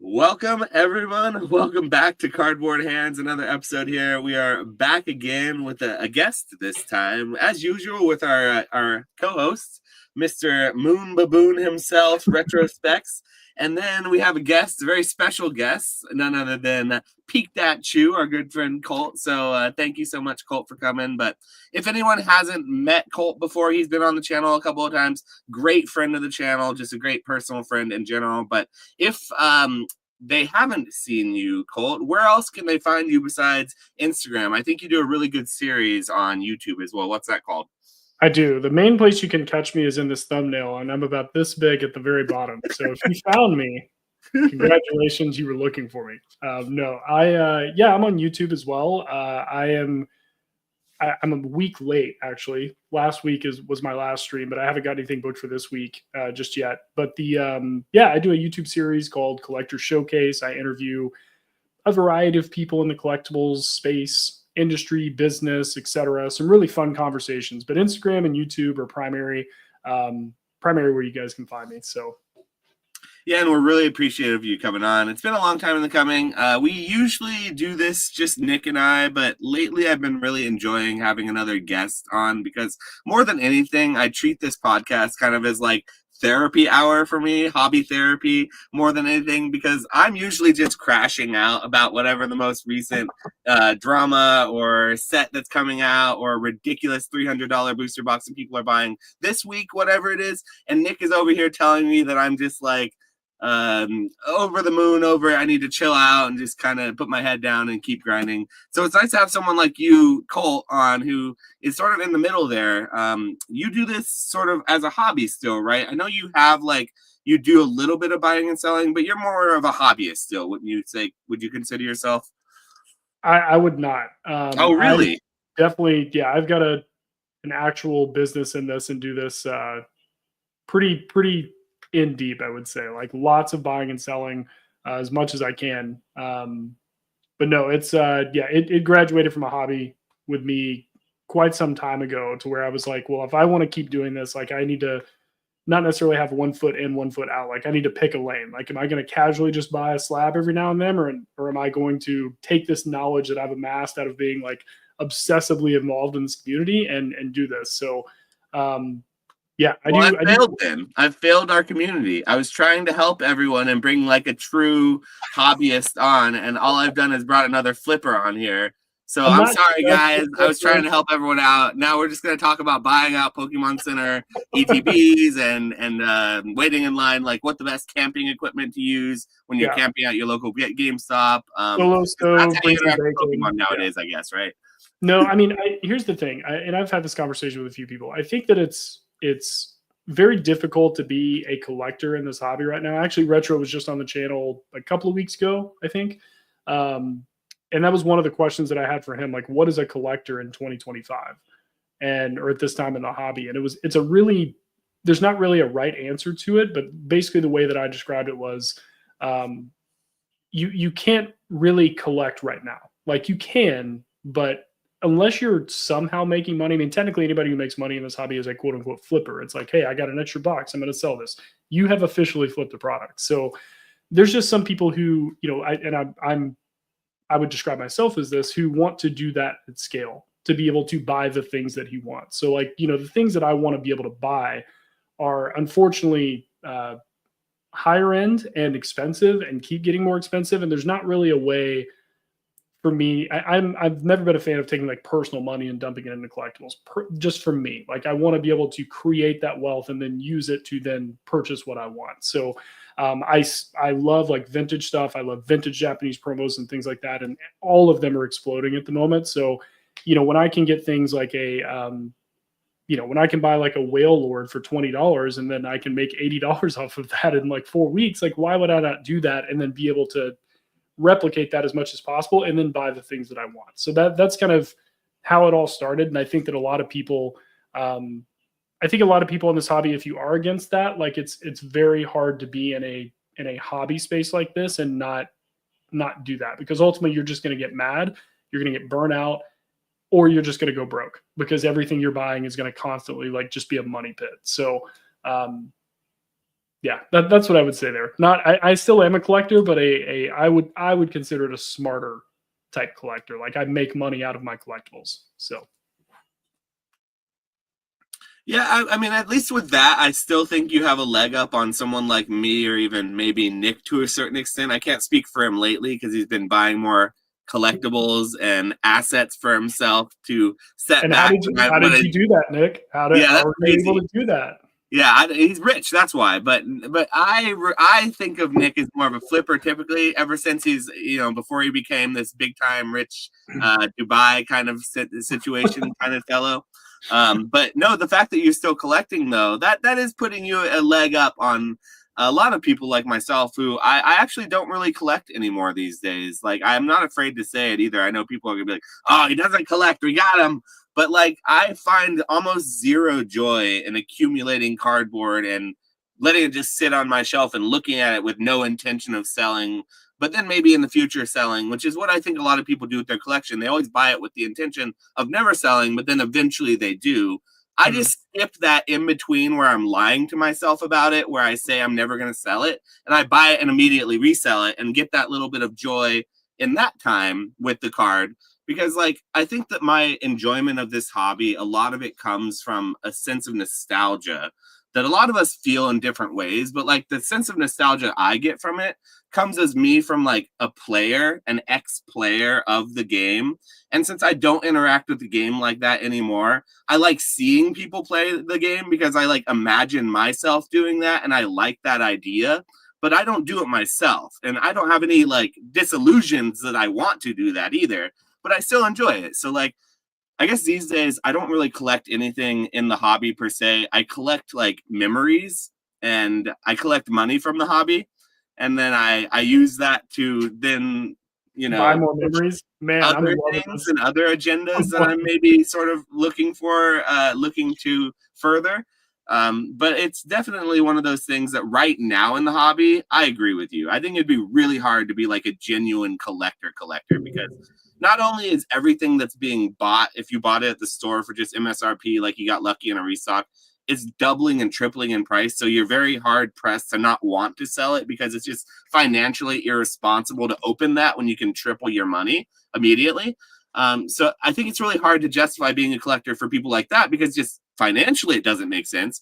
Welcome, everyone. Welcome back to Cardboard Hands. Another episode here. We are back again with a guest this time, as usual, with our co-host, Mr. Moon Baboon himself, Retrospecs. And then we have a guest, a very special guest, none other than PeekDatChu, our good friend Colt. So thank you so much, Colt, for coming. But if anyone hasn't met Colt before, he's been on the channel a couple of times. Great friend of the channel, just a great personal friend in general. But if they haven't seen you, Colt, where else can they find you besides Instagram? I think you do a really good series on YouTube as well. What's that called? I do. The main place you can catch me is in this thumbnail, and I'm about this big at the very bottom. So if you found me, congratulations, you were looking for me. No, I'm on YouTube as well. I'm a week late actually. Last week was my last stream, but I haven't got anything booked for this week just yet. But I do a YouTube series called Collector Showcase. I interview a variety of people in the collectibles space, industry, business, etc. Some really fun conversations. But Instagram and YouTube are primary where you guys can find me. So yeah, and we're really appreciative of you coming on. It's been a long time in the coming. We usually do this just Nick and I, but lately I've been really enjoying having another guest on because more than anything, I treat this podcast kind of as like therapy hour for me, hobby therapy more than anything, because I'm usually just crashing out about whatever the most recent drama or set that's coming out or a ridiculous $300 booster box that people are buying this week, whatever it is. And Nick is over here telling me that I'm just like over the moon over I need to chill out and just kind of put my head down and keep grinding. So it's nice to have someone like you, Colt, on who is sort of in the middle there. You do this sort of as a hobby still, right? I know you have you do a little bit of buying and selling, but you're more of a hobbyist still, wouldn't you say? Would you consider yourself? I would not. Oh, really? Definitely, yeah. I've got an actual business in this and do this pretty in deep, I would say. Like lots of buying and selling as much as I can. But no, it's it graduated from a hobby with me quite some time ago to where I was like, well, if I want to keep doing this, like I need to not necessarily have 1 foot in, 1 foot out. Like I need to pick a lane. Like, am I going to casually just buy a slab every now and then, or am I going to take this knowledge that I've amassed out of being like obsessively involved in this community and do this? So, yeah, I Well, do. I've failed our community. I was trying to help everyone and bring like a true hobbyist on, and all I've done is brought another flipper on here. So I'm sorry, guys. I was trying to help everyone out. Now we're just going to talk about buying out Pokemon Center ETBs and waiting in line, like what the best camping equipment to use when you're camping at your local GameStop. Solo stove, that's how you interact with Pokemon nowadays, I guess, right? No, I mean, here's the thing, and I've had this conversation with a few people. I think that it's very difficult to be a collector in this hobby right now. Actually, Retro was just on the channel a couple of weeks ago, I think. And that was one of the questions that I had for him, like, what is a collector in 2025 or at this time in the hobby? And there's not really a right answer to it, but basically the way that I described it was you can't really collect right now. Like you can, but unless you're somehow making money, I mean, technically anybody who makes money in this hobby is a quote unquote flipper. It's like, hey, I got an extra box. I'm going to sell this. You have officially flipped the product. So there's just some people who, I would describe myself as this, who want to do that at scale to be able to buy the things that he wants. So like, the things that I want to be able to buy are unfortunately higher end and expensive and keep getting more expensive. And there's not really a way for me. I've never been a fan of taking like personal money and dumping it into collectibles. Just for me, like I want to be able to create that wealth and then use it to then purchase what I want. So I love like vintage stuff. I love vintage Japanese promos and things like that, and all of them are exploding at the moment. So when I can get things like when I can buy like a whale lord for $20 and then I can make $80 off of that in like 4 weeks, like why would I not do that and then be able to replicate that as much as possible and then buy the things that I want? So that's kind of how it all started. And I think that a lot of people, in this hobby, if you are against that, like it's very hard to be in a hobby space like this and not do that, because ultimately you're just going to get mad, you're going to get burnt out, or you're just going to go broke because everything you're buying is going to constantly like just be a money pit. So Yeah, that's what I would say there. Not, I still am a collector, but I would consider it a smarter type collector. Like I make money out of my collectibles. So Yeah, I mean, at least with that, I still think you have a leg up on someone like me or even maybe Nick to a certain extent. I can't speak for him lately because he's been buying more collectibles and assets for himself to set and back how when did I you do that, Nick? yeah, How that's are you able crazy. to do that? Yeah, he's rich. That's why. But I think of Nick as more of a flipper typically. Ever since he's before he became this big time rich Dubai kind of situation kind of fellow. But no, the fact that you're still collecting though, that is putting you a leg up on a lot of people like myself who I actually don't really collect anymore these days. Like I'm not afraid to say it either. I know people are gonna be like, oh, he doesn't collect, we got him. But like I find almost zero joy in accumulating cardboard and letting it just sit on my shelf and looking at it with no intention of selling, but then maybe in the future selling, which is what I think a lot of people do with their collection. They always buy it with the intention of never selling, but then eventually they do. I Hmm. just skip that in between where I'm lying to myself about it, where I say I'm never going to sell it, and I buy it and immediately resell it and get that little bit of joy in that time with the card. Because like I think that my enjoyment of this hobby, a lot of it comes from a sense of nostalgia that a lot of us feel in different ways, but like the sense of nostalgia I get from it comes as me from like a player, an ex-player of the game. And since I don't interact with the game like that anymore, I like seeing people play the game because I like imagine myself doing that and I like that idea, but I don't do it myself. And I don't have any like disillusions that I want to do that either, but I still enjoy it. So like I guess these days I don't really collect anything in the hobby per se. I collect like memories and I collect money from the hobby, and then I use that to then Buy more push memories, man. I'm other loving things this. and other agendas that I'm maybe sort of looking to further. But it's definitely one of those things that right now in the hobby, I agree with you. I think it'd be really hard to be like a genuine collector because not only is everything that's being bought, if you bought it at the store for just MSRP, like you got lucky in a restock, it's doubling and tripling in price. So you're very hard pressed to not want to sell it because it's just financially irresponsible to open that when you can triple your money immediately. So I think it's really hard to justify being a collector for people like that because just financially it doesn't make sense.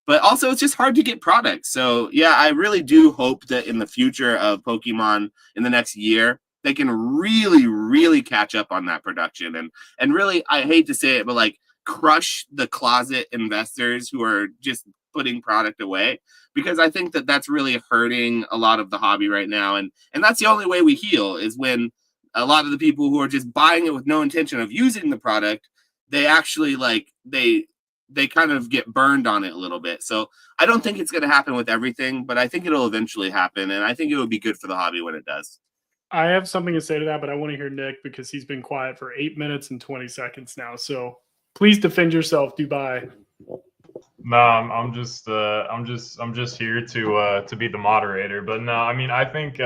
But also it's just hard to get products. So yeah, I really do hope that in the future of Pokemon in the next year, they can really, really catch up on that production and really, I hate to say it, but like crush the closet investors who are just putting product away because I think that that's really hurting a lot of the hobby right now, and that's the only way we heal is when a lot of the people who are just buying it with no intention of using the product, they actually like they kind of get burned on it a little bit. So I don't think it's going to happen with everything, but I think it'll eventually happen, and I think it would be good for the hobby when it does. I have something to say to that, but I want to hear Nick because he's been quiet for 8 minutes and 20 seconds now. So please defend yourself, Dubai. No, I'm just here to be the moderator. But no, I mean, I think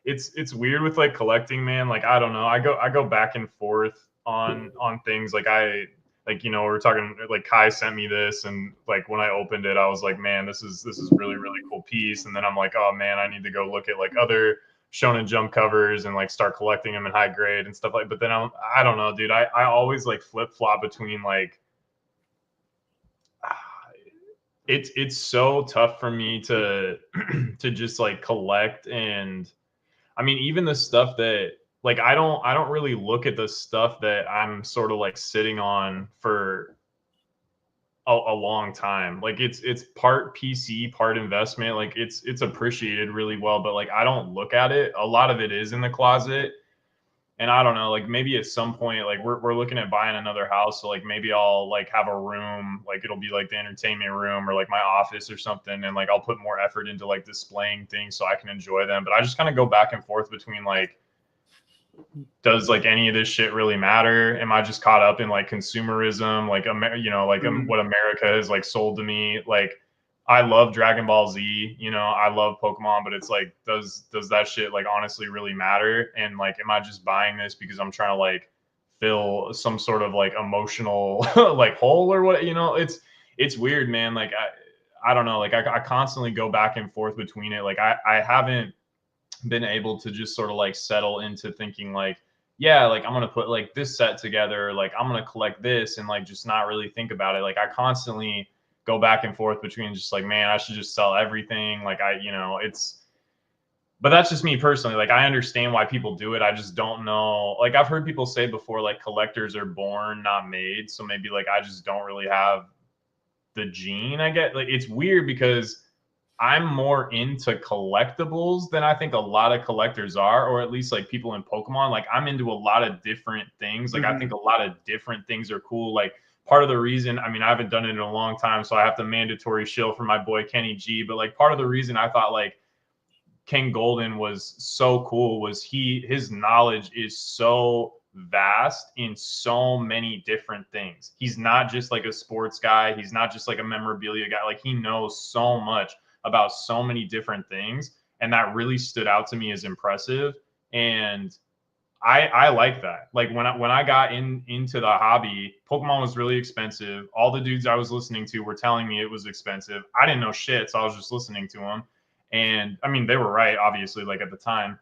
it's weird with like collecting, man. Like I don't know, I go back and forth on things. Like like we were talking. Like Kai sent me this, and like when I opened it, I was like, man, this is really cool piece. And then I'm like, oh man, I need to go look at like other Shonen Jump covers and like start collecting them in high grade and stuff like. But then I don't know, dude. I always like flip flop between like it's so tough for me to to just like collect. And I mean even the stuff that like I don't really look at the stuff that I'm sort of like sitting on for a long time. Like it's part PC, part investment. Like it's appreciated really well, but like I don't look at it. A lot of it is in the closet. And I don't know, like maybe at some point, like we're looking at buying another house. So like maybe I'll like have a room, like it'll be like the entertainment room or like my office or something. And like I'll put more effort into like displaying things so I can enjoy them. But I just kind of go back and forth between like, does like any of this shit really matter? Am I just caught up in like consumerism, like what America has like sold to me? Like I love Dragon Ball Z, I love Pokemon, but it's like, does that shit like honestly really matter? And like, am I just buying this because I'm trying to like fill some sort of like emotional like hole or what? It's weird, man. Like I don't know, like I constantly go back and forth between it. Like I haven't been able to just sort of like settle into thinking like, yeah, like I'm gonna put like this set together, like I'm gonna collect this, and like just not really think about it. Like I constantly go back and forth between just like, man, I should just sell everything. Like but that's just me personally. Like I understand why people do it. I just don't know. Like I've heard people say before, like collectors are born, not made. So maybe like I just don't really have the gene. I get like it's weird because I'm more into collectibles than I think a lot of collectors are, or at least like people in Pokemon. Like I'm into a lot of different things. Like I think a lot of different things are cool. Like part of the reason, I mean, I haven't done it in a long time, so I have to mandatory shill for my boy Kenny G. But like part of the reason I thought like King Golden was so cool was his knowledge is so vast in so many different things. He's not just like a sports guy. He's not just like a memorabilia guy. Like he knows so much about so many different things. And that really stood out to me as impressive. And I like that. Like when I got into the hobby, Pokemon was really expensive. All the dudes I was listening to were telling me it was expensive. I didn't know shit, so I was just listening to them. And I mean, they were right, obviously, like at the time.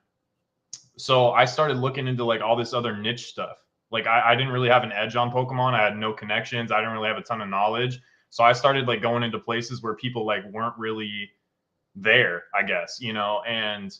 So I started looking into like all this other niche stuff. Like I didn't really have an edge on Pokemon. I had no connections. I didn't really have a ton of knowledge. So I started like going into places where people like weren't really there, I guess, and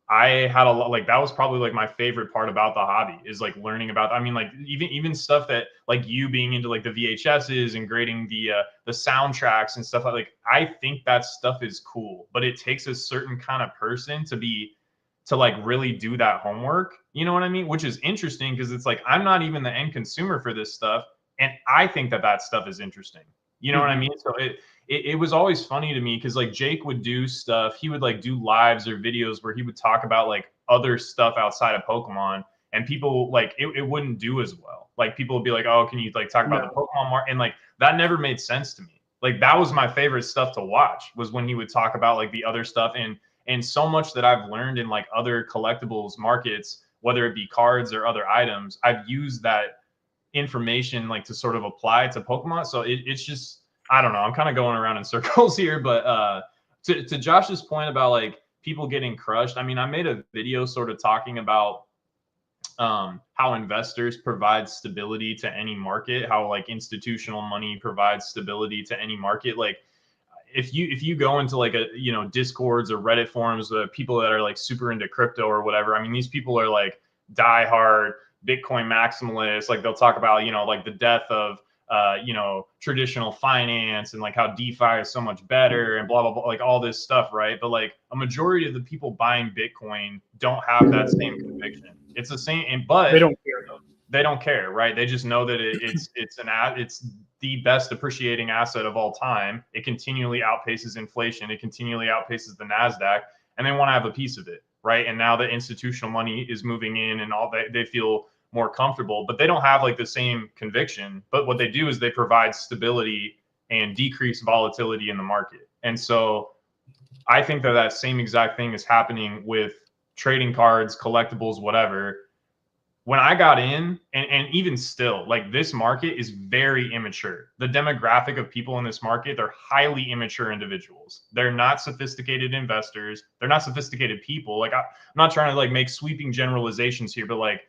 I had a lot like that was probably like my favorite part about the hobby is like learning about. I mean, like even stuff that like you being into like the VHSs and grading the soundtracks and stuff like I think that stuff is cool, but it takes a certain kind of person to like really do that homework. You know what I mean? Which is interesting because it's like I'm not even the end consumer for this stuff, and I think that stuff is interesting. You know what I mean? So it was always funny to me because like Jake would do stuff. He would like do lives or videos where he would talk about like other stuff outside of Pokemon, and people like it wouldn't do as well. Like people would be like, "Oh, can you like talk about the Pokemon market?" And like that never made sense to me. Like that was my favorite stuff to watch was when he would talk about like the other stuff and so much that I've learned in like other collectibles markets, whether it be cards or other items, I've used that information like to sort of apply to Pokemon. So it's just I don't know. I'm kind of going around in circles here, but to Josh's point about like people getting crushed. I mean, I made a video sort of talking about how investors provide stability to any market, how like institutional money provides stability to any market. Like if you go into like a discords or Reddit forums, people that are like super into crypto or whatever, I mean these people are like diehard Bitcoin maximalists. Like they'll talk about like the death of traditional finance and like how DeFi is so much better and blah blah blah, like all this stuff, right? But like a majority of the people buying Bitcoin don't have that same conviction. It's the same, but they don't care though. They don't care, right? They just know that it's the best appreciating asset of all time. It continually outpaces inflation. It continually outpaces the Nasdaq, and they want to have a piece of it, right? And now the institutional money is moving in, and all they feel more comfortable, but they don't have like the same conviction. But what they do is they provide stability and decrease volatility in the market. And so I think that same exact thing is happening with trading cards, collectibles, whatever. When I got in, and even still, like this market is very immature. The demographic of people in this market, they're highly immature individuals. They're not sophisticated investors. They're not sophisticated people. Like I'm not trying to like make sweeping generalizations here, but like,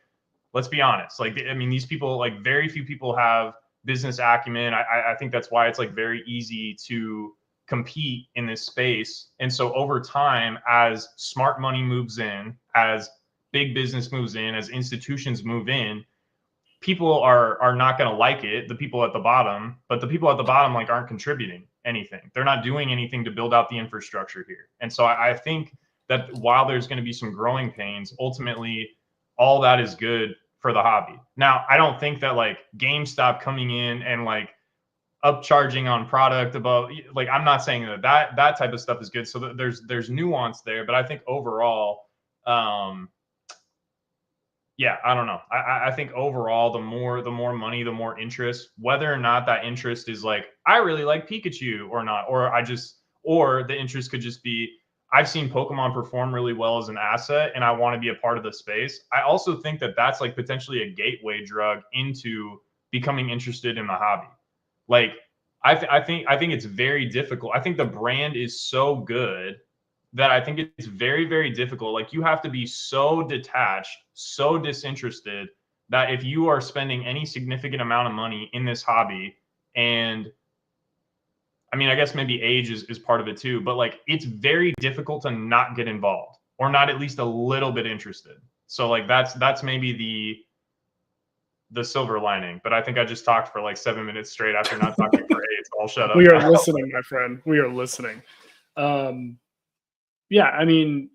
let's be honest. Like, I mean, these people, like very few people have business acumen. I think that's why it's like very easy to compete in this space. And so over time, as smart money moves in, as big business moves in, as institutions move in, people are not going to like it, the people at the bottom, but the people at the bottom like aren't contributing anything. They're not doing anything to build out the infrastructure here. And so I think that while there's going to be some growing pains, ultimately all that is good for the hobby. Now, I don't think that like GameStop coming in and like upcharging on product above, like I'm not saying that type of stuff is good. So there's nuance there, but I think overall, yeah, I don't know. I think overall, the more money, the more interest, whether or not that interest is like, I really like Pikachu or not, or the interest could just be, I've seen Pokemon perform really well as an asset and I want to be a part of the space. I also think that that's like potentially a gateway drug into becoming interested in the hobby. Like I think it's very difficult. I think the brand is so good that I think it's very, very difficult. Like, you have to be so detached, so disinterested, that if you are spending any significant amount of money in this hobby, and I mean, I guess maybe age is part of it too, but like, it's very difficult to not get involved or not at least a little bit interested. So like, that's maybe the silver lining. But I think I just talked for like 7 minutes straight after not talking for 8, so I'll shut up We are now. listening, my friend. We are listening. Yeah, I mean,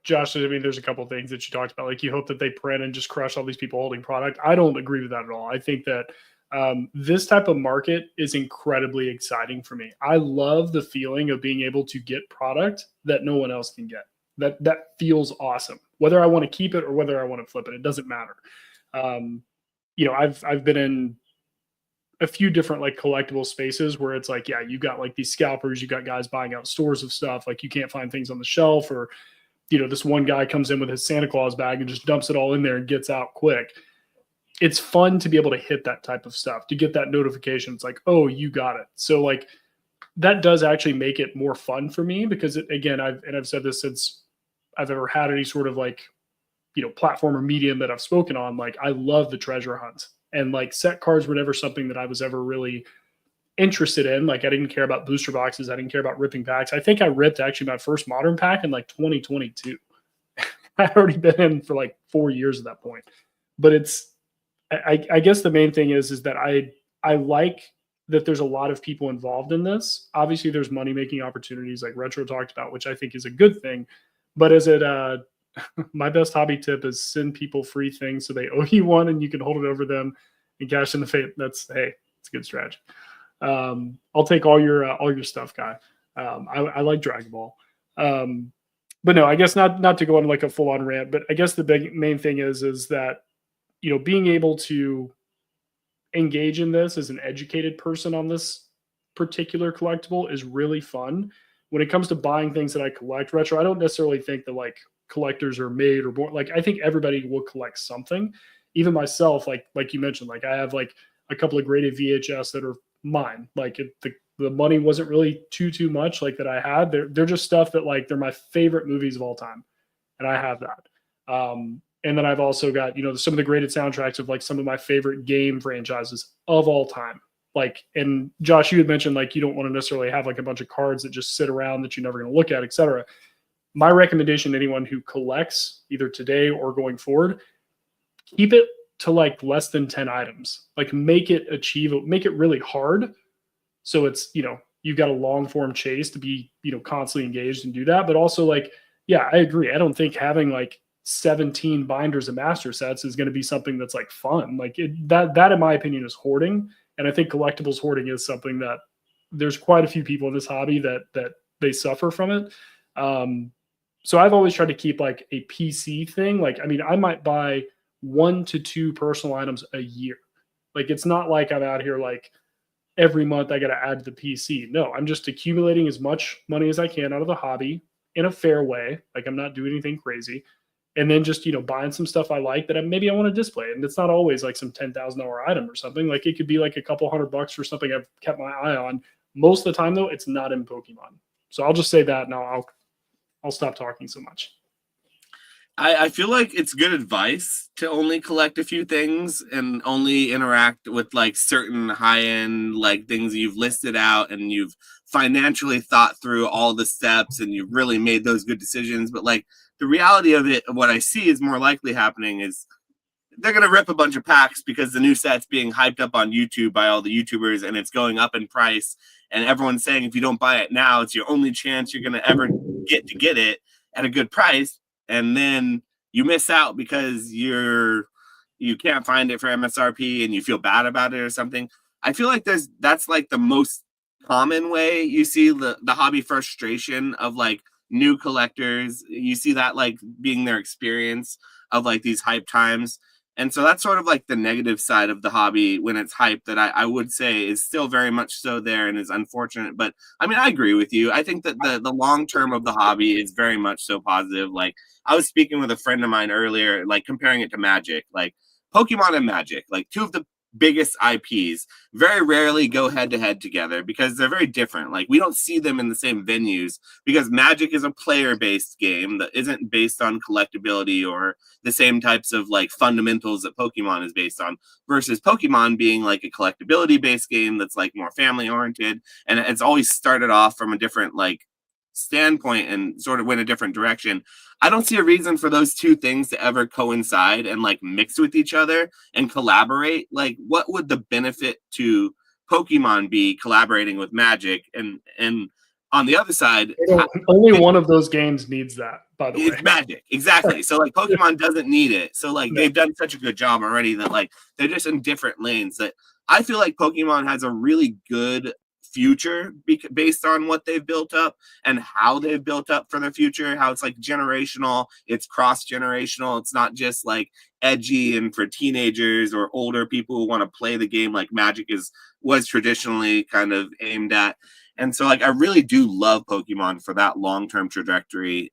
Josh, I mean, there's a couple of things that you talked about. Like, you hope that they print and just crush all these people holding product. I don't agree with that at all. I think that this type of market is incredibly exciting for me. I love the feeling of being able to get product that no one else can get. That feels awesome. Whether I want to keep it or whether I want to flip it, it doesn't matter. I've been in a few different like collectible spaces where it's like, yeah, you got like these scalpers, you got guys buying out stores of stuff, like you can't find things on the shelf, or this one guy comes in with his Santa Claus bag and just dumps it all in there and gets out quick. It's fun to be able to hit that type of stuff, to get that notification. It's like, oh, you got it. So like, that does actually make it more fun for me, because again, I've said this since I've ever had any sort of like, platform or medium that I've spoken on. Like, I love the treasure hunt, and like set cards were never something that I was ever really interested in. Like, I didn't care about booster boxes. I didn't care about ripping packs. I think I ripped actually my first modern pack in like 2022. I'd already been in for like 4 years at that point. But I guess the main thing is that I like that there's a lot of people involved in this. Obviously, there's money making opportunities like Retro talked about, which I think is a good thing. But is it my best hobby tip is send people free things so they owe you one and you can hold it over them and cash in the fate. It's a good strategy. I'll take all your stuff, guy. I like Dragon Ball. But no, I guess not to go on like a full on rant, but I guess the main thing is that, being able to engage in this as an educated person on this particular collectible is really fun. When it comes to buying things that I collect, Retro, I don't necessarily think that like collectors are made or born. Like, I think everybody will collect something. Even myself, like you mentioned, like I have like a couple of graded VHS that are mine. Like, the money wasn't really too much like that I had. They're just stuff that like they're my favorite movies of all time, and I have that. And then I've also got some of the graded soundtracks of like some of my favorite game franchises of all time. Like, and Josh, you had mentioned like you don't want to necessarily have like a bunch of cards that just sit around that you're never going to look at, etc. My recommendation to anyone who collects either today or going forward, keep it to like less than 10 items. Like, make it achievable, make it really hard. So it's, you've got a long form chase to be, constantly engaged and do that. But also like, yeah, I agree. I don't think having like 17 binders of master sets is going to be something that's like fun. Like that in my opinion is hoarding. And I think collectibles hoarding is something that there's quite a few people in this hobby that they suffer from it. So I've always tried to keep like a PC thing. Like, I mean, I might buy 1 to 2 personal items a year. Like, it's not like I'm out here like every month I got to add to the PC. No, I'm just accumulating as much money as I can out of the hobby in a fair way. Like, I'm not doing anything crazy. And then just, buying some stuff I like that maybe I want to display. And it's not always like some $10,000 item or something. Like, it could be like a couple $100 for something I've kept my eye on. Most of the time though, it's not in Pokemon. So I'll just say that now. I'll stop talking so much. I feel like it's good advice to only collect a few things and only interact with like certain high-end like things you've listed out and you've financially thought through all the steps and you've really made those good decisions. But like, the reality of it, what I see is more likely happening is they're going to rip a bunch of packs because the new set's being hyped up on YouTube by all the YouTubers and it's going up in price. And everyone's saying if you don't buy it now, it's your only chance you're going to ever get it at a good price. And then you miss out because you can't find it for MSRP and you feel bad about it or something. I feel like that's like the most common way you see the hobby frustration of like new collectors. You see that like being their experience of like these hype times. And so that's sort of like the negative side of the hobby when it's hype that I would say is still very much so there and is unfortunate. But I mean, I agree with you. I think that the long term of the hobby is very much so positive. Like, I was speaking with a friend of mine earlier, like comparing it to Magic, like Pokemon and Magic, like two of the biggest IPs very rarely go head to head together because they're very different. Like, we don't see them in the same venues because Magic is a player based game that isn't based on collectability or the same types of like fundamentals that Pokemon is based on, versus Pokemon being like a collectability based game that's like more family oriented. And it's always started off from a different like standpoint and sort of went a different direction. I don't see a reason for those two things to ever coincide and like mix with each other and collaborate. Like, what would the benefit to Pokemon be collaborating with Magic? And on the other side, only one of those games needs that, by the way. it's Magic, exactly. So like Pokemon doesn't need it. So like No. they've done such a good job already that like they're just in different lanes. That I feel like Pokemon has a really good future based on what they've built up and how they've built up for the future, how it's like generational, it's cross-generational, it's not just like edgy and for teenagers or older people who want to play the game like Magic was traditionally kind of aimed at. And so like I really do love Pokemon for that long-term trajectory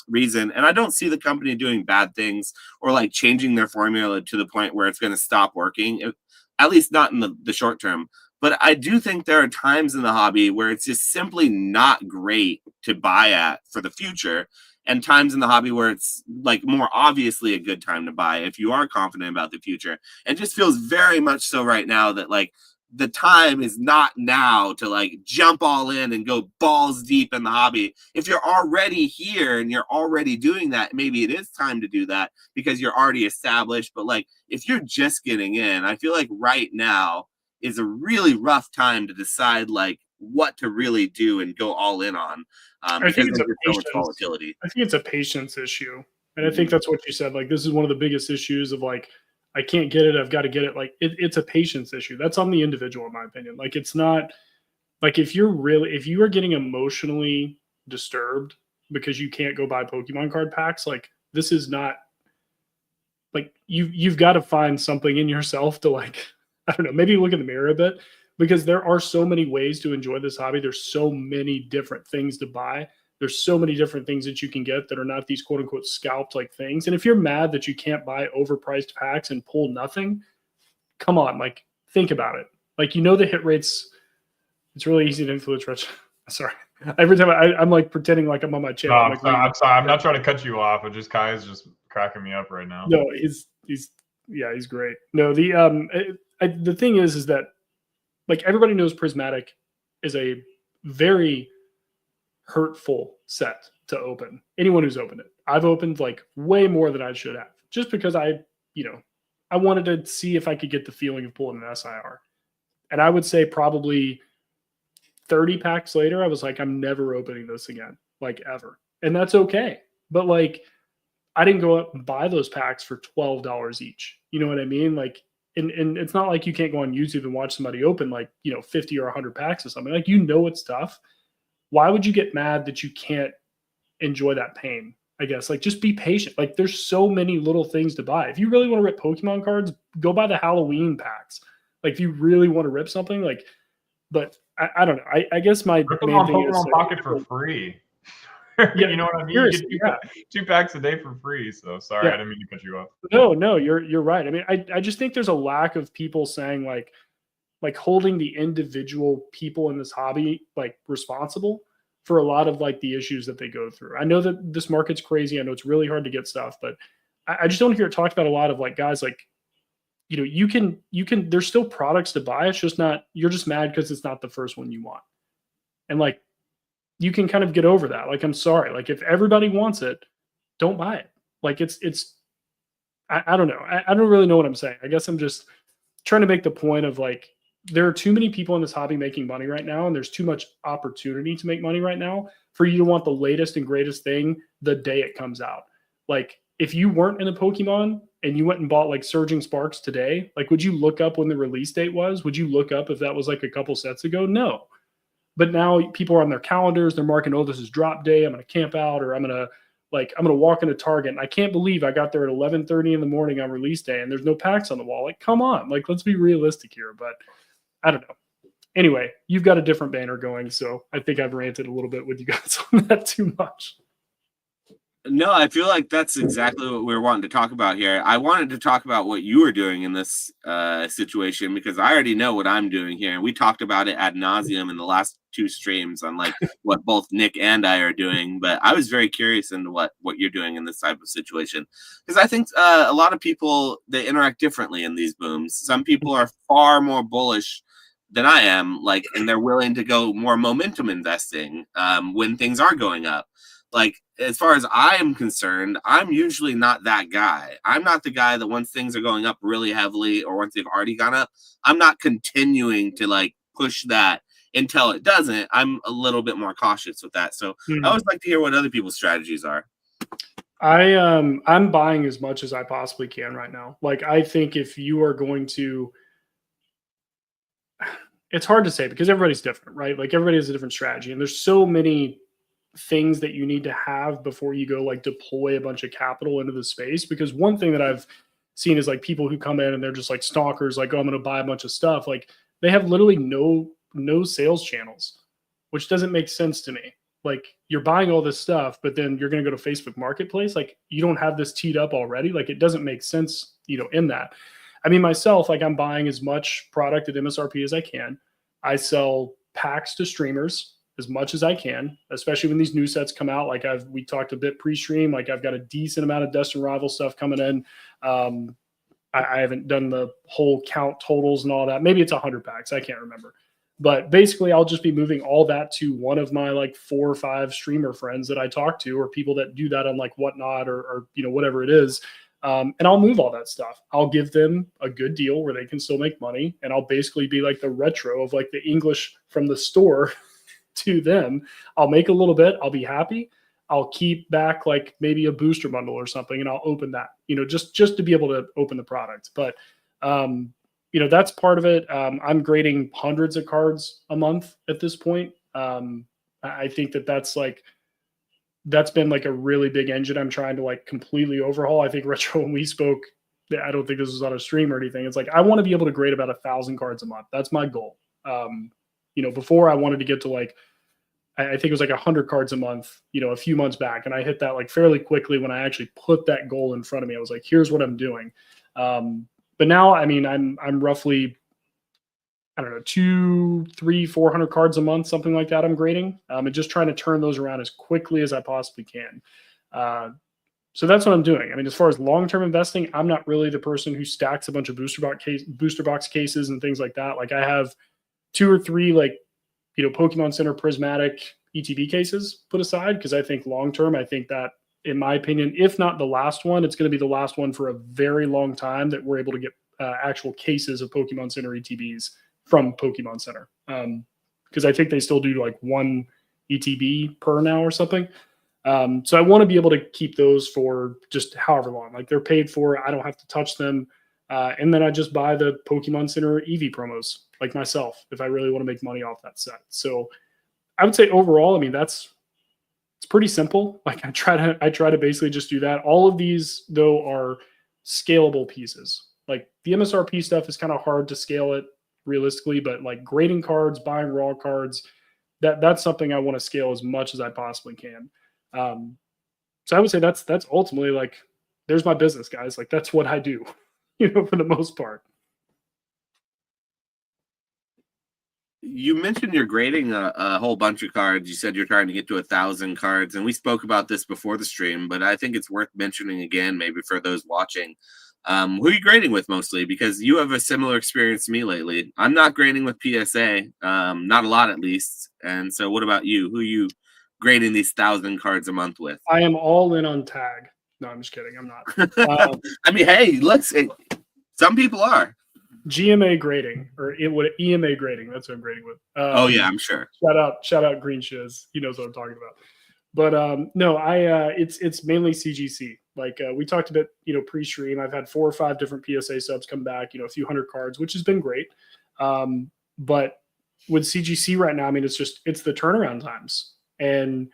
reason. And I don't see the company doing bad things or like changing their formula to the point where it's going to stop working, at least not in the short term. But I do think there are times in the hobby where it's just simply not great to buy at for the future, and times in the hobby where it's like more obviously a good time to buy if you are confident about the future. And it just feels very much so right now that like the time is not now to like jump all in and go balls deep in the hobby. If you're already here and you're already doing that, maybe it is time to do that because you're already established. But like if you're just getting in, I feel like right now is a really rough time to decide like what to really do and go all in on. I think it's a so much volatility. I think it's a patience issue. And I think that's what you said. Like, this is one of the biggest issues of like, I can't get it, I've got to get it. Like, it's a patience issue. That's on the individual, in my opinion. Like, it's not like if you are getting emotionally disturbed because you can't go buy Pokemon card packs, like, this is not like you've got to find something in yourself to like, I don't know, maybe look in the mirror a bit, because there are so many ways to enjoy this hobby. There's so many different things to buy. There's so many different things that you can get that are not these quote unquote scalped like things. And if you're mad that you can't buy overpriced packs and pull nothing, come on, like think about it. Like, you know, the hit rates, it's really easy to influence Rich. Sorry. Every time I'm like pretending like I'm on my channel. No, I'm sorry. I'm not trying to cut you off. But just Kai's just cracking me up right now. No, he's great. No, the thing is that like everybody knows Prismatic is a very hurtful set to open. Anyone who's opened it, I've opened like way more than I should have, just because I wanted to see if I could get the feeling of pulling an SIR. And I would say probably 30 packs later, I was like, I'm never opening this again, like ever. And that's okay. But like, I didn't go up and buy those packs for $12 each. You know what I mean? Like, and it's not like you can't go on YouTube and watch somebody open like, 50 or 100 packs or something. Like, it's tough. Why would you get mad that you can't enjoy that pain? I guess, like, just be patient. Like, there's so many little things to buy. If you really want to rip Pokemon cards, go buy the Halloween packs. Like, if you really want to rip something, like, but I don't know. I guess my main thing is Pokemon Pocket for free. Yeah, you know what I mean? You get two packs a day for free. So sorry, I didn't mean to cut you off. No, you're right. I mean, I just think there's a lack of people saying like holding the individual people in this hobby like responsible for a lot of like the issues that they go through. I know that this market's crazy. I know it's really hard to get stuff, but I just don't hear it talked about a lot of like guys like, you can there's still products to buy. It's just not, you're just mad because it's not the first one you want. And like, you can kind of get over that. Like, I'm sorry. Like, if everybody wants it, don't buy it. Like, I don't know. I don't really know what I'm saying. I guess I'm just trying to make the point of like, there are too many people in this hobby making money right now, and there's too much opportunity to make money right now for you to want the latest and greatest thing the day it comes out. Like, if you weren't in a Pokemon and you went and bought like Surging Sparks today, like, would you look up when the release date was? Would you look up if that was like a couple sets ago? No. But now people are on their calendars. They're marking, oh, this is drop day. I'm going to camp out, or I'm going to walk into Target. And I can't believe I got there at 11:30 in the morning on release day and there's no packs on the wall. Like, come on. Like, let's be realistic here. But I don't know. Anyway, you've got a different banner going. So I think I've ranted a little bit with you guys on that too much. No, I feel like that's exactly what we were wanting to talk about here. I wanted to talk about what you were doing in this situation because I already know what I'm doing here. And we talked about it ad nauseum in the last two streams on like what both Nick and I are doing. But I was very curious into what you're doing in this type of situation because I think a lot of people, they interact differently in these booms. Some people are far more bullish than I am, like, and they're willing to go more momentum investing when things are going up. Like, as far as I am concerned, I'm usually not that guy. I'm not the guy that once things are going up really heavily or once they've already gone up, I'm not continuing to like push that until it doesn't. I'm a little bit more cautious with that. So I always like to hear what other people's strategies are. I'm buying as much as I possibly can right now. Like, I think if you are going to, it's hard to say because everybody's different, right? Like, everybody has a different strategy, and there's so many things that you need to have before you go like deploy a bunch of capital into the space. Because one thing that I've seen is like people who come in and they're just like stalkers, like, oh, I'm going to buy a bunch of stuff. Like, they have literally no sales channels, which doesn't make sense to me. Like, you're buying all this stuff, but then you're going to go to Facebook Marketplace. Like, you don't have this teed up already. Like, it doesn't make sense, in that. I mean, myself, like, I'm buying as much product at MSRP as I can. I sell packs to streamers as much as I can, especially when these new sets come out. Like, we talked a bit pre-stream. Like, I've got a decent amount of Dust and Rival stuff coming in. I haven't done the whole count totals and all that. Maybe it's 100 packs. I can't remember. But basically, I'll just be moving all that to one of my like 4 or 5 streamer friends that I talk to, or people that do that on like Whatnot or whatever it is. And I'll move all that stuff. I'll give them a good deal where they can still make money. And I'll basically be like the retro of like the English from the store to them. I'll make a little bit. I'll be happy. I'll keep back like maybe a booster bundle or something, and I'll open that, just to be able to open the product. But, that's part of it. I'm grading hundreds of cards a month at this point. I think that's been like a really big engine I'm trying to like completely overhaul. I think Retro, when we spoke, I don't think this was on a stream or anything. It's like, I want to be able to grade about 1,000 cards a month. That's my goal. Before I wanted to get to like, I think it was like 100 cards a month, a few months back. And I hit that like fairly quickly when I actually put that goal in front of me. I was like, here's what I'm doing. But now, I mean, I'm roughly, I don't know, 200, 300, 400 cards a month, something like that I'm grading. And just trying to turn those around as quickly as I possibly can. So that's what I'm doing. I mean, as far as long-term investing, I'm not really the person who stacks a bunch of booster box cases and things like that. Like, I have 2 or 3 like, Pokemon Center prismatic ETB cases put aside, because I think long-term, I think that, in my opinion, if not the last one, it's going to be the last one for a very long time that we're able to get actual cases of Pokemon Center ETBs from Pokemon Center. Because I think they still do like 1 ETB per now or something. So I want to be able to keep those for just however long. Like, they're paid for. I don't have to touch them. And then I just buy the Pokemon Center EV promos, like myself, if I really want to make money off that set. So I would say overall, I mean, it's pretty simple. Like, I try to basically just do that. All of these, though, are scalable pieces. Like, the MSRP stuff is kind of hard to scale it realistically, but like grading cards, buying raw cards, that's something I want to scale as much as I possibly can. So I would say that's ultimately like, there's my business, guys. Like, that's what I do, for the most part. You mentioned you're grading a whole bunch of cards. You said you're trying to get to 1,000 cards, and we spoke about this before the stream, but I think it's worth mentioning again, maybe for those watching. Who are you grading with mostly? Because you have a similar experience to me lately. I'm not grading with PSA, not a lot at least. And so what about you? Who are you grading these 1,000 cards a month with? I am all in on tag. No, I'm just kidding. I'm not. I mean, hey, some people are. GMA grading, or EMA grading. That's what I'm grading with. Oh yeah, I'm sure. Shout out Green Shiz. He knows what I'm talking about. But no, it's mainly CGC. Like, we talked a bit, pre-stream. I've had 4 or 5 different PSA subs come back, a few hundred cards, which has been great. But with CGC right now, I mean, it's the turnaround times. And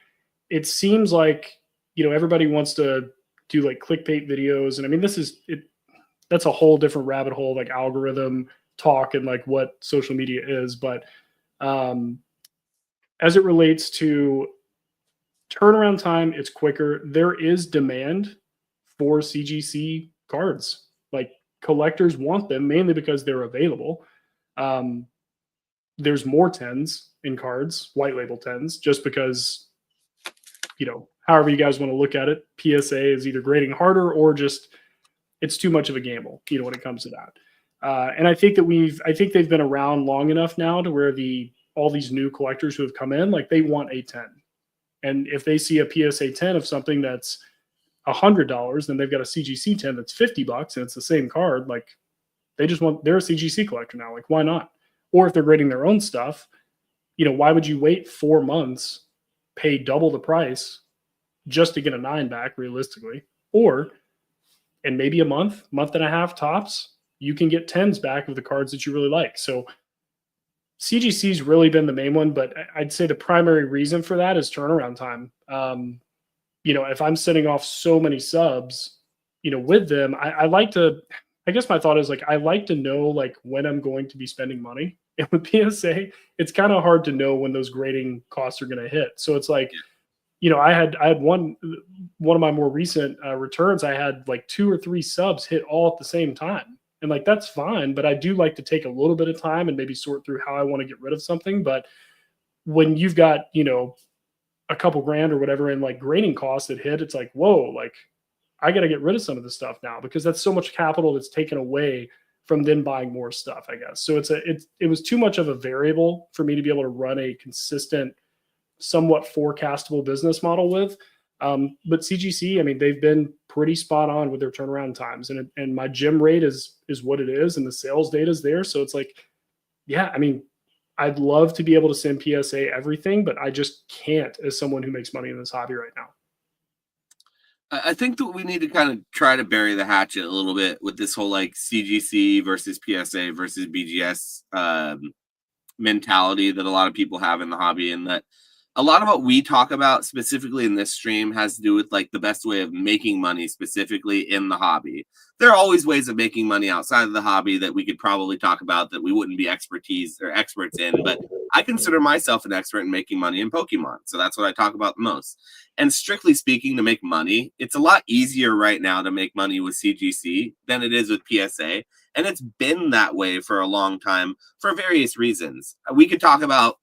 it seems like, everybody wants to do like clickbait videos. And I mean, that's a whole different rabbit hole, like algorithm talk and like what social media is. But as it relates to turnaround time, it's quicker. There is demand for CGC cards. Like collectors want them mainly because they're available. There's more 10s in cards, white label 10s, just because, however you guys want to look at it, PSA is either grading harder or just it's too much of a gamble, when it comes to that. And I think they've been around long enough now to where all these new collectors who have come in, like they want a 10. And if they see a PSA 10 of something that's $100, then they've got a CGC 10 that's $50 and it's the same card. Like they're a CGC collector now. Like why not? Or if they're grading their own stuff, why would you wait 4 months, pay double the price just to get a 9 back realistically? Or in maybe a month and a half tops, you can get 10s back of the cards that you really like. So CGC's really been the main one, but I'd say the primary reason for that is turnaround time. If I'm sending off so many subs, with them, I guess my thought is like, I like to know like when I'm going to be spending money. And with PSA, it's kind of hard to know when those grading costs are going to hit. So it's like, I had one of my more recent returns. I had like 2 or 3 subs hit all at the same time. And like, that's fine, but I do like to take a little bit of time and maybe sort through how I want to get rid of something. But when you've got, a couple grand or whatever in like grading costs that hit, it's like, whoa, like I got to get rid of some of this stuff now because that's so much capital that's taken away from then buying more stuff, I guess. So it was too much of a variable for me to be able to run a consistent, somewhat forecastable business model with. But CGC, I mean, they've been pretty spot on with their turnaround times, and my gem rate is what it is, and the sales data is there. So it's like, yeah, I mean, I'd love to be able to send PSA everything, but I just can't as someone who makes money in this hobby right now. I think that we need to kind of try to bury the hatchet a little bit with this whole like CGC versus PSA versus BGS mentality that a lot of people have in the hobby, and that a lot of what we talk about specifically in this stream has to do with like the best way of making money specifically in the hobby. There are always ways of making money outside of the hobby that we could probably talk about that we wouldn't be experts in, but I consider myself an expert in making money in Pokemon. So that's what I talk about the most. And strictly speaking, to make money, it's a lot easier right now to make money with CGC than it is with PSA. And it's been that way for a long time for various reasons. We could talk about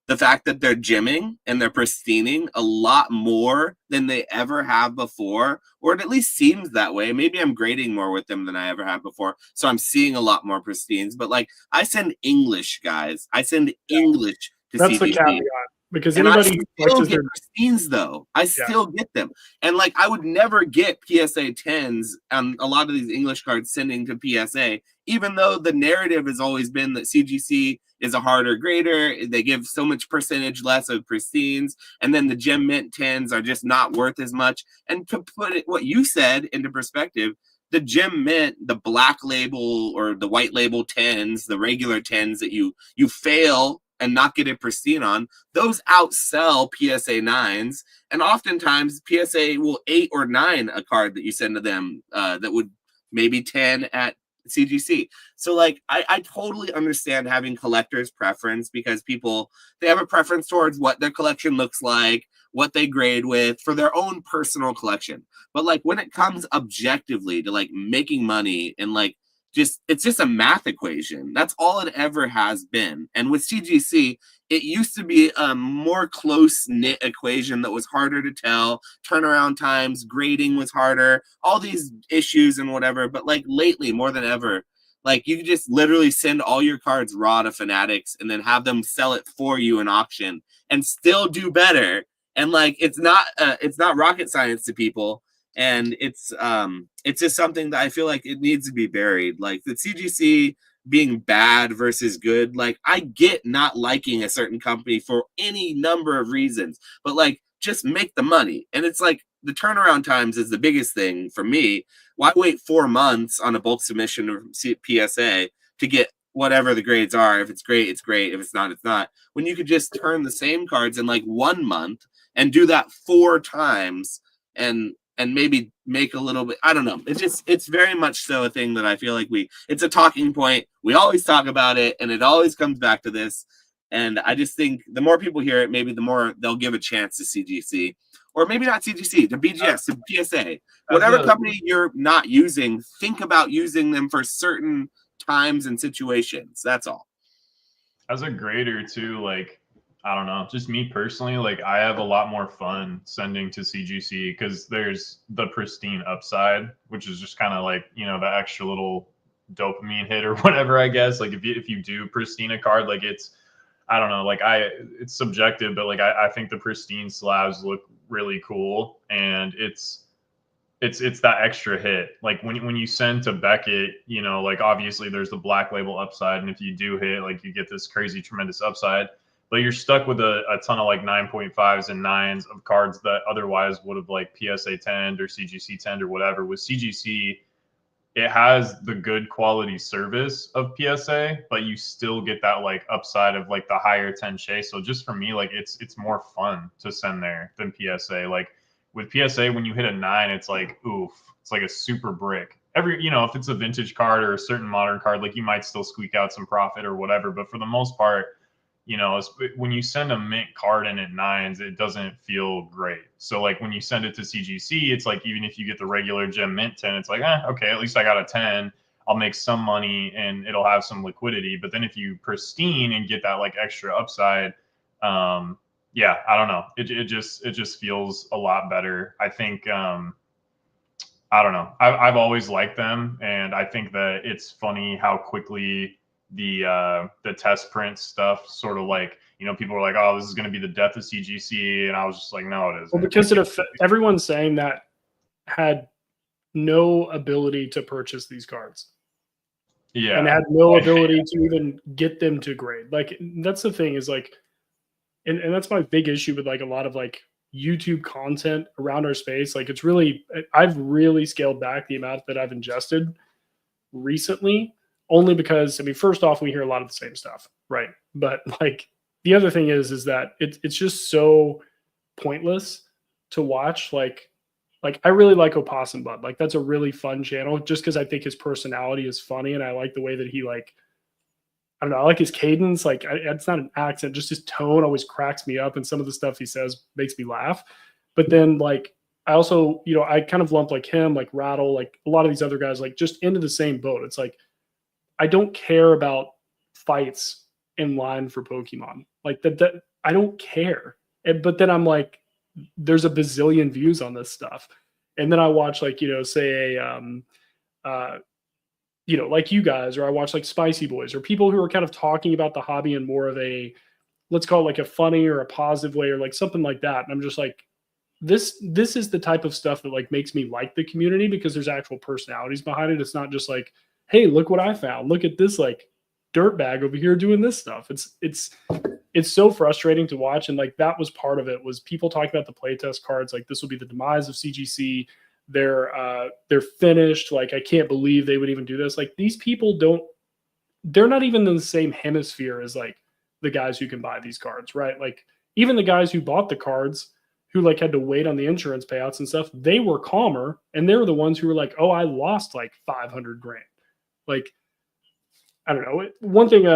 the fact that they're gymming and they're pristining a lot more than they ever have before, or it at least seems that way. Maybe I'm grading more with them than I ever have before, so I'm seeing a lot more pristines. But like, I send English, guys. I send English to That's CGC. the caveat. Because And anybody I still get pristines though. I still get them. And like, I would never get PSA 10s on a lot of these English cards sending to PSA, even though the narrative has always been that CGC is a harder grader. They give so much percentage less of pristines. And then the gem mint 10s are just not worth as much. And to put it, what you said into perspective, the gem mint, the black label or the white label 10s, the regular 10s that you fail and not get it pristine on, those outsell PSA 9s. And oftentimes PSA will 8 or 9 a card that you send to them that would maybe 10 at CGC. So like, I totally understand having collectors preference because they have a preference towards what their collection looks like, what they grade with for their own personal collection. But like, when it comes objectively to like making money and like, it's just a math equation. That's all it ever has been. And with CGC, it used to be a more close-knit equation that was harder to tell. Turnaround times, grading was harder, all these issues and whatever. But like lately, more than ever, like you could just literally send all your cards raw to Fanatics and then have them sell it for you in auction and still do better. And like, it's not rocket science to people. And it's just something that I feel like it needs to be buried. Like the CGC being bad versus good, like I get not liking a certain company for any number of reasons, but like just make the money. And it's like the turnaround times is the biggest thing for me. Why wait 4 months on a bulk submission of PSA to get whatever the grades are? If it's great, it's great. If it's not, it's not. When you could just turn the same cards in like 1 month and do that 4 times and maybe make a little bit, I don't know. It's very much so a thing that I feel like it's a talking point. We always talk about it and it always comes back to this. And I just think the more people hear it, maybe the more they'll give a chance to CGC. or maybe not CGC, to BGS, to PSA, whatever company you're not using, think about using them for certain times and situations. That's all. As a grader too, like, I don't know, just me personally, like I have a lot more fun sending to CGC because there's the pristine upside, which is just kind of like, you know, the extra little dopamine hit or whatever, I guess. Like if you do pristine a card, like it's, I don't know, like it's subjective, but like I think the pristine slabs look really cool, and it's that extra hit. Like when you send to Beckett, you know, like obviously there's the black label upside, and if you do hit, like you get this crazy tremendous upside, but you're stuck with a ton of like 9.5s and 9s of cards that otherwise would have like PSA 10 or CGC 10 or whatever. With CGC, it has the good quality service of PSA, but you still get that like upside of like the higher 10 chase. So just for me, like it's more fun to send there than PSA. Like with PSA, when you hit a 9, it's like oof, it's like a super brick. Every, you know, if it's a vintage card or a certain modern card, like you might still squeak out some profit or whatever, but for the most part, you know, when you send a mint card in at 9s, it doesn't feel great. So like when you send it to CGC, it's like even if you get the regular gem mint 10, it's like, okay, at least I got a 10. I'll make some money and it'll have some liquidity. But then if you pristine and get that like extra upside, yeah, I don't know. It just feels a lot better. I think I don't know. I've always liked them, and I think that it's funny how quickly the test print stuff sort of like, you know, people were like, oh, this is going to be the death of CGC, and I was just like, no, it isn't. Well, because everyone's saying that had no ability to purchase these cards. Yeah. And had no ability to even get them to grade. Like that's the thing is like, and that's my big issue with like a lot of like YouTube content around our space. Like it's really, I've really scaled back the amount that I've ingested recently, only because, I mean, first off, we hear a lot of the same stuff, right? But like the other thing is that it's just so pointless to watch. Like I really like Opossum Bud. Like that's a really fun channel just because I think his personality is funny, and I like the way that he like, I don't know, I like his cadence. Like it's not an accent, just his tone always cracks me up, and some of the stuff he says makes me laugh. But then like I also, you know, I kind of lump like him, like Rattle, like a lot of these other guys, like just into the same boat. It's like I don't care about fights in line for Pokemon. Like that I don't care. But then I'm like, there's a bazillion views on this stuff. And then I watch like, you know, say a you know, like you guys, or I watch like Spicy Boys, or people who are kind of talking about the hobby in more of a, let's call it like a funny or a positive way, or like something like that. And I'm just like, this is the type of stuff that like makes me like the community, because there's actual personalities behind it. It's not just like, hey, look what I found. Look at this like dirtbag over here doing this stuff. It's so frustrating to watch. And like that was part of it, was people talking about the playtest cards. Like this will be the demise of CGC. They're finished. Like I can't believe they would even do this. Like these people they're not even in the same hemisphere as like the guys who can buy these cards, right? Like even the guys who bought the cards, who like had to wait on the insurance payouts and stuff, they were calmer, and they were the ones who were like, oh, I lost like 500 grand. Like, I don't know. One thing,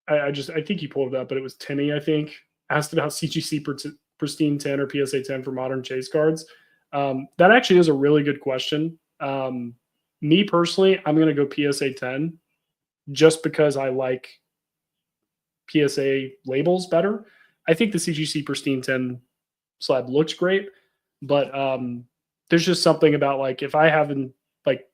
I think he pulled it up, but it was Timmy, I think, asked about CGC Pristine 10 or PSA 10 for modern chase cards. That actually is a really good question. Me personally, I'm going to go PSA 10 just because I like PSA labels better. I think the CGC Pristine 10 slab looks great, but there's just something about like if I have like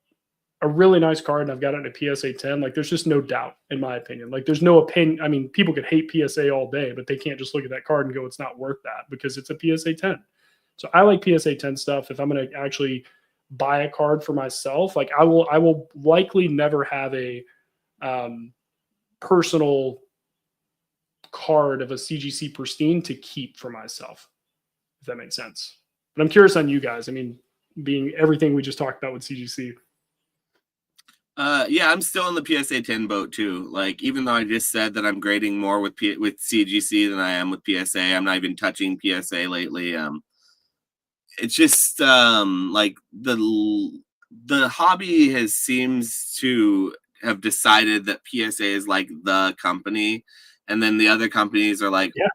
a really nice card and I've got it in a PSA 10, like there's just no doubt, in my opinion. Like there's no opinion. I mean, people could hate PSA all day, but they can't just look at that card and go, it's not worth that, because it's a PSA 10. So I like PSA 10 stuff. If I'm going to actually buy a card for myself, like I will likely never have a personal card of a CGC Pristine to keep for myself, if that makes sense. But I'm curious on you guys. I mean, being everything we just talked about with CGC. Yeah, I'm still in the PSA 10 boat too. Like, even though I just said that I'm grading more with CGC than I am with PSA, I'm not even touching PSA lately. It's just like the hobby seems to have decided that PSA is like the company, and then the other companies are like, yeah,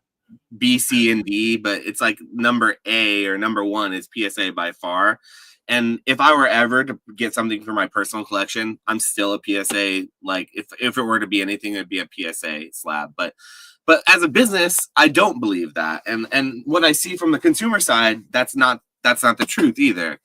B, C, and D, but it's like number A or number one is PSA by far. And if I were ever to get something for my personal collection, I'm still a PSA. Like if it were to be anything, it'd be a PSA slab. But as a business, I don't believe that. And what I see from the consumer side, that's not the truth either.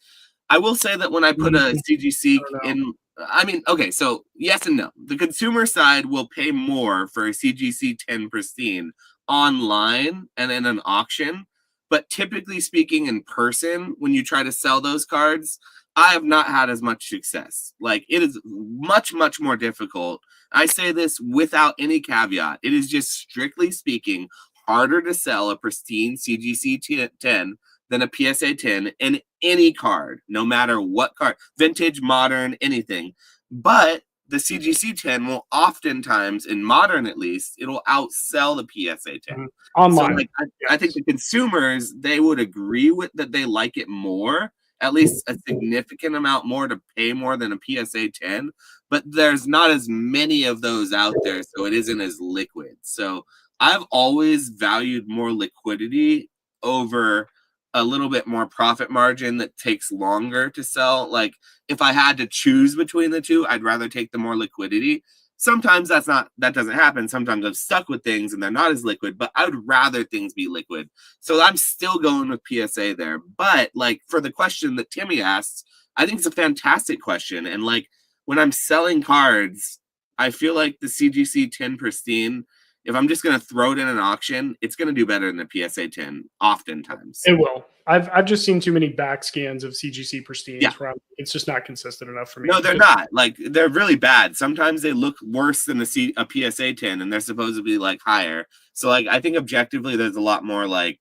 I will say that when I put a CGC in, I mean, okay, so yes and no. The consumer side will pay more for a CGC 10 pristine online and in an auction. But typically speaking, in person, when you try to sell those cards, I have not had as much success. Like, it is much, much more difficult. I say this without any caveat. It is just strictly speaking harder to sell a pristine CGC 10 than a PSA 10 in any card, no matter what card, vintage, modern, anything. But the CGC 10 will oftentimes, in modern at least, it'll outsell the PSA 10. Online. So like, I think the consumers, they would agree with that, they like it more, at least a significant amount more, to pay more than a PSA 10. But there's not as many of those out there, so it isn't as liquid. So I've always valued more liquidity over a little bit more profit margin that takes longer to sell. Like, if I had to choose between the two, I'd rather take the more liquidity. Sometimes that doesn't happen. Sometimes I'm stuck with things and they're not as liquid, but I would rather things be liquid. So I'm still going with PSA there. But like, for the question that Timmy asked, I think it's a fantastic question. And like, when I'm selling cards, I feel like the CGC 10 pristine, if I'm just going to throw it in an auction, it's going to do better than the PSA 10 oftentimes. It will. I've just seen too many back scans of CGC pristines. Yeah. Where it's just not consistent enough for me. No, they're not. Like, they're really bad. Sometimes they look worse than a PSA 10, and they're supposed to be like higher. So like, I think objectively, there's a lot more like,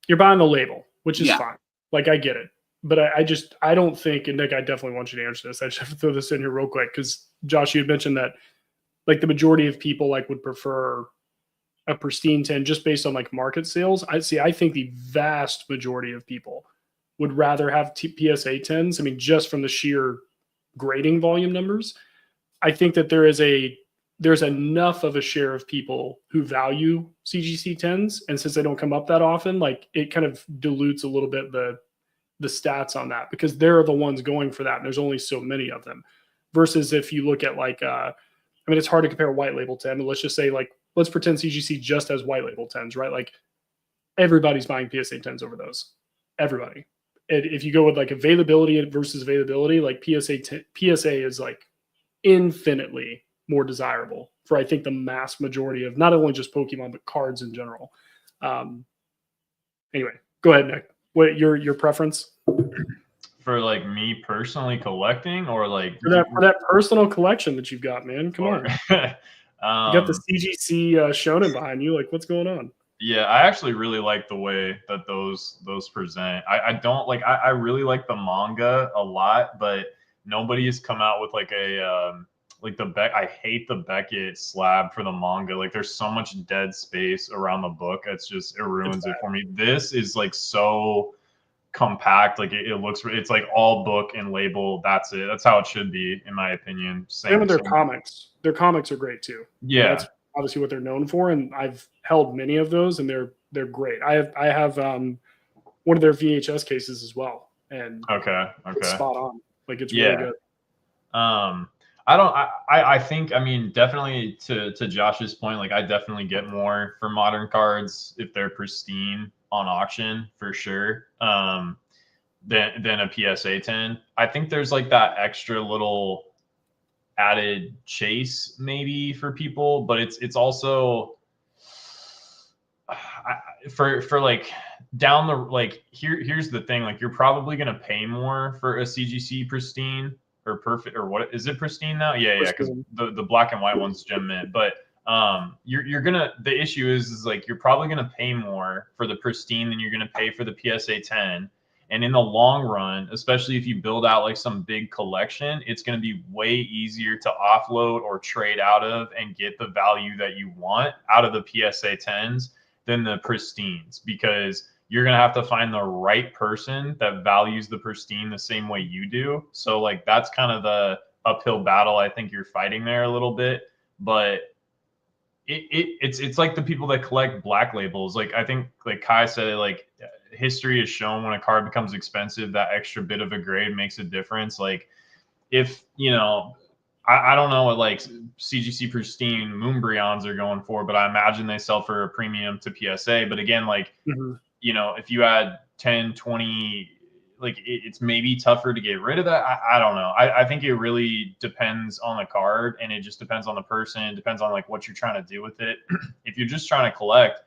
you're buying the label, which is fine. Like, I get it. But I don't think, and Nick, I definitely want you to answer this. I just have to throw this in here real quick because Josh, you had mentioned that like the majority of people like would prefer a pristine 10 just based on like market sales. I think the vast majority of people would rather have PSA 10s. I mean, just from the sheer grading volume numbers, I think that there's enough of a share of people who value CGC 10s. And since they don't come up that often, like it kind of dilutes a little bit the stats on that because they're the ones going for that. And there's only so many of them versus if you look at like, I mean, it's hard to compare a white label 10, but let's just say like, let's pretend CGC just has white label 10s, right? Like everybody's buying PSA 10s over those. Everybody. And if you go with like availability versus availability, like PSA is like infinitely more desirable for, I think, the mass majority of not only just Pokemon, but cards in general. Anyway, go ahead, Nick. What your preference? For like me personally collecting or like for that personal collection that you've got, man. Come on. You got the CGC Shonen behind you. Like, what's going on? Yeah, I actually really like the way that those present. I don't like. I really like the manga a lot, but nobody has come out with like a like the I hate the Beckett slab for the manga. Like, there's so much dead space around the book. It ruins it for me. This is like so compact. Like it looks, it's like all book and label. That's it. That's how it should be, in my opinion. Same with their comics. Their comics are great too. Yeah, that's obviously what they're known for, and I've held many of those, and they're great. I have one of their VHS cases as well, and it's spot on. Like, it's really good. I think, I mean, definitely to Josh's point, like I definitely get more for modern cards if they're pristine on auction for sure. Than a PSA 10. I think there's like that extra little added chase maybe for people, but it's also for like down the like here's the thing, like you're probably gonna pay more for a CGC pristine or perfect, or what is it, pristine now? Yeah, because the black and white one's gem mint, but you're gonna, the issue is like you're probably gonna pay more for the pristine than you're gonna pay for the PSA 10. And in the long run, especially if you build out like some big collection, it's going to be way easier to offload or trade out of and get the value that you want out of the PSA 10s than the pristines, because you're going to have to find the right person that values the pristine the same way you do. So like that's kind of the uphill battle I think you're fighting there a little bit. But it's like the people that collect black labels. Like I think like Kai said it, like history has shown when a card becomes expensive, that extra bit of a grade makes a difference. Like if I don't know what like CGC Pristine Moonbreons are going for, but I imagine they sell for a premium to PSA. But again, like if you add 10, 20, like it's maybe tougher to get rid of that. I don't know. I think it really depends on the card, and it just depends on the person. It depends on like what you're trying to do with it. If you're just trying to collect,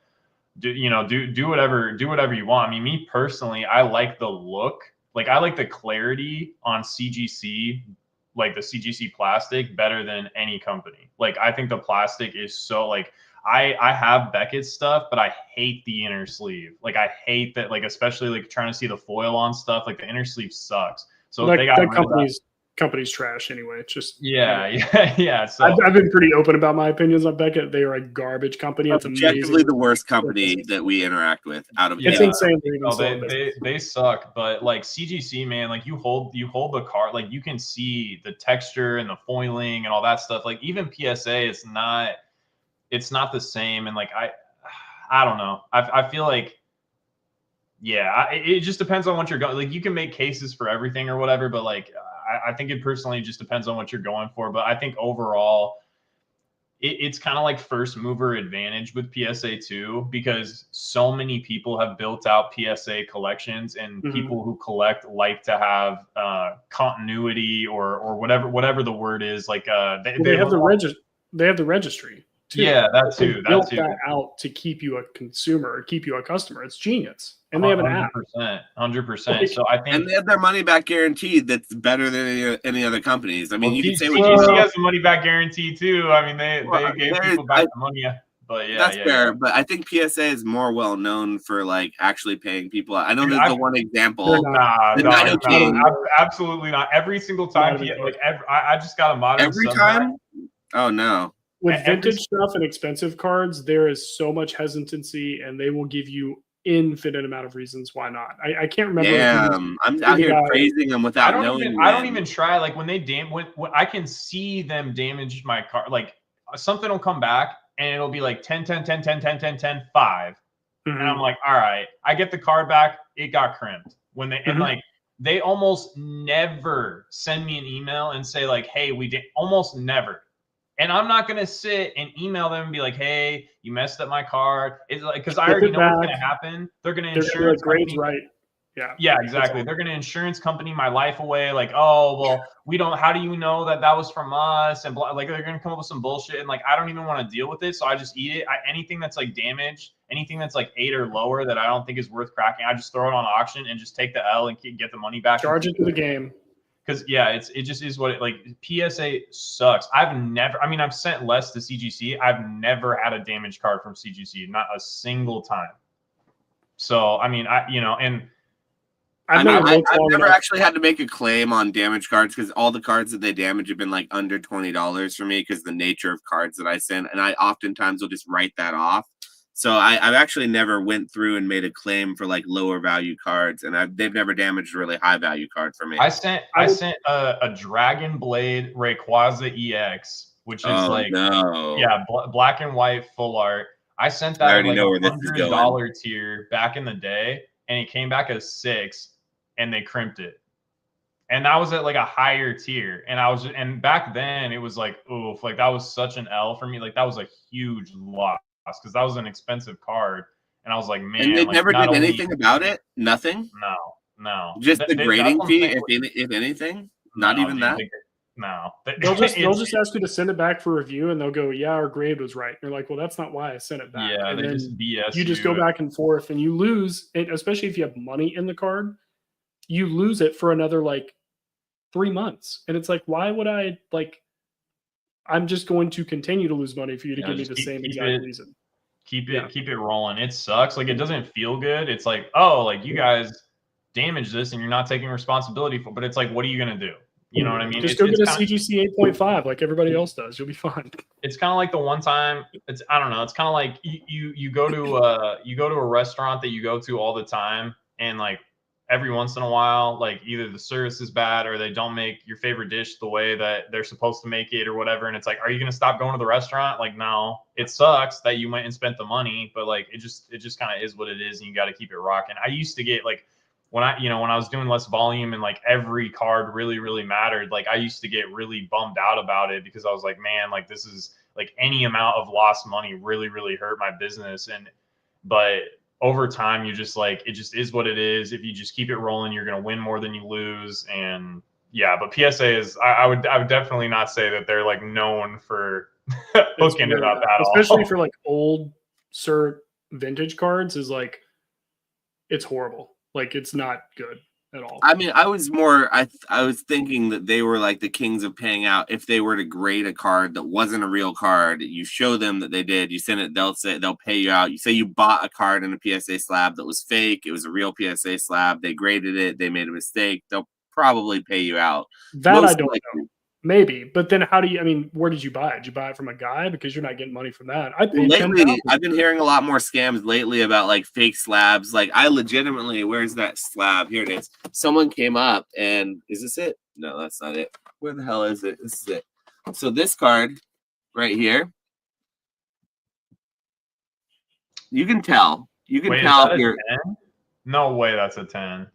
do whatever you want. I mean, me personally, I like the look. Like I like the clarity on CGC, like the CGC plastic, better than any company. Like I think the plastic is so like I have Beckett's stuff, but I hate the inner sleeve. Like I hate that, like especially like trying to see the foil on stuff. Like the inner sleeve sucks. So that, if they got that company's trash anyway. It's just yeah. So I've been pretty open about my opinions on Beckett. They are a garbage company. It's objectively amazing. the worst company that we interact with out of it's insane. They suck. But like CGC, man, like you hold the card, like you can see the texture and the foiling and all that stuff. Like even PSA, it's not the same. And like I don't know. I feel like it just depends on what you're going. Like you can make cases for everything or whatever, but like I think it personally just depends on what you're going for. But I think overall, it's kind of like first mover advantage with PSA 2, because so many people have built out PSA collections, and people who collect like to have continuity or whatever the word is. Like they have the registry. Too. Yeah, that too. They built that out to keep you a consumer, or keep you a customer. It's genius, and they have an app. 100%. So I think, and they have their money back guaranteed. That's better than any other companies. I mean, you can say PGC has the money back guarantee too. I mean, they gave people back the money. But yeah, that's fair. Yeah. But I think PSA is more well known for like actually paying people. I know there's the one example. Absolutely not. Every single time, I just got a modern. Every time? Oh no. With vintage stuff and expensive cards, there is so much hesitancy, and they will give you infinite amount of reasons why not. I can't remember. Damn, I'm out here praising them without knowing. I don't even try. Like when they when I can see them damage my card. Like something will come back and it'll be like 10, 10, 10, 10, 10, 10, 10, 5. And I'm like, all right, I get the card back. It got crimped when they and like they almost never send me an email and say like, hey, we did, almost never. And I'm not going to sit and email them and be like, hey, you messed up my card. It's like, because I already know what's going to happen. They're going to insurance company. Right. Yeah, exactly. They're going to insurance company my life away. Like, oh, well, we don't, how do you know that was from us? And like, they're going to come up with some bullshit. And like, I don't even want to deal with it. So I just eat it. Anything that's like damaged, anything that's like 8 or lower that I don't think is worth cracking, I just throw it on auction and just take the L and get the money back. Charge it to the game. Because it just is what it like. PSA sucks. I've sent less to CGC. I've never had a damaged card from CGC, not a single time. So I mean, I've never actually had to make a claim on damaged cards, because all the cards that they damage have been like under $20 for me, because the nature of cards that I send, and I oftentimes will just write that off. So I've actually never went through and made a claim for like lower value cards, and they've never damaged a really high value card for me. I sent a Dragon Blade Rayquaza EX, which is black and white full art. I sent that at like $100 tier back in the day, and it came back as 6, and they crimped it. And that was at like a higher tier, and back then it was like, oof, like that was such an L for me. Like that was a huge loss, because that was an expensive card, and I was like, man. And they never did anything about it? Nothing? No. Just the grading fee, if anything? Not even that? No. They'll just ask you to send it back for review, and they'll go, yeah, our grade was right. And you're like, well, that's not why I sent it back. Yeah, and they just BS you just go back and forth, and you lose it, especially if you have money in the card. You lose it for another like 3 months. And it's like, why would I like... I'm just going to continue to lose money for you to give me the same exact reason. Keep it rolling. It sucks. Like it doesn't feel good. It's like, oh, like you guys damaged this and you're not taking responsibility for. But it's like, what are you gonna do? You know what I mean? Just go get a CGC 8.5 like everybody else does. You'll be fine. It's kind of like the one time. I don't know. It's kind of like you go to a restaurant that you go to all the time, and like every once in a while, like either the service is bad or they don't make your favorite dish the way that they're supposed to make it or whatever. And it's like, are you going to stop going to the restaurant? Like, no, it sucks that you went and spent the money, but like, it just kind of is what it is. And you got to keep it rocking. I used to get like, when I was doing less volume and like every card really, really mattered, like I used to get really bummed out about it because I was like, man, like this is like any amount of lost money really, really hurt my business. But over time, you just like, it just is what it is. If you just keep it rolling, you're going to win more than you lose. And yeah, but PSA is, I would definitely not say that they're like known for hooking it up at all. Especially for like old cert vintage cards is like, it's horrible. Like it's not good at all. I mean, I was thinking that they were like the kings of paying out. If they were to grade a card that wasn't a real card, you show them that they did, you send it, they'll pay you out. You say you bought a card in a PSA slab that was fake, it was a real PSA slab, they graded it, they made a mistake, they'll probably pay you out. That I don't know. Maybe, but then how do you? I mean, where did you buy it? Did you buy it from a guy? Because you're not getting money from that. I paid lately, I've been hearing a lot more scams lately about like fake slabs. Like I legitimately, where's that slab? Here it is. Someone came up and is this it? No, that's not it. Where the hell is it? This is it. So this card right here, you can tell. You can tell here. No way, that's a 10.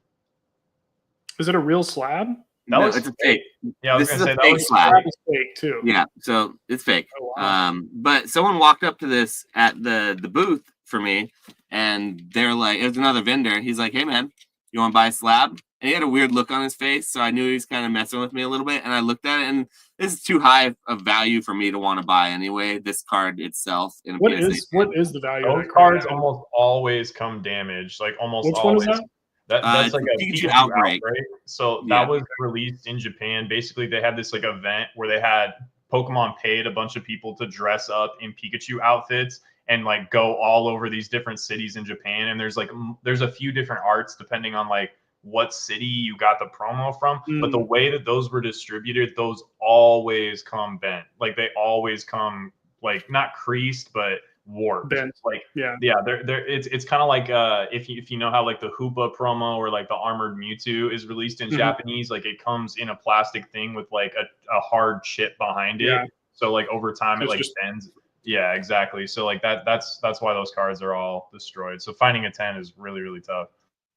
Is it a real slab? No, it's a fake. Yeah, this is a fake slab. Is fake too. Yeah, so it's fake. Oh, wow. But someone walked up to this at the booth for me, and they're like, it was another vendor. He's like, "Hey man, you want to buy a slab?" And he had a weird look on his face, so I knew he was kind of messing with me a little bit. And I looked at it, and this is too high of value for me to want to buy anyway. This card itself. In a what is the value? Those cards almost always come damaged, like almost Which always. One is that? That's like a PeekDatChu outbreak. So that was released in Japan. Basically, they had this like event where they had Pokemon paid a bunch of people to dress up in Pikachu outfits and like go all over these different cities in Japan. And there's a few different arts depending on like what city you got the promo from. But the way that those were distributed, those always come bent. Like they always come like not creased, but warped. Bent. Like yeah, it's kind of like if you know how like the Hoopa promo or like the armored Mewtwo is released in Japanese, like it comes in a plastic thing with like a hard chip behind it. So like over time it like bends. Yeah, exactly. So like that's why those cards are all destroyed. So finding a 10 is really, really tough.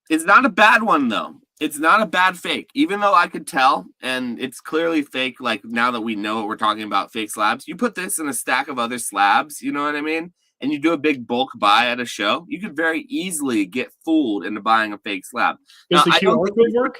It's not a bad one though. It's not a bad fake, even though I could tell, and it's clearly fake. Like now that we know what we're talking about, fake slabs, you put this in a stack of other slabs, you know what I mean? And you do a big bulk buy at a show, you could very easily get fooled into buying a fake slab. Does the QR code work?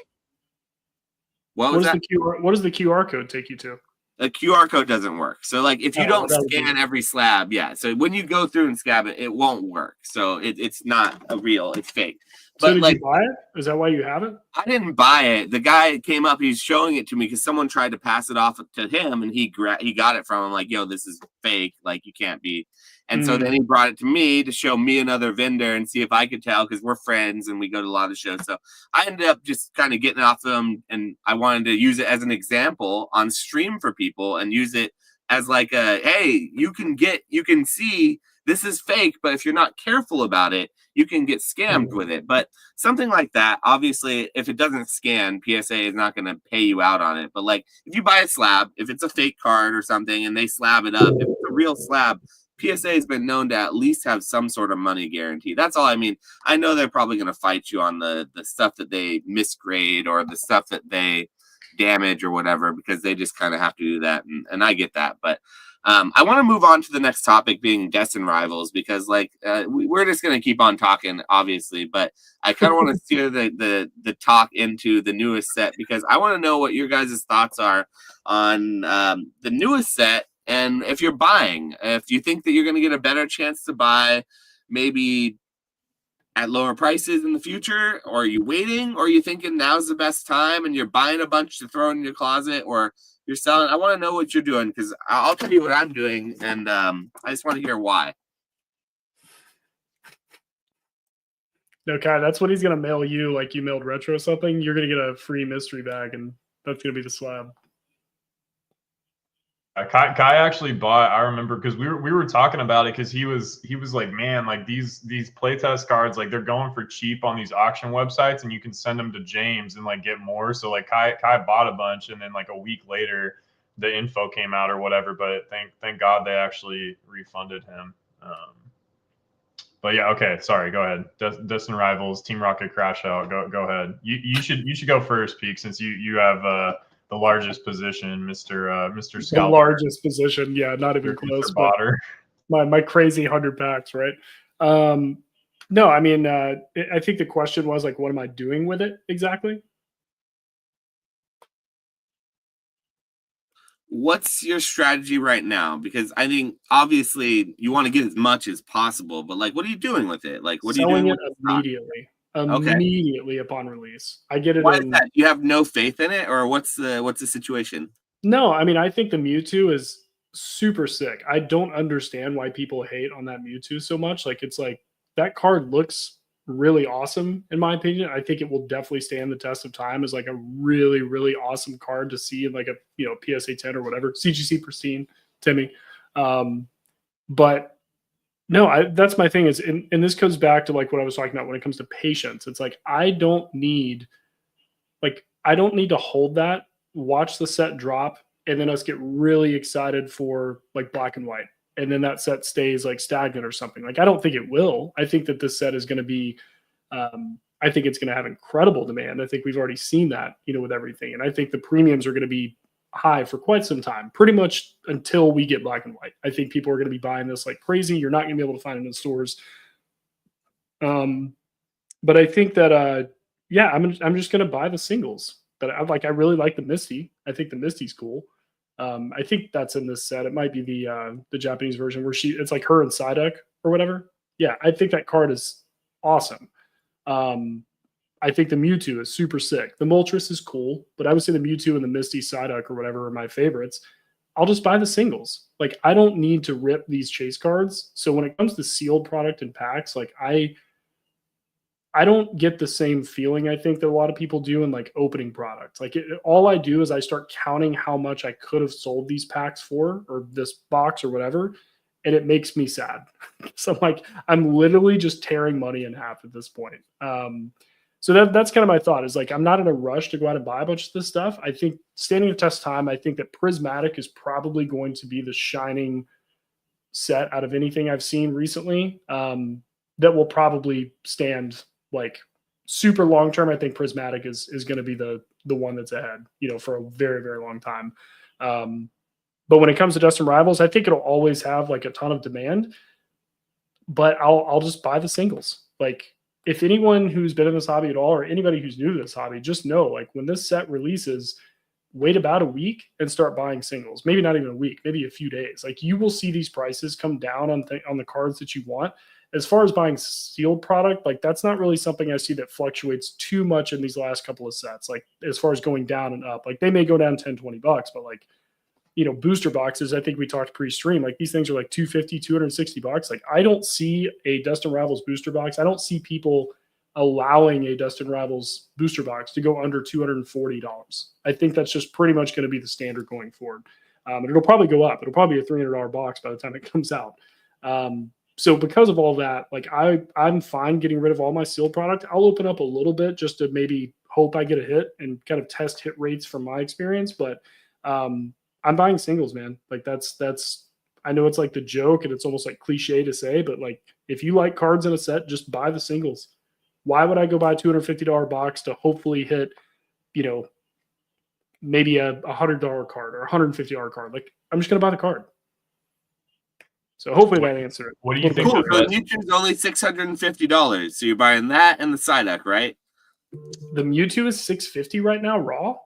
What does the QR code take you to? A QR code doesn't work. So like if you don't scan every slab, so when you go through and scan it, it won't work. So it's not a real, it's fake. But so did you buy it? Is that why you have it? I didn't buy it. The guy came up, he's showing it to me because someone tried to pass it off to him, and he got it from him like, yo, this is fake. Like you can't be. And so then he brought it to me to show me another vendor and see if I could tell because we're friends and we go to a lot of shows. So I ended up just kind of getting off them, and I wanted to use it as an example on stream for people and use it as like a, hey, you can see this is fake, but if you're not careful about it, you can get scammed with it. But something like that, obviously, if it doesn't scan, PSA is not going to pay you out on it. But like if you buy a slab, if it's a fake card or something and they slab it up, if it's a real slab, PSA has been known to at least have some sort of money guarantee. That's all I mean. I know they're probably going to fight you on the stuff that they misgrade or the stuff that they damage or whatever, because they just kind of have to do that. And I get that. But I want to move on to the next topic being Destin rivals, because like we're just going to keep on talking, obviously. But I kind of want to steer the talk into the newest set, because I want to know what your guys' thoughts are on the newest set. And if you're buying, if you think that you're going to get a better chance to buy maybe at lower prices in the future, or are you waiting, or are you thinking now's the best time and you're buying a bunch to throw in your closet, or you're selling? I want to know what you're doing, because I'll tell you what I'm doing, and I just want to hear why. No, Kai, that's what he's going to mail you, like you mailed Retro or something. You're going to get a free mystery bag, and that's going to be the slab. Kai actually bought. I remember because we were talking about it because he was like, man, like these playtest cards, like they're going for cheap on these auction websites, and you can send them to James and like get more. So like Kai bought a bunch, and then like a week later, the info came out or whatever. But thank God they actually refunded him. But yeah, okay. Sorry, go ahead. Dustin Rivals, Team Rocket Crash Out. Go ahead. You should go first, Peak, since you have the largest position, Mr. The Scalper. largest position, yeah, not even close. Mr. But Botter. my crazy 100 packs, right? No, I mean, I think the question was like, what am I doing with it exactly? What's your strategy right now? Because I think obviously you want to get as much as possible, but like, what are you doing with it? Like, what are you Selling doing it with the stock? immediately, Okay. immediately upon release. I get it Why is in. that? You have no faith in it, or what's the situation? No, I mean, I think the Mewtwo is super sick. I don't understand why people hate on that Mewtwo so much. Like, it's like that card looks really awesome, in my opinion. I think it will definitely stand the test of time as like a really, really awesome card to see in like a PSA 10 or whatever, CGC pristine, Timmy. But no, that's my thing is, and this goes back to like what I was talking about when it comes to patience. It's like I don't need to hold that, watch the set drop, and then us get really excited for like black and white. And then that set stays like stagnant or something. Like, I don't think it will. I think that this set is going to be, I think it's going to have incredible demand. I think we've already seen that, with everything. And I think the premiums are going to be high for quite some time, pretty much until we get black and white. I think people are going to be buying this like crazy. You're not going to be able to find it in stores. But I think that, yeah, I'm just going to buy the singles. But I really like the Misty. I think the Misty's cool. I think that's in this set. It might be the Japanese version where it's like her and Psyduck or whatever. Yeah, I think that card is awesome. I think the Mewtwo is super sick. The Moltres is cool, but I would say the Mewtwo and the Misty Psyduck or whatever are my favorites. I'll just buy the singles. Like, I don't need to rip these chase cards. So when it comes to sealed product and packs, like I don't get the same feeling I think that a lot of people do in like opening products. Like, all I do is I start counting how much I could have sold these packs for, or this box or whatever, and it makes me sad. So I'm literally just tearing money in half at this point. So that's kind of my thought is like, I'm not in a rush to go out and buy a bunch of this stuff. I think standing the test time, I think that Prismatic is probably going to be the shining set out of anything I've seen recently, that will probably stand like super long term. I think Prismatic is going to be the one that's ahead, for a very, very long time. But when it comes to Dustin Rivals, I think it'll always have like a ton of demand, but I'll just buy the singles. Like, if anyone who's been in this hobby at all, or anybody who's new to this hobby, just know, like, when this set releases, wait about a week and start buying singles. Maybe not even a week, maybe a few days. Like, you will see these prices come down on the cards that you want. As far as buying sealed product, like, that's not really something I see that fluctuates too much in these last couple of sets. Like, as far as going down and up, like, they may go down 10, $20, but like, booster boxes, I think we talked pre-stream, like, these things are like $250, $260. Like, I don't see a Dustin Rivals booster box. I don't see people allowing a Dustin Rivals booster box to go under $240. I think that's just pretty much going to be the standard going forward. And it'll probably go up. It'll probably be a $300 box by the time it comes out. So because of all that, like, I'm fine getting rid of all my sealed product. I'll open up a little bit just to maybe hope I get a hit and kind of test hit rates from my experience. But I'm buying singles, man. Like, that's I know it's like the joke and it's almost like cliche to say, but like, if you like cards in a set, just buy the singles. Why would I go buy a $250 box to hopefully hit, maybe a $100 card or a $150 card? Like, I'm just going to buy the card. So hopefully that answered it. What do you think? Cool. So Mewtwo's only $650. So you're buying that and the Psyduck, right? The Mewtwo is $650 right now, raw?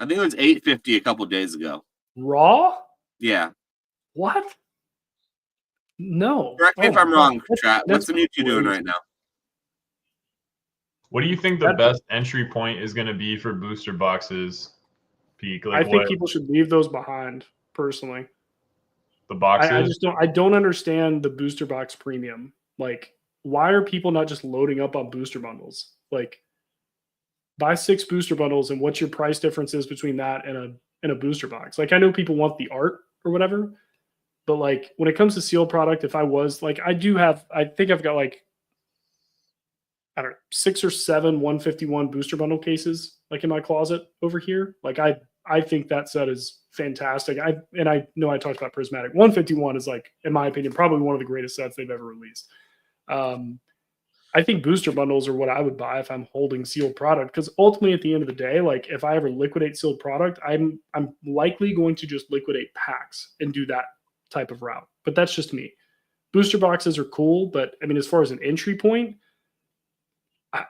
I think it was $850 a couple days ago. Raw? Yeah. What? No. Correct me if I'm wrong, Trap. What's the Mewtwo crazy. doing right now? What do you think the best entry point is going to be for booster boxes, Peak? Like, I think people should leave those behind, personally. The boxes? I just don't understand the booster box premium. Like, why are people not just loading up on booster bundles? Like, buy 6 booster bundles, and what's your price difference is between that and a booster box? Like, I know people want the art or whatever. But like when it comes to sealed product, if I was like, I think I've got like, I don't know, 6 or 7 151 booster bundle cases like in my closet over here. Like I think that set is fantastic. I know I talked about Prismatic. 151 is like, in my opinion, probably one of the greatest sets they've ever released. I think booster bundles are what I would buy if I'm holding sealed product, because ultimately at the end of the day, like if I ever liquidate sealed product, I'm likely going to just liquidate packs and do that type of route. But that's just me. Booster boxes are cool, but I mean, as far as an entry point,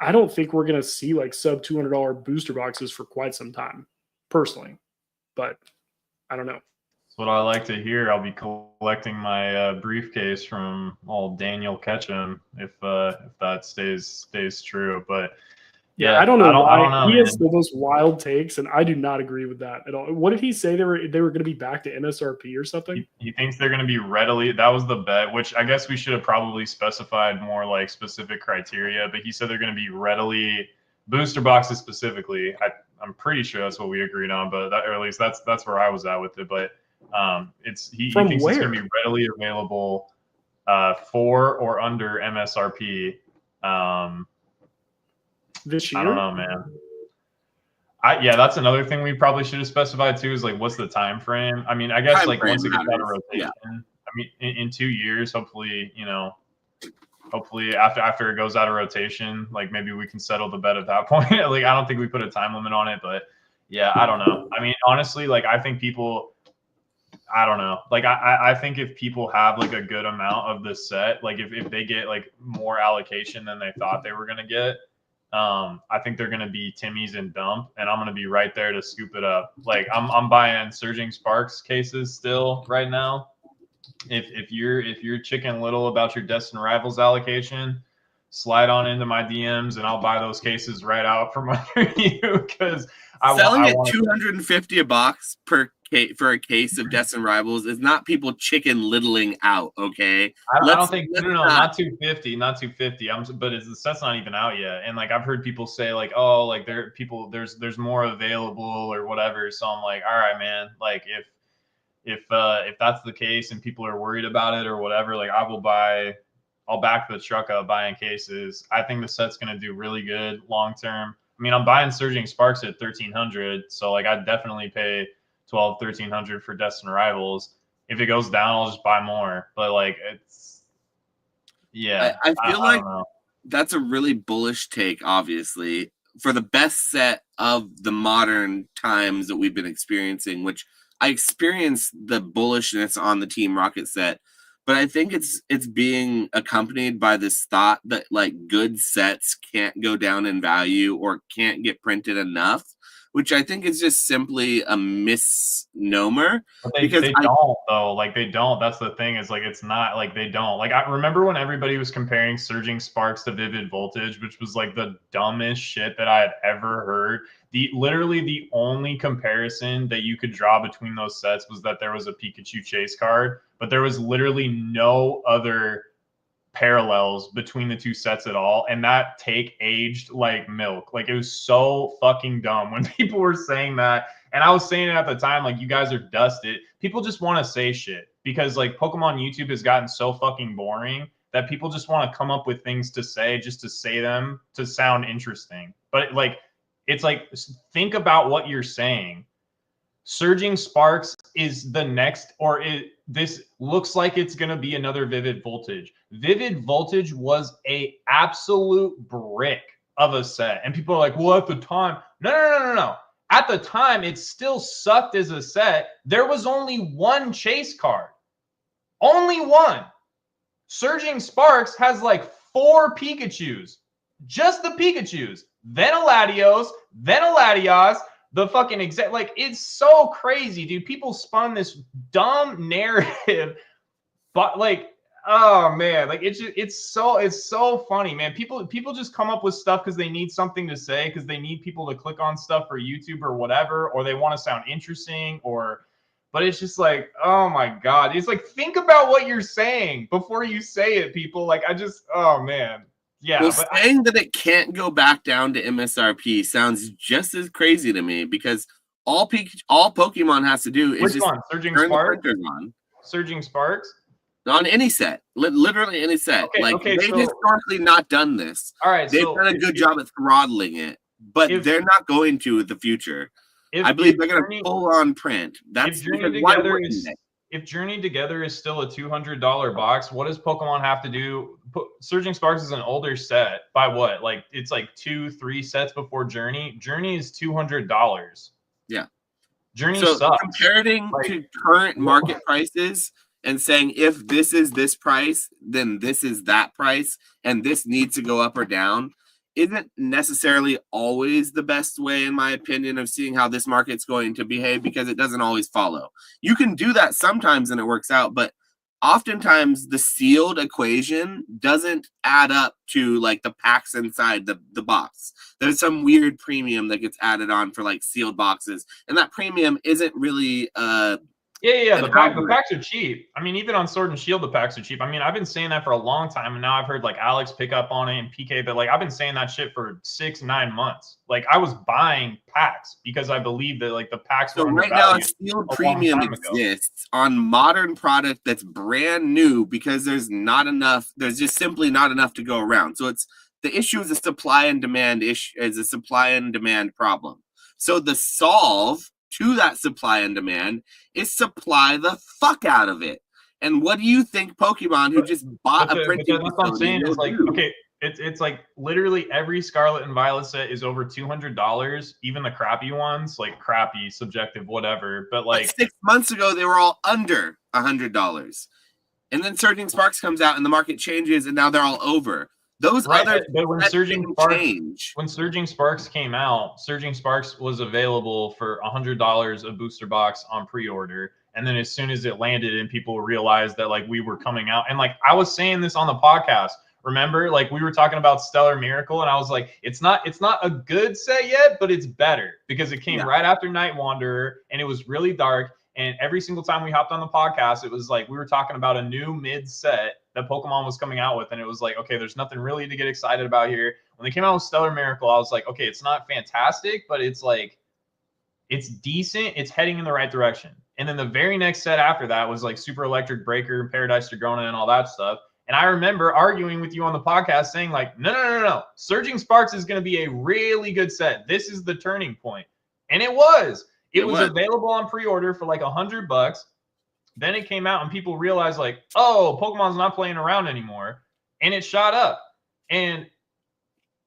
I don't think we're going to see like sub $200 booster boxes for quite some time, personally. But I don't know. That's what I like to hear. I'll be collecting my briefcase from old Daniel Ketchum if that stays true. But yeah, I don't know why I don't know, he man. has the most wild takes, and I do not agree with that at all. What did he say they were going to be back to MSRP or something? He thinks they're going to be readily. That was the bet, which I guess we should have probably specified more like specific criteria. But he said they're going to be readily booster boxes specifically. I'm pretty sure that's what we agreed on, but or at least that's where I was at with it. But he thinks it's going to be readily available for or under MSRP. This year? I don't know, man. Yeah, that's another thing we probably should have specified too. Is like, what's the time frame? I mean, I guess Time like once it gets out of matters. rotation. Yeah. I mean, in 2 years, hopefully, hopefully after it goes out of rotation, like maybe we can settle the bet at that point. Like, I don't think we put a time limit on it, but yeah, I don't know. I mean, honestly, like I think people. I don't know. Like I think if people have like a good amount of this set, like if they get like more allocation than they thought they were gonna get, I think they're gonna be Timmy's and dump, and I'm gonna be right there to scoop it up. Like I'm buying Surging Sparks cases still right now. If you're chicken little about your Destined Rivals allocation, slide on into my DMs and I'll buy those cases right out from under you, because selling at $250 a box for a case of Destined Rivals is not people chicken littling out. Okay, I don't think not 250, not 250. But the set's not even out yet, and like I've heard people say like, oh, like there's more available or whatever. So I'm like, all right, man. Like if that's the case and people are worried about it or whatever, like I'll back the truck up buying cases. I think the set's gonna do really good long term. I mean, I'm buying Surging Sparks at 1,300, so like I'd definitely pay 1,300 for Destined Rivals. If it goes down, I'll just buy more. But like it's, yeah, I feel like that's a really bullish take. Obviously, for the best set of the modern times that we've been experiencing, which I experienced the bullishness on the Team Rocket set. But I think it's being accompanied by this thought that like good sets can't go down in value or can't get printed enough, which I think is just simply a misnomer. But they don't though. Like they don't. That's the thing. Is like it's not like they don't. Like I remember when everybody was comparing Surging Sparks to Vivid Voltage, which was like the dumbest shit that I had ever heard. Literally the only comparison that you could draw between those sets was that there was a Pikachu chase card, but there was literally no other parallels between the two sets at all. And that take aged like milk. Like it was so fucking dumb when people were saying that. And I was saying it at the time, like, you guys are dusted. People just want to say shit because like Pokemon YouTube has gotten so fucking boring that people just want to come up with things to say just to say them to sound interesting. But like, it's like, think about what you're saying. Surging Sparks is the next, or this looks like it's going to be another Vivid Voltage. Vivid Voltage was a absolute brick of a set. And people are like, well, at the time, no. At the time, it still sucked as a set. There was only one chase card. Only one. Surging Sparks has like 4 Pikachus. Just the Pikachus. Then a Latios, then a Latias, the fucking exact, like, it's so crazy, dude. People spun this dumb narrative, but like, oh man, like it's so funny, man. People just come up with stuff because they need something to say, because they need people to click on stuff for YouTube or whatever, or they want to sound interesting, but it's just like, oh my God. It's like, think about what you're saying before you say it, people. Like, oh man. Yeah, well, saying that it can't go back down to MSRP sounds just as crazy to me, because All Pokemon has to do is Which just one? Surging turn the Spark? printers on. Surging Sparks? On any set, literally any set. Okay, They've so historically not done this. all right, They've so done a good job at throttling it, but they're not going to in the future. I believe they're going to full on print. That's because why wouldn't they? If Journey Together is still a $200 box, what does Pokemon have to do? Surging Sparks is an older set by what? Like it's like 2-3 sets before Journey. Journey is $200. Yeah. Journey so sucks. Comparing to current market prices and saying if this is this price, then this is that price, and this needs to go up or down, isn't necessarily always the best way, in my opinion, of seeing how this market's going to behave, because it doesn't always follow. You can do that sometimes and it works out, but oftentimes the sealed equation doesn't add up to like the packs inside the box. There's some weird premium that gets added on for like sealed boxes, and that premium isn't really Yeah. The packs are cheap. I mean, even on Sword and Shield, the packs are cheap. I mean, I've been saying that for a long time, and now I've heard like Alex pick up on it and PK, but like I've been saying that shit for 6-9 months. Like I was buying packs because I believe that like the packs were right now a undervalued sealed premium exists on modern product that's brand new because there's just simply not enough to go around. So the issue is a supply and demand issue, is a supply and demand problem. So the solve to that supply and demand is supply the fuck out of it. And what do you think Pokemon, who just bought a printing that's what I'm saying, is like, do? okay, it's like literally every Scarlet and Violet set is over $200, even the crappy ones, like crappy, subjective, whatever. But like 6 months ago, they were all under $100. And then Surging Sparks comes out and the market changes and now they're all over. Those other but when Surging Sparks came out, Surging Sparks was available for $100 a booster box on pre-order. And then as soon as it landed and people realized that like we were coming out, and like I was saying this on the podcast, remember, like we were talking about Stellar Miracle, and I was like, it's not a good set yet, but it's better because it came right after Night Wanderer and it was really dark. And every single time we hopped on the podcast, it was like we were talking about a new mid set that Pokemon was coming out with. And it was like, okay, there's nothing really to get excited about here. When they came out with Stellar Miracle, I was like, okay, it's not fantastic, but it's like, it's decent. It's heading in the right direction. And then the very next set after that was like Super Electric Breaker, Paradise Dragona, and all that stuff. And I remember arguing with you on the podcast saying like, no. Surging Sparks is going to be a really good set. This is the turning point. And it was. It was available on pre-order for like $100. Then it came out and people realized like, oh, Pokemon's not playing around anymore. And it shot up. And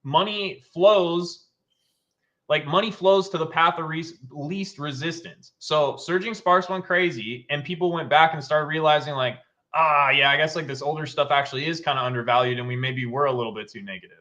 money flows to the path of least resistance. So Surging Sparks went crazy and people went back and started realizing like, yeah, I guess like this older stuff actually is kind of undervalued and we maybe were a little bit too negative.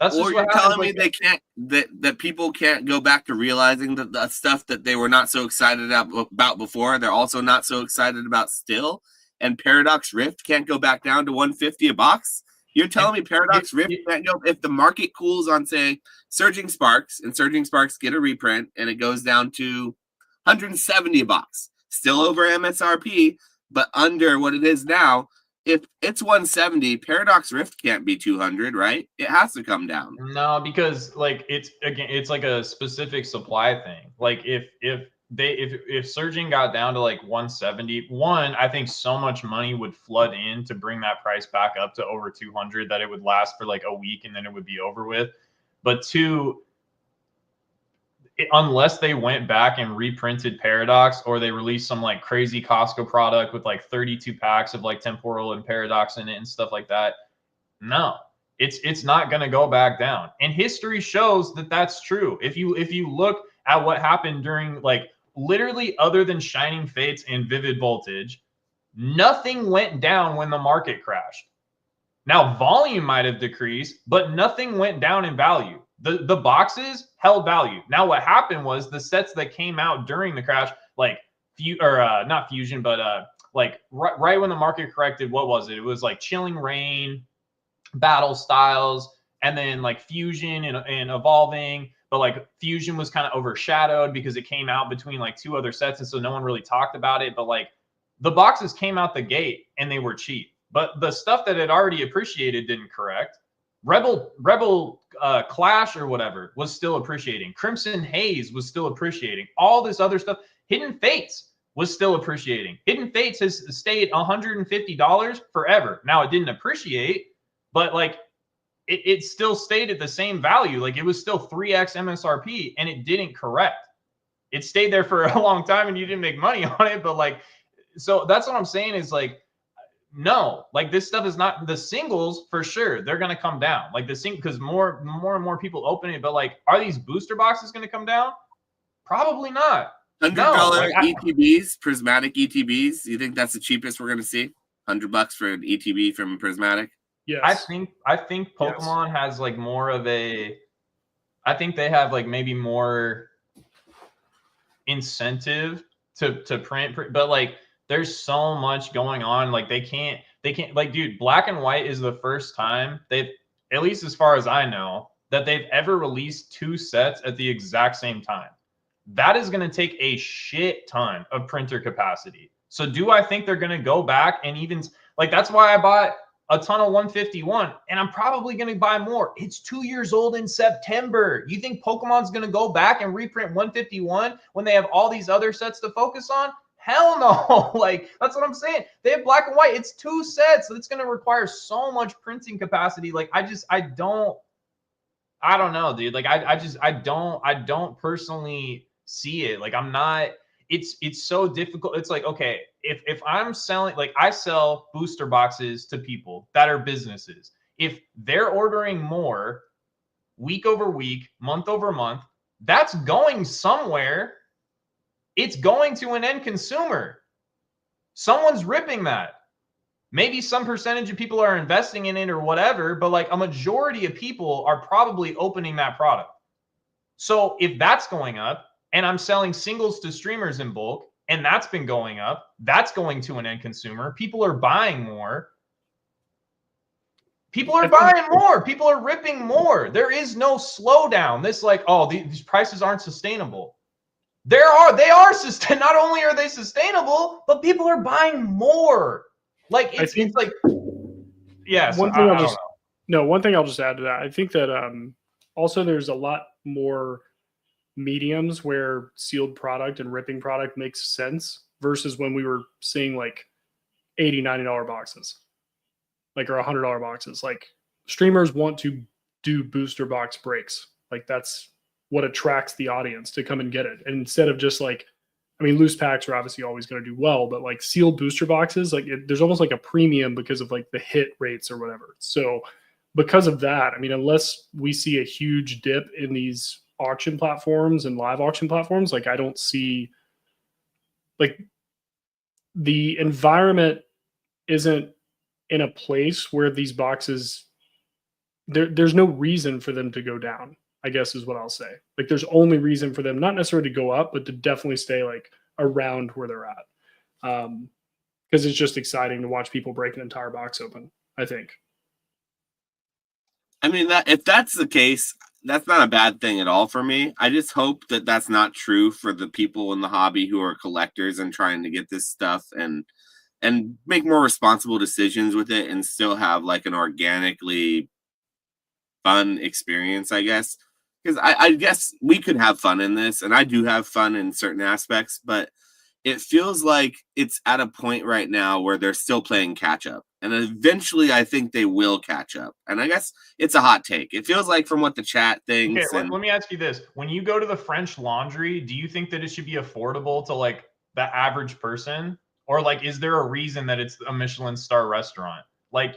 That's or you're telling me they can't, that people can't go back to realizing that the stuff that they were not so excited about before, they're also not so excited about still, and Paradox Rift can't go back down to $150 a box? You're telling me Paradox Rift can't go, if the market cools on, say, Surging Sparks, and Surging Sparks get a reprint, and it goes down to $170 a box, still over MSRP, but under what it is now. If it's 170, Paradox Rift can't be 200, right? It has to come down. No, because like it's like a specific supply thing. Like if Surging got down to like 170, I think so much money would flood in to bring that price back up to over 200 that it would last for like a week and then it would be over with. But two, unless they went back and reprinted Paradox or they released some like crazy Costco product with like 32 packs of like Temporal and Paradox in it and stuff like that, no, it's not going to go back down. And history shows that that's true. If you look at what happened during like literally other than Shining Fates and Vivid Voltage, nothing went down when the market crashed. Now volume might have decreased, but nothing went down in value. The boxes held value. Now what happened was the sets that came out during the crash, like not Fusion, but like right when the market corrected, what was it? It was like Chilling Reign, Battle Styles, and then like Fusion and Evolving. But like Fusion was kind of overshadowed because it came out between like two other sets, and so no one really talked about it. But like the boxes came out the gate and they were cheap. But the stuff that had already appreciated didn't correct. Rebel Clash or whatever was still appreciating. Crimson Haze was still appreciating. All this other stuff. Hidden Fates was still appreciating. Hidden Fates has stayed $150 forever. Now it didn't appreciate, but like it still stayed at the same value. Like it was still 3x MSRP and it didn't correct. It stayed there for a long time and you didn't make money on it. But like, so that's what I'm saying is like, no, like this stuff is not the singles for sure. They're going to come down like the single because more and more people open it. But like, are these booster boxes going to come down? Probably not. $100 like, ETBs, prismatic ETBs. You think that's the cheapest we're going to see? $100 for an ETB from prismatic? Yes. I think Pokemon has like more of a. I think they have like maybe more incentive to print, but like there's so much going on. Like they can't like, dude, Black and White is the first time they've, at least as far as I know, that they've ever released 2 sets at the exact same time. That is going to take a shit ton of printer capacity. So do I think they're going to go back and even like, that's why I bought a ton of 151 and I'm probably going to buy more. It's 2 years old in September. You think Pokemon's going to go back and reprint 151 when they have all these other sets to focus on? Hell no. Like, that's what I'm saying. They have Black and White. It's 2 sets. So it's going to require so much printing capacity. Like, I don't know, dude. Like, I don't personally see it. Like, I'm not, it's so difficult. It's like, okay, if I'm selling, like I sell booster boxes to people that are businesses. If they're ordering more week over week, month over month, that's going somewhere. It's going to an end consumer. Someone's ripping that. Maybe some percentage of people are investing in it or whatever, but like a majority of people are probably opening that product. So if that's going up and I'm selling singles to streamers in bulk, and that's been going up, that's going to an end consumer. People are buying more. People are buying more. People are ripping more. There is no slowdown. This like, oh, these prices aren't sustainable. They are sustainable. Not only are they sustainable, but people are buying more. Like it's like, yes. One thing I'll just add to that. I think that also there's a lot more mediums where sealed product and ripping product makes sense versus when we were seeing like $80-$90 boxes, like, or $100 boxes. Like, streamers want to do booster box breaks. Like, that's what attracts the audience to come and get it. And instead of just like, I mean, loose packs are obviously always going to do well, but like sealed booster boxes, like there's almost like a premium because of like the hit rates or whatever. So because of that, I mean, unless we see a huge dip in these auction platforms and live auction platforms, like I don't see, like, the environment isn't in a place where these boxes, there's no reason for them to go down, I guess is what I'll say. Like, there's only reason for them not necessarily to go up, but to definitely stay like around where they're at, because it's just exciting to watch people break an entire box open, I think. I mean, that if that's the case, that's not a bad thing at all for me. I just hope that that's not true for the people in the hobby who are collectors and trying to get this stuff and make more responsible decisions with it and still have like an organically fun experience, I guess. Because I guess we could have fun in this, and I do have fun in certain aspects, but it feels like it's at a point right now where they're still playing catch up. And eventually I think they will catch up. And I guess it's a hot take. It feels like from what the chat thinks. Okay, let me ask you this. When you go to the French Laundry, do you think that it should be affordable to like the average person? Or like, is there a reason that it's a Michelin star restaurant? Like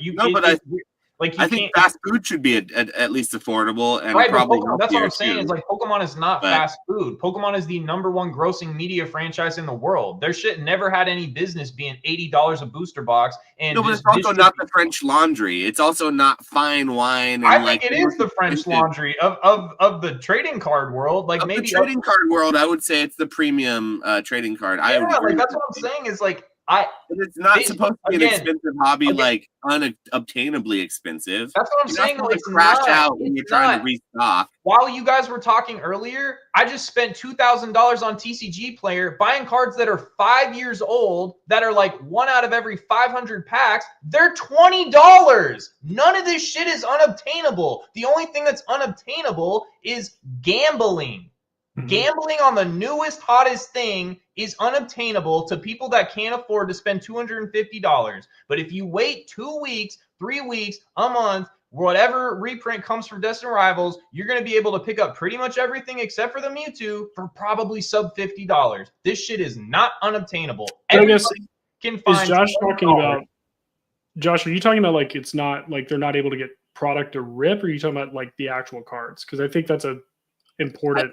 I think fast food should be at least affordable and right, probably Pokemon, that's what I'm saying. Too. It's like Pokemon is not fast food. Pokemon is the #1 grossing media franchise in the world. Their shit never had any business being $80 a booster box. And no, but it's also not the French Laundry. It's also not fine wine. And I think it is the French Laundry of the trading card world. Like, maybe the trading card world, I would say it's the premium trading card. Yeah, like that's what I'm saying. Is like, It's not This, supposed to be an again, expensive hobby, again, like unobtainably expensive. that's what I'm You're not saying. Though, supposed to it's crash not. out when It's you're trying to not. restock. While you guys were talking earlier, I just spent $2,000 on TCG Player buying cards that are 5 years old that are like 1 out of every 500 packs. They're $20. None of this shit is unobtainable. The only thing that's unobtainable is gambling. Mhm. Gambling on the newest, hottest thing is unobtainable to people that can't afford to spend $250. But if you wait 2 weeks, 3 weeks, a month, whatever reprint comes from Destined Rivals, you're going to be able to pick up pretty much everything except for the Mewtwo for probably sub $50. This shit is not unobtainable. But I guess, Everybody can is find Josh $20. talking about, Josh, are you talking about like it's not like they're not able to get product to rip, or are you talking about like the actual cards? Because I think that's a important.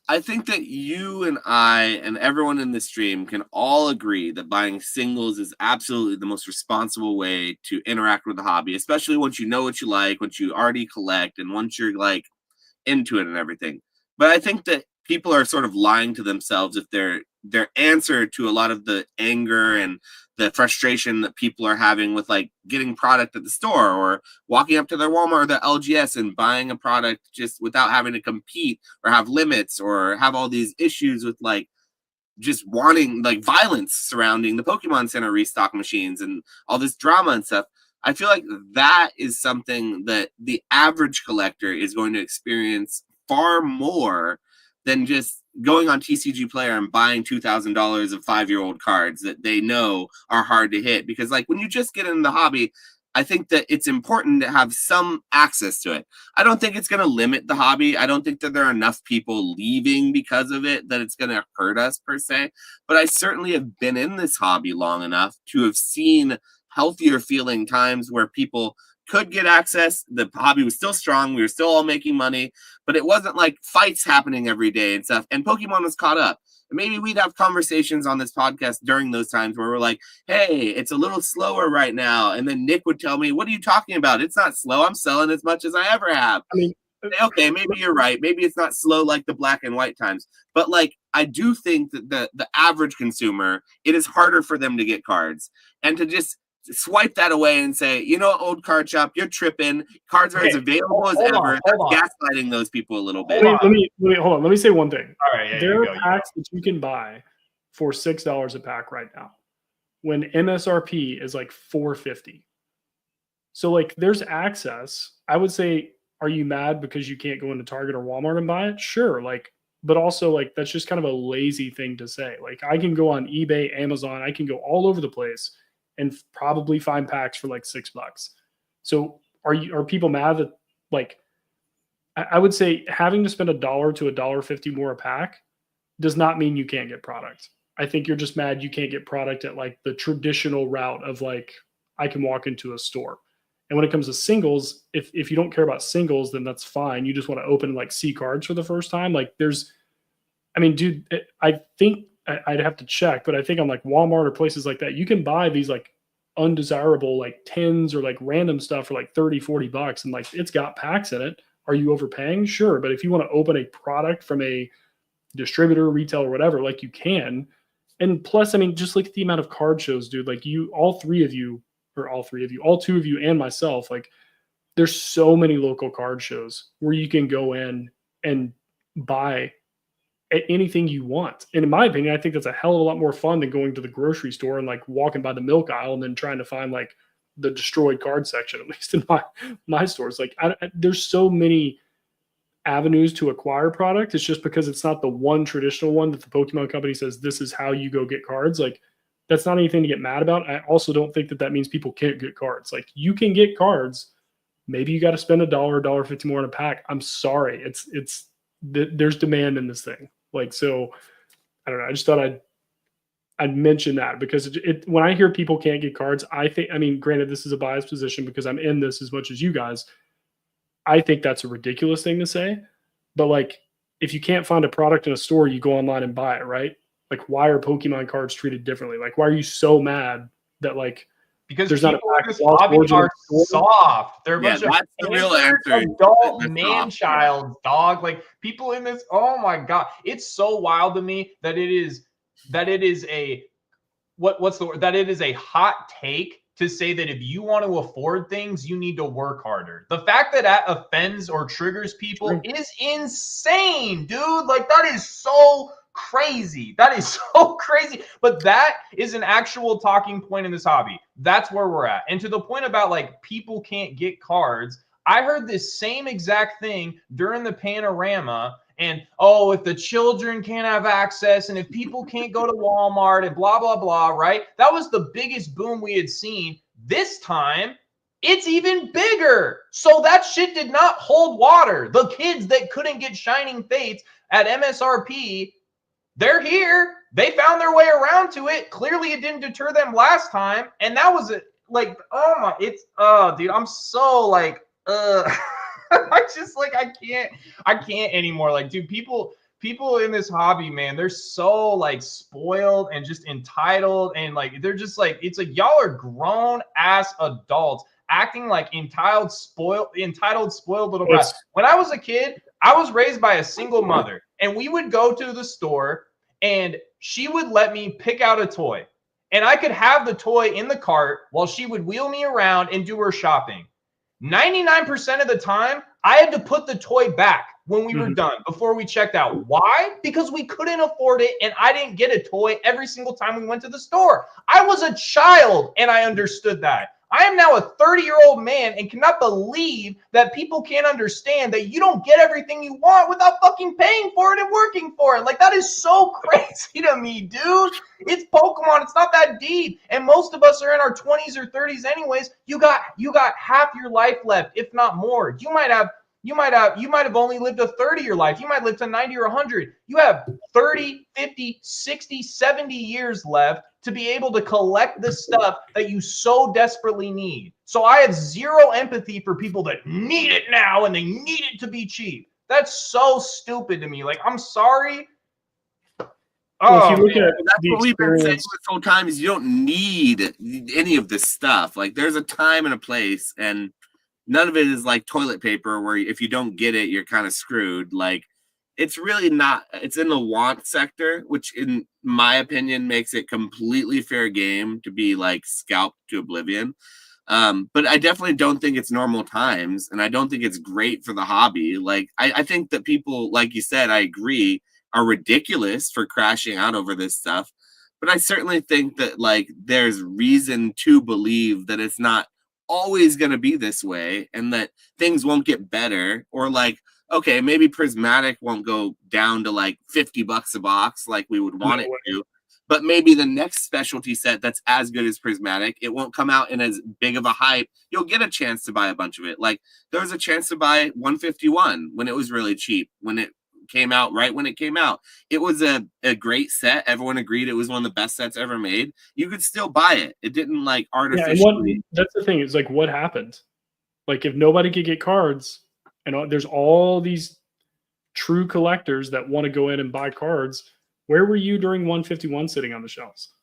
I think that you and I and everyone in the stream can all agree that buying singles is absolutely the most responsible way to interact with the hobby, especially once you know what you like, once you already collect, and once you're like into it and everything. But I think that people are sort of lying to themselves if their answer to a lot of the anger and the frustration that people are having with like getting product at the store or walking up to their Walmart or their LGS and buying a product just without having to compete or have limits or have all these issues with like just wanting like violence surrounding the Pokemon Center restock machines and all this drama and stuff. I feel like that is something that the average collector is going to experience far more than just going on TCG Player and buying $2,000 of 5-year-old cards that they know are hard to hit. Because like when you just get in the hobby, I think that it's important to have some access to it. I don't think it's going to limit the hobby. I don't think that there are enough people leaving because of it that it's going to hurt us per se. But I certainly have been in this hobby long enough to have seen healthier feeling times where people could get access. The hobby was still strong. We were still all making money, but it wasn't like fights happening every day and stuff. And Pokemon was caught up. And maybe we'd have conversations on this podcast during those times where we're like, hey, it's a little slower right now. And then Nick would tell me, what are you talking about? It's not slow. I'm selling as much as I ever have. I mean, okay, maybe you're right. Maybe it's not slow like the black and white times. But like, I do think that the average consumer, it is harder for them to get cards. And to just swipe that away and say, you know, old card shop, you're tripping. Cards are as available as ever. That's gaslighting those people a little bit. Let me hold on. Let me say one thing. All right, yeah, there are packs that you can buy for $6 a pack right now, when MSRP is like $4.50. So like, there's access. I would say, are you mad because you can't go into Target or Walmart and buy it? Sure, like, but also like that's just kind of a lazy thing to say. Like, I can go on eBay, Amazon, I can go all over the place and probably find packs for like $6. So are people mad that like, I would say having to spend $1 to $1.50 more a pack does not mean you can't get product. I think you're just mad you can't get product at like the traditional route of like, I can walk into a store. And when it comes to singles, if you don't care about singles, then that's fine. You just want to open and like see cards for the first time. Like I mean, dude, I think I'd have to check, but I think on like Walmart or places like that, you can buy these like undesirable like tins or like random stuff for like $30-$40 and like it's got packs in it. Are you overpaying? Sure. But if you want to open a product from a distributor, retail, or whatever, like you can. And plus, I mean, just look at the amount of card shows, dude. Like all two of you and myself, like there's so many local card shows where you can go in and buy anything you want. And in my opinion, I think that's a hell of a lot more fun than going to the grocery store and like walking by the milk aisle and then trying to find like the destroyed card section, at least in my stores. Like there's so many avenues to acquire product. It's just because it's not the one traditional one that the Pokemon company says this is how you go get cards. Like that's not anything to get mad about. I also don't think that means people can't get cards. Like you can get cards. Maybe you got to spend $1.50 more in a pack. I'm sorry. There's demand in this thing. Like, so I don't know. I just thought I'd mention that because when I hear people can't get cards, I mean, granted, this is a biased position because I'm in this as much as you guys. I think that's a ridiculous thing to say, but like, if you can't find a product in a store, you go online and buy it, right? Like, why are Pokemon cards treated differently? Like, why are you so mad that like, because there's people not a in this hobby are soft. They're a bunch of that's the real answer. Adult man-child, dog. Like people in this. Oh my god, it's so wild to me that it is what's the word? That it is a hot take to say that if you want to afford things, you need to work harder. The fact that that offends or triggers people is insane, dude. Like, that is so crazy. That is so crazy. But that is an actual talking point in this hobby. That's where we're at. And to the point about like people can't get cards, I heard this same exact thing during the panorama. And oh, if the children can't have access and if people can't go to Walmart and blah, blah, blah, right? That was the biggest boom we had seen. This time, it's even bigger. So that shit did not hold water. The kids that couldn't get Shining Fates at MSRP, they're here. They found their way around to it. Clearly, it didn't deter them last time. And that was it. Like, oh my, it's, dude, I'm so like, I just like I can't anymore. Like, dude, people in this hobby, man, they're so like spoiled and just entitled, and like they're just like, it's like y'all are grown ass adults acting like entitled spoiled little brats. When I was a kid, I was raised by a single mother, and we would go to the store and she would let me pick out a toy, and I could have the toy in the cart while she would wheel me around and do her shopping. 99% of the time, I had to put the toy back when we were done before we checked out. Why? Because we couldn't afford it, and I didn't get a toy every single time we went to the store. I was a child, and I understood that. I am now a 30-year-old man and cannot believe that people can't understand that you don't get everything you want without fucking paying for it and working for it. Like, that is so crazy to me, dude. It's Pokemon. It's not that deep. And most of us are in our 20s or 30s anyways. You got half your life left, if not more. You might have only lived a third of your life. You might live to 90 or 100. You have 30, 50, 60, 70 years left to be able to collect the stuff that you so desperately need. So I have zero empathy for people that need it now and they need it to be cheap. That's so stupid to me. Like, I'm sorry. Well, if you look at that's the what we've been saying experience, this whole time is you don't need any of this stuff. Like, there's a time and a place, and none of it is like toilet paper where if you don't get it, you're kind of screwed. Like, it's really not. It's in the want sector, which in my opinion makes it completely fair game to be like scalped to oblivion. But I definitely don't think it's normal times, and I don't think it's great for the hobby. Like, I think that people, like you said, I agree, are ridiculous for crashing out over this stuff. But I certainly think that like there's reason to believe that it's not always going to be this way, and that things won't get better, or like, okay, maybe prismatic won't go down to like $50 a box like we would want it to, but maybe the next specialty set that's as good as prismatic, it won't come out in as big of a hype. You'll get a chance to buy a bunch of it. Like, there was a chance to buy 151 when it was really cheap, when it came out, right when it came out. It was a great set. Everyone agreed it was one of the best sets ever made. You could still buy it. It didn't like artificially. that's the thing. Is like, what happened? Like, if nobody could get cards, and there's all these true collectors that want to go in and buy cards, where were you during 151 sitting on the shelves?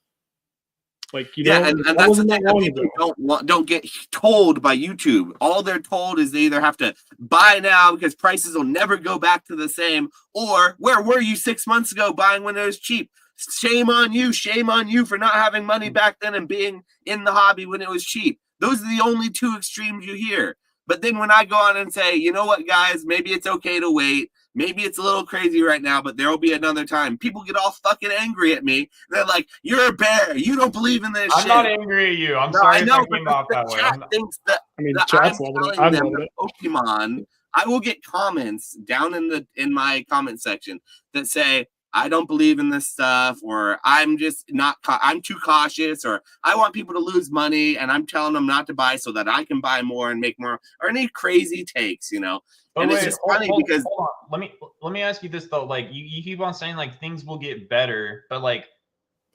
Like, and that's the thing that people don't get told by YouTube. All they're told is they either have to buy now because prices will never go back to the same, or where were you 6 months ago buying when it was cheap? Shame on you for not having money back then and being in the hobby when it was cheap. Those are the only two extremes you hear. But then when I go on and say, you know what, guys, maybe it's okay to wait. Maybe it's a little crazy right now, but there will be another time. People get all fucking angry at me. They're like, you're a bear. You don't believe in this shit. I'm not angry at you. I'm sorry if I came off that way. Chat thinks that, chat's I'm loving it. telling them that Pokemon, I will get comments down in my comment section that say, I don't believe in this stuff, or I'm just not, I'm too cautious, or I want people to lose money and I'm telling them not to buy so that I can buy more and make more, or any crazy takes, you know. And it's just funny because hold on. Let me ask you this though. Like, you keep on saying like things will get better, but like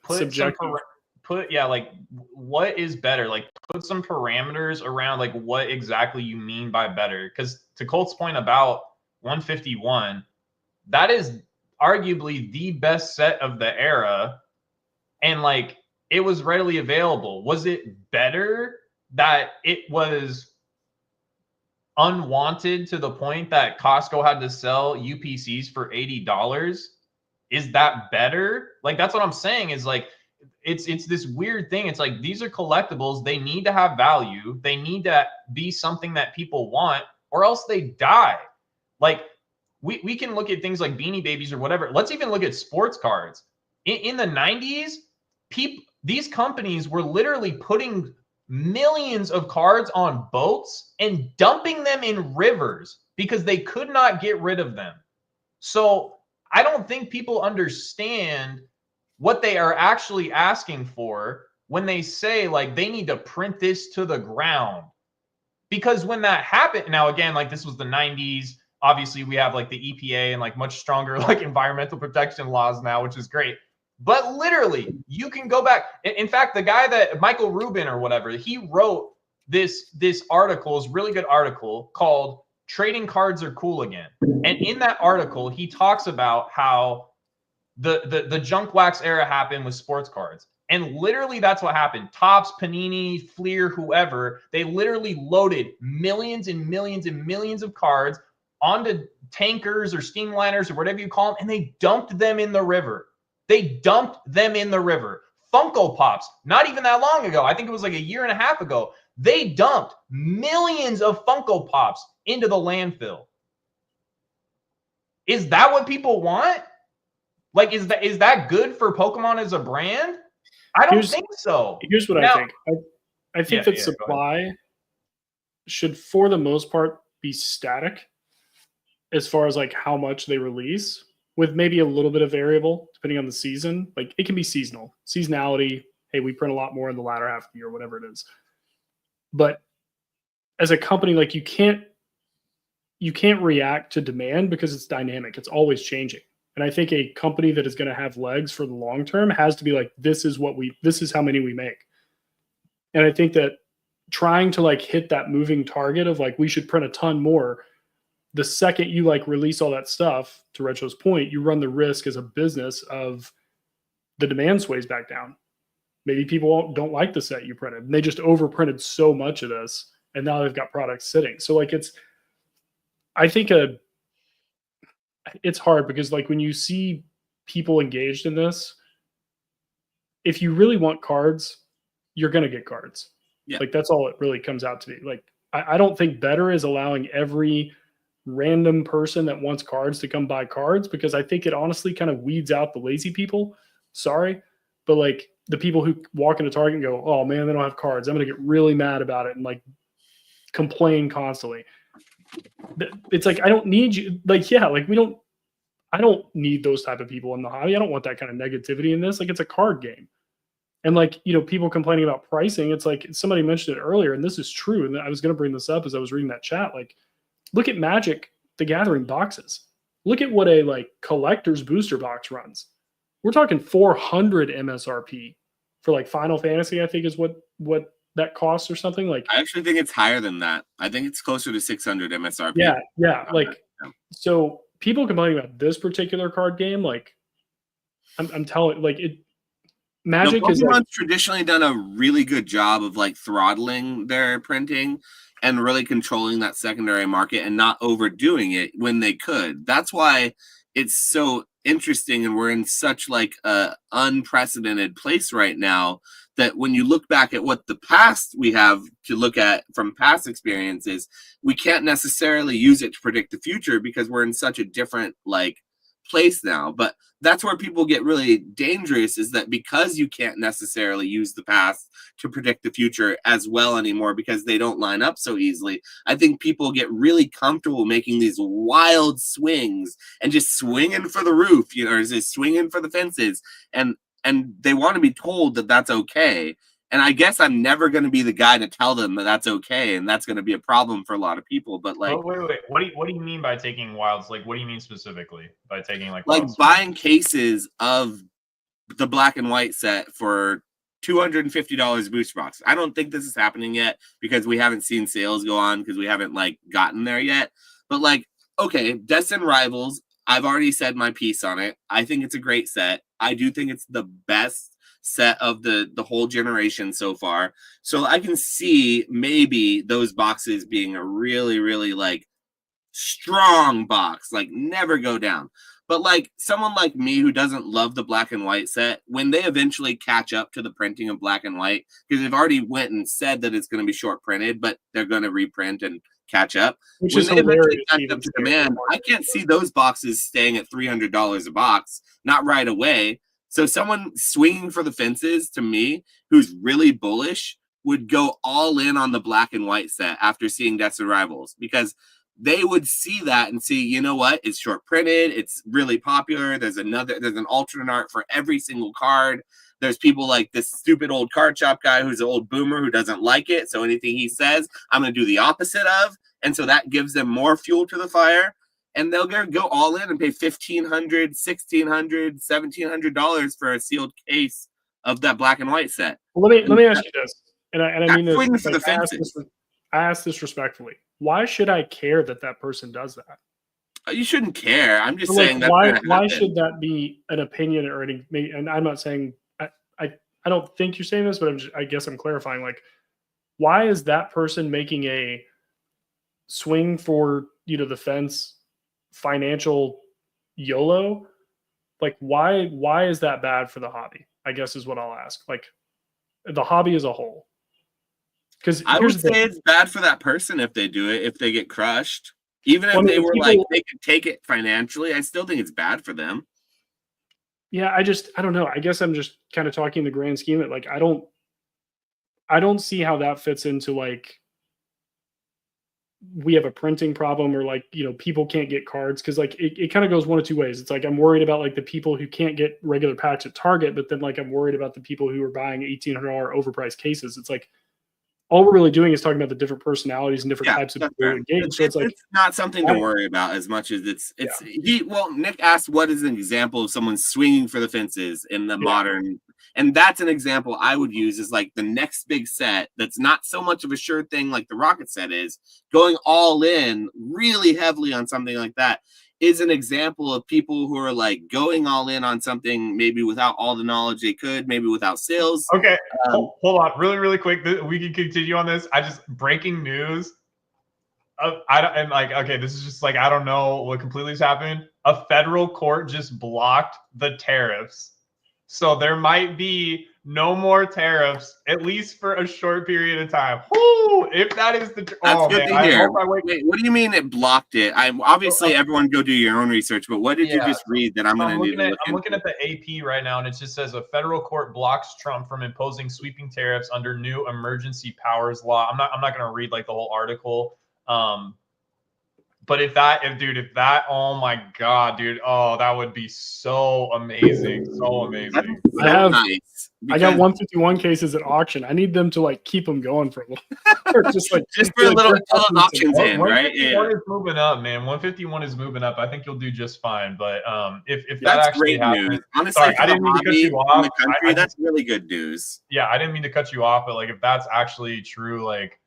like what is better? Like, put some parameters around like what exactly you mean by better. Because to Colt's point about 151, that is arguably the best set of the era, and like it was readily available. Was it better that it was unwanted to the point that Costco had to sell UPCs for $80? Is that better? Like, that's what I'm saying, is like, it's this weird thing. It's like, these are collectibles. They need to have value. They need to be something that people want, or else they die. Like, we can look at things like Beanie Babies or whatever. Let's even look at sports cards. In the 90s, these companies were literally putting millions of cards on boats and dumping them in rivers because they could not get rid of them. So I don't think people understand what they are actually asking for when they say, like, they need to print this to the ground. Because when that happened, now again, like, this was the 90s. Obviously, we have like the EPA and like much stronger like environmental protection laws now, which is great. But literally, you can go back. In fact, the guy that Michael Rubin or whatever, he wrote this article, this really good article called "Trading Cards Are Cool Again." And in that article, he talks about how the junk wax era happened with sports cards. And literally, that's what happened. Topps, Panini, Fleer, whoever, they literally loaded millions and millions and millions of cards onto tankers or steamliners or whatever you call them, and they dumped them in the river. They dumped them in the river. Funko Pops, not even that long ago, I think it was like a year and a half ago, they dumped millions of Funko Pops into the landfill. Is that what people want? Like, is that good for Pokemon as a brand? I don't think so. Here's what I think. I think that supply should, for the most part, be static as far as like how much they release, with maybe a little bit of variable depending on the season. Like, it can be seasonal. Seasonality, hey, we print a lot more in the latter half of the year, whatever it is. But as a company, like, you can't react to demand because it's dynamic. It's always changing. And I think a company that is going to have legs for the long term has to be like, this is how many we make. And I think that trying to like hit that moving target of like, we should print a ton more, the second you like release all that stuff, to Retro's point, you run the risk as a business of the demand sways back down. Maybe people don't like the set you printed, and they just overprinted so much of this, and now they've got products sitting. So like, I think it's hard because like when you see people engaged in this, if you really want cards, you're going to get cards. Yeah. Like, that's all it really comes out to be. Like, I don't think better is allowing every random person that wants cards to come buy cards, because I think it honestly kind of weeds out the lazy people. Sorry. But like the people who walk into Target and go, oh man, they don't have cards, I'm going to get really mad about it and like complain constantly. It's like, I don't need you. Like, yeah, like I don't need those type of people in the hobby. I don't want that kind of negativity in this. Like, it's a card game. And like, you know, people complaining about pricing. It's like, somebody mentioned it earlier, and this is true. And I was going to bring this up as I was reading that chat. Like, look at Magic the Gathering boxes. Look at what a like collector's booster box runs. We're talking 400 MSRP for like Final Fantasy, I think is what that costs or something. Like, I actually think it's higher than that. I think it's closer to 600 MSRP. Yeah. Like, so people complaining about this particular card game, like, I'm telling, like, it. Magic is like, traditionally done a really good job of like throttling their printing and really controlling that secondary market and not overdoing it when they could. That's why it's so interesting, and we're in such like a unprecedented place right now that when you look back at what the past we have to look at from past experiences, we can't necessarily use it to predict the future because we're in such a different like place now. But that's where people get really dangerous, is that because you can't necessarily use the past to predict the future as well anymore because they don't line up so easily, I think people get really comfortable making these wild swings and just swinging for the roof, you know, or just swinging for the fences, and they want to be told that that's okay. And I guess I'm never going to be the guy to tell them that that's okay, and that's going to be a problem for a lot of people. But like, wait, what do you mean by taking wilds? Like, what do you mean specifically by taking like buying cases of the black and white set for $250 booster box? I don't think this is happening yet because we haven't seen sales go on because we haven't like gotten there yet. But like, okay, Destined Rivals, I've already said my piece on it. I think it's a great set. I do think it's the best set of the whole generation so far. So I can see maybe those boxes being a really, really like strong box, like never go down. But like someone like me who doesn't love the black and white set, when they eventually catch up to the printing of black and white, because they've already went and said that it's going to be short printed, but they're going to reprint and catch up. Which When is they eventually hilarious. catch Even up to today in the demand, I market. can't see those boxes staying at $300 a box, not right away. So someone swinging for the fences, to me, who's really bullish, would go all in on the black and white set after seeing Death's Arrivals, because they would see that and see, you know what, it's short printed, it's really popular, there's an alternate art for every single card. There's people like this stupid old card shop guy who's an old boomer who doesn't like it, so anything he says I'm going to do the opposite of, and so that gives them more fuel to the fire, and they'll go all in and pay $1,500, $1,600, $1,700 for a sealed case of that black and white set. Well, let me ask you this, and I mean this, swinging for like, the fences. I ask this respectfully. Why should I care that that person does that? You shouldn't care. I'm just Like, saying that. why should that be an opinion or an? And I'm not saying I don't think you're saying this, but I guess I'm clarifying. Like, why is that person making a swing for the fence financial YOLO? Like, why is that bad for the hobby? I guess is what I'll ask. Like, the hobby as a whole. Because I would say it's bad for that person if they do it, if they get crushed. Even if they were like they could take it financially, I still think it's bad for them. Yeah, I don't know. I guess I'm just kind of talking the grand scheme of it. Like, I don't see how that fits into, like, we have a printing problem, or like, people can't get cards, because like it kind of goes one of two ways. It's like I'm worried about like the people who can't get regular packs at Target, but then like I'm worried about the people who are buying $1,800 overpriced cases. It's like all we're really doing is talking about the different personalities and different types of people engaged. So it's like it's not something to worry about as much as it's. Nick asked what is an example of someone swinging for the fences in the modern, and that's an example I would use is like the next big set that's not so much of a sure thing like the Rocket set is, going all in really heavily on something like that is an example of people who are like going all in on something maybe without all the knowledge they could, maybe without sales. Okay, hold on, really quick. We can continue on this. Breaking news. This is just like, I don't know what completely has happened. A federal court just blocked the tariffs, so there might be no more tariffs, at least for a short period of time. Whoo! If that is the that's good to hear. Wait, what do you mean it blocked it? I'm obviously everyone go do your own research, but what did you just read that I'm going to need to look into? I'm looking at the AP right now, and it just says a federal court blocks Trump from imposing sweeping tariffs under new emergency powers law. I'm not going to read like the whole article. But if that, oh my God, dude, oh, that would be so amazing, so amazing. I got 151 cases at auction. I need them to like keep them going for a little, just for a little auctions in, right? 151 is moving up, man. 151 is moving up. I think you'll do just fine. But if that's that actually great happens, news. Honestly, sorry, I didn't mean to cut you off. In the country, that's really good news. Yeah, I didn't mean to cut you off, but like if that's actually true, like.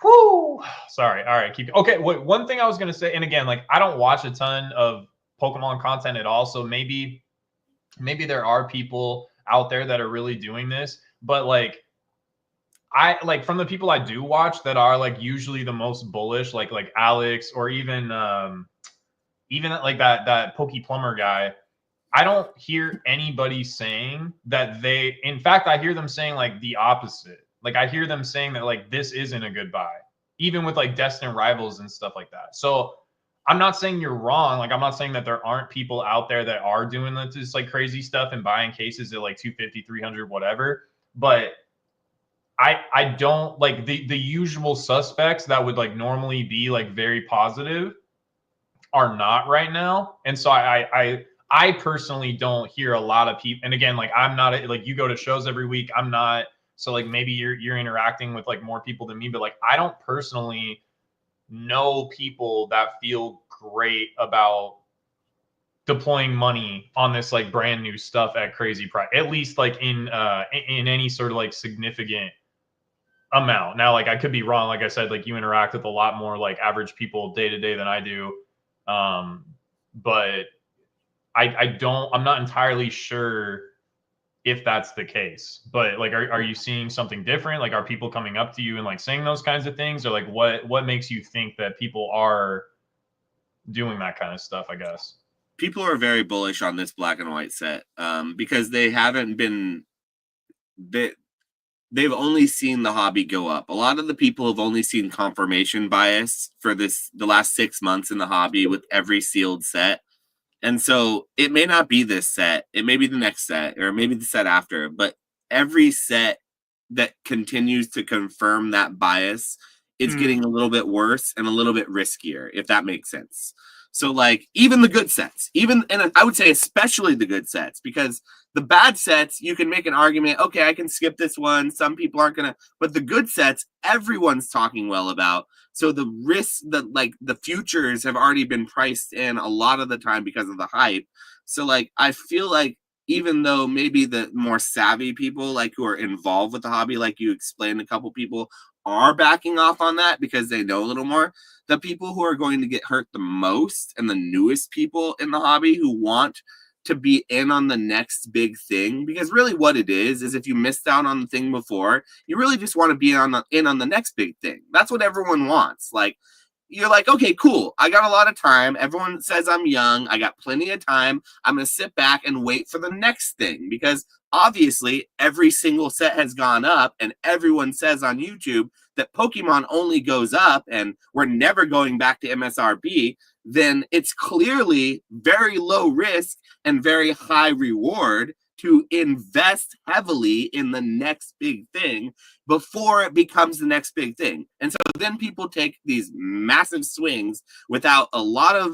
Whoo! Sorry. All right. Okay. One thing I was gonna say, and again, like I don't watch a ton of Pokemon content at all, so maybe there are people out there that are really doing this, but like I like from the people I do watch that are like usually the most bullish, like Alex, or even like that Poke Plumber guy. I don't hear anybody saying that they. In fact, I hear them saying like the opposite. Like I hear them saying that like this isn't a good buy, even with like Destined Rivals and stuff like that. So I'm not saying you're wrong. Like I'm not saying that there aren't people out there that are doing this like crazy stuff and buying cases at like 250, 300, whatever. But I don't like the usual suspects that would like normally be like very positive are not right now. And so I personally don't hear a lot of people. And again, like I'm not like you go to shows every week. I'm not. So like maybe you're interacting with like more people than me, but like I don't personally know people that feel great about deploying money on this like brand new stuff at crazy price, at least like in any sort of like significant amount. Now, like I could be wrong. Like I said, like you interact with a lot more like average people day to day than I do. But I'm not entirely sure if that's the case, but like, are you seeing something different? Like, are people coming up to you and like saying those kinds of things, or like what makes you think that people are doing that kind of stuff? I guess. people are very bullish on this black and white set because they haven't been they've only seen the hobby go up. A lot of the people have only seen confirmation bias for the last 6 months in the hobby with every sealed set. And so it may not be this set, it may be the next set, or maybe the set after, but every set that continues to confirm that bias, it's getting a little bit worse and a little bit riskier, if that makes sense. So like even the good sets, and I would say especially the good sets, because the bad sets, you can make an argument, okay, I can skip this one. Some people aren't going to, but the good sets, everyone's talking well about. So the risks that like the futures have already been priced in a lot of the time because of the hype. So like, I feel like even though maybe the more savvy people like who are involved with the hobby, like you explained, a couple people are backing off on that because they know a little more. The people who are going to get hurt the most and the newest people in the hobby who want to be in on the next big thing, because really what it is if you missed out on the thing before, you really just want to be in on the next big thing. That's what everyone wants. Like, you're like, okay, cool. I got a lot of time. Everyone says I'm young. I got plenty of time. I'm going to sit back and wait for the next thing, because obviously every single set has gone up and everyone says on YouTube that Pokemon only goes up and we're never going back to MSRP. Then it's clearly very low risk and very high reward to invest heavily in the next big thing before it becomes the next big thing. And so then people take these massive swings without a lot of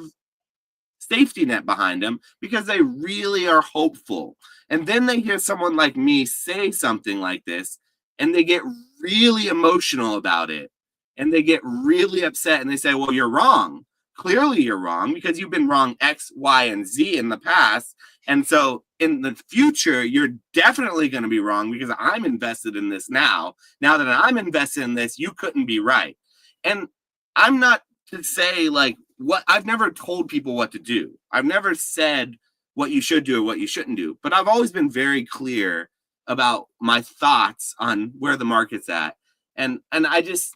safety net behind them because they really are hopeful. And then they hear someone like me say something like this and they get really emotional about it. And they get really upset and they say, well, you're wrong. Clearly you're wrong because you've been wrong X, Y, and Z in the past. And so in the future, you're definitely going to be wrong because I'm invested in this now. Now that I'm invested in this, you couldn't be right. And I'm not to say like what I've never told people what to do. I've never said what you should do or what you shouldn't do, but I've always been very clear about my thoughts on where the market's at. And I just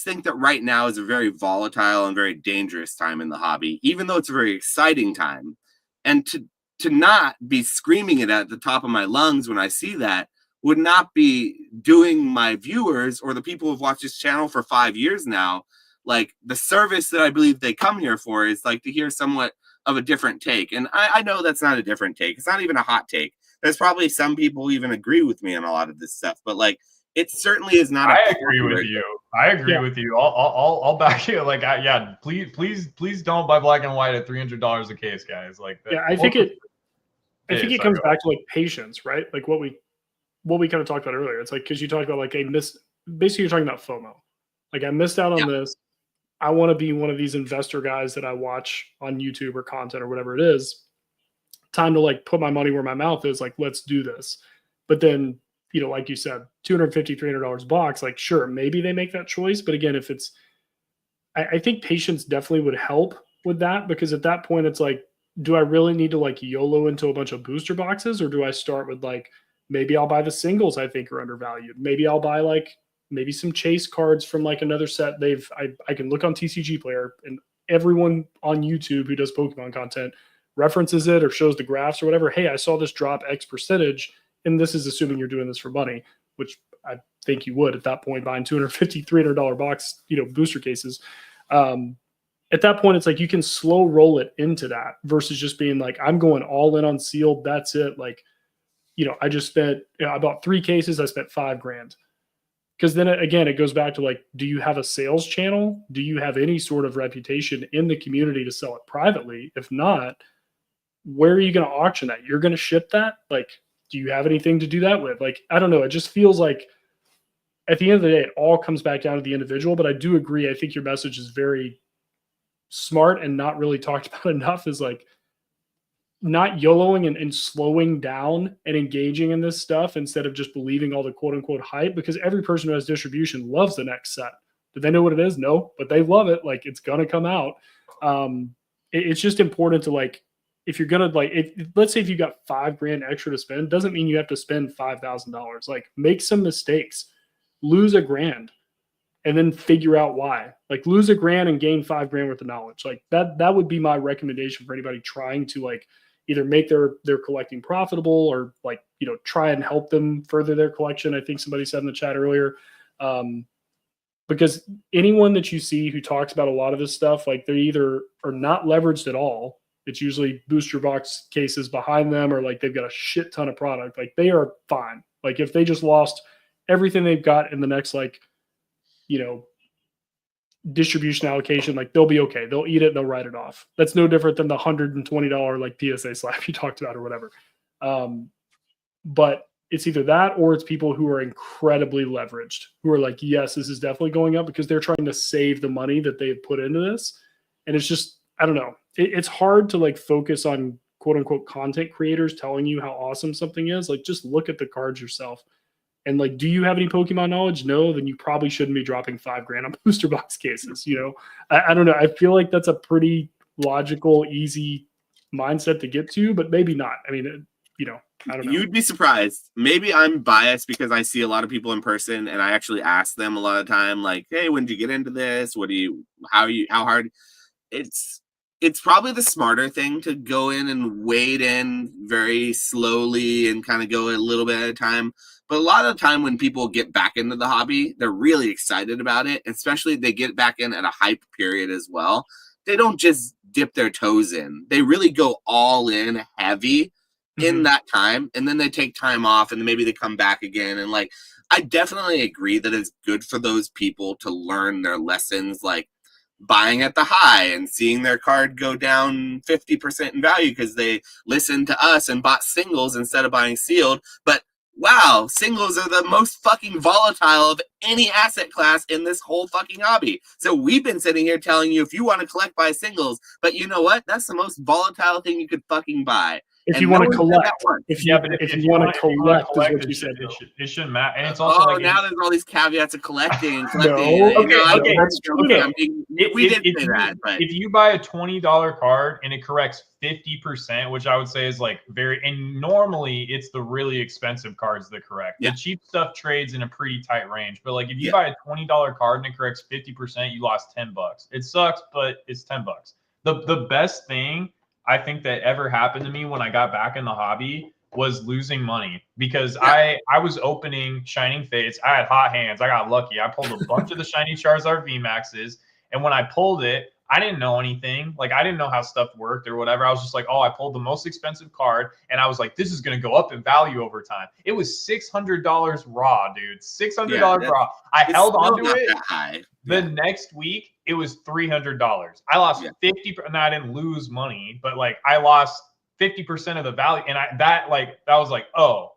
think that right now is a very volatile and very dangerous time in the hobby, even though it's a very exciting time. And to not be screaming it at the top of my lungs when I see that would not be doing my viewers or the people who've watched this channel for 5 years now, like the service that I believe they come here for is like to hear somewhat of a different take. And I know that's not a different take. It's not even a hot take. There's probably some people who even agree with me on a lot of this stuff, but like, it certainly is not. I agree with you. I agree with you. I'll back you. Like, please don't buy black and white at $300 a case, guys. Like, that. Yeah, I think it comes back to like patience, right? Like what we kind of talked about earlier. It's like because you talked about like basically you're talking about FOMO. Like I missed out on this. I want to be one of these investor guys that I watch on YouTube or content or whatever it is. Time to like put my money where my mouth is. Like let's do this. But then, you know, like you said, $250, $300 box, like sure, maybe they make that choice. But again, if it's, I think patience definitely would help with that, because at that point it's like, do I really need to like YOLO into a bunch of booster boxes, or do I start with like, maybe I'll buy the singles I think are undervalued. Maybe I'll buy like maybe some chase cards from like another set. I can look on TCG Player, and everyone on YouTube who does Pokemon content references it or shows the graphs or whatever. Hey, I saw this drop X percentage. And this is assuming you're doing this for money, which I think you would at that point, buying $250, $300 box, you know, booster cases. At that point, it's like you can slow roll it into that versus just being like, I'm going all in on sealed. That's it. Like, you know, I just spent, I bought 3 cases. I spent $5,000. Because then again, it goes back to like, do you have a sales channel? Do you have any sort of reputation in the community to sell it privately? If not, where are you going to auction that? You're going to ship that? Like, do you have anything to do that with? Like, I don't know. It just feels like at the end of the day, it all comes back down to the individual. But I do agree. I think your message is very smart and not really talked about enough, is like not YOLOing and slowing down and engaging in this stuff instead of just believing all the quote unquote hype, because every person who has distribution loves the next set. Do they know what it is? No, but they love it. Like it's going to come out. It's just important to like, if you're going to like, let's say if you got $5,000 extra to spend, doesn't mean you have to spend $5,000. Like make some mistakes, lose $1,000 and then figure out why. Like lose $1,000 and gain $5,000 worth of knowledge. Like that would be my recommendation for anybody trying to like either make their collecting profitable or like, you know, try and help them further their collection. I think somebody said in the chat earlier. Because anyone that you see who talks about a lot of this stuff, like they either are not leveraged at all. It's usually booster box cases behind them, or like they've got a shit ton of product. Like they are fine. Like if they just lost everything they've got in the next, like, you know, distribution allocation, like they'll be okay. They'll eat it. They'll write it off. That's no different than the $120 like PSA slab you talked about or whatever. But it's either that or it's people who are incredibly leveraged, who are like, yes, this is definitely going up because they're trying to save the money that they've put into this. And it's just, I don't know. It's hard to like focus on quote unquote content creators telling you how awesome something is. Like just look at the cards yourself. And like, do you have any Pokemon knowledge? No, then you probably shouldn't be dropping $5,000 on booster box cases. You know, I don't know. I feel like that's a pretty logical, easy mindset to get to, but maybe not. I mean, you know, I don't know. You'd be surprised. Maybe I'm biased because I see a lot of people in person and I actually ask them a lot of time, like, hey, when did you get into this? How hard? It's probably the smarter thing to go in and wade in very slowly and kind of go a little bit at a time. But a lot of the time when people get back into the hobby, they're really excited about it, especially if they get back in at a hype period as well. They don't just dip their toes in. They really go all in heavy in that time, and then they take time off, and then maybe they come back again. And like, I definitely agree that it's good for those people to learn their lessons, like buying at the high and seeing their card go down 50% in value because they listened to us and bought singles instead of buying sealed. But wow, singles are the most fucking volatile of any asset class in this whole fucking hobby. So we've been sitting here telling you if you want to collect, buy singles, but you know what? That's the most volatile thing you could fucking buy. If you want to collect, if you want to collect, is what you said. It shouldn't matter. And it's also like now there's all these caveats of collecting and collecting. We did say that. But if you buy a $20 card and it corrects 50%, which I would say is like and normally it's the really expensive cards that correct. The cheap stuff trades in a pretty tight range. But like if you buy a $20 card and it corrects 50%, you lost $10. It sucks, but it's $10. The best thing I think that ever happened to me when I got back in the hobby was losing money, because I was opening Shining Fates. I had hot hands. I got lucky. I pulled a bunch of the Shiny Charizard VMAXs, and when I pulled it, I didn't know anything. Like, I didn't know how stuff worked or whatever. I was just like, oh, I pulled the most expensive card, and I was like, this is going to go up in value over time. It was $600 raw, dude. $600 raw. I held onto it. The next week, it was $300. I lost 50%. And I didn't lose money, but like I lost 50% of the value. And that was like, oh.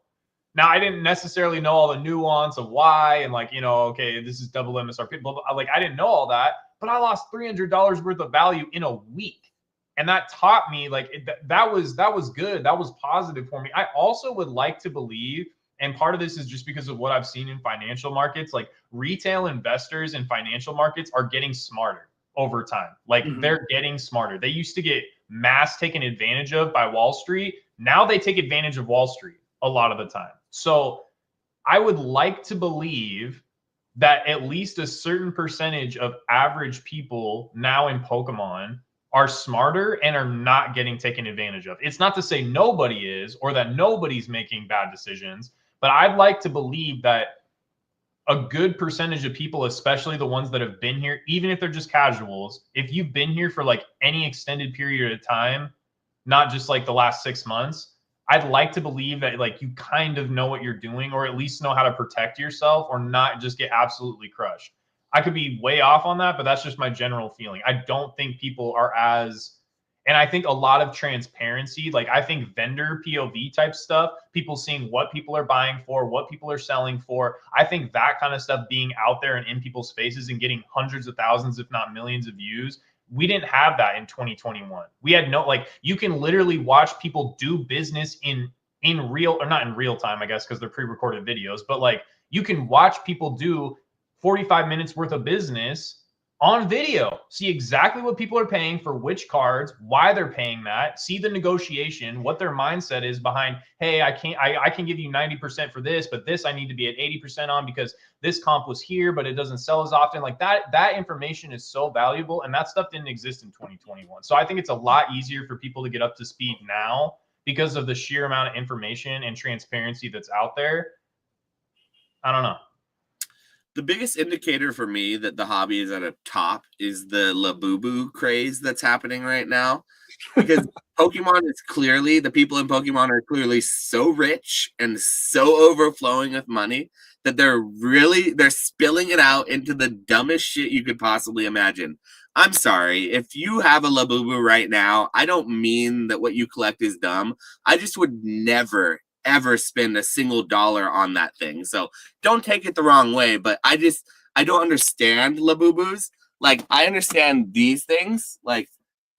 Now, I didn't necessarily know all the nuance of why and like, you know, okay, this is double MSRP. Blah, blah. Like, I didn't know all that, but I lost $300 worth of value in a week. And that taught me like that was good. That was positive for me. I also would like to believe, and part of this is just because of what I've seen in financial markets, like retail investors in financial markets are getting smarter over time. Like they're getting smarter. They used to get mass taken advantage of by Wall Street. Now they take advantage of Wall Street a lot of the time. So I would like to believe that at least a certain percentage of average people now in Pokemon are smarter and are not getting taken advantage of. It's not to say nobody is or that nobody's making bad decisions, but I'd like to believe that a good percentage of people, especially the ones that have been here, even if they're just casuals, if you've been here for like any extended period of time, not just like the last 6 months, I'd like to believe that like you kind of know what you're doing, or at least know how to protect yourself or not just get absolutely crushed. I could be way off on that, but that's just my general feeling. I don't think people are as, and I think a lot of transparency, like I think vendor POV type stuff, people seeing what people are buying for, what people are selling for. I think that kind of stuff being out there and in people's faces and getting hundreds of thousands, if not millions of views. We didn't have that in 2021. We had no, like, you can literally watch people do business in real, or not in real time, I guess, because they're pre-recorded videos, but like you can watch people do 45 minutes worth of business on video, see exactly what people are paying for which cards, why they're paying that, see the negotiation, what their mindset is behind, hey, I can give you 90% for this, but this I need to be at 80% on because this comp was here, but it doesn't sell as often. Like that information is so valuable, and that stuff didn't exist in 2021. So I think it's a lot easier for people to get up to speed now because of the sheer amount of information and transparency that's out there. I don't know. The biggest indicator for me that the hobby is at a top is the Labubu craze that's happening right now. Because Pokemon is clearly, the people in Pokemon are clearly so rich and so overflowing with money that they're spilling it out into the dumbest shit you could possibly imagine. I'm sorry, if you have a Labubu right now, I don't mean that what you collect is dumb. I just would never, ever spend a single dollar on that thing. So don't take it the wrong way, but I don't understand Labubus. Like, I understand these things, like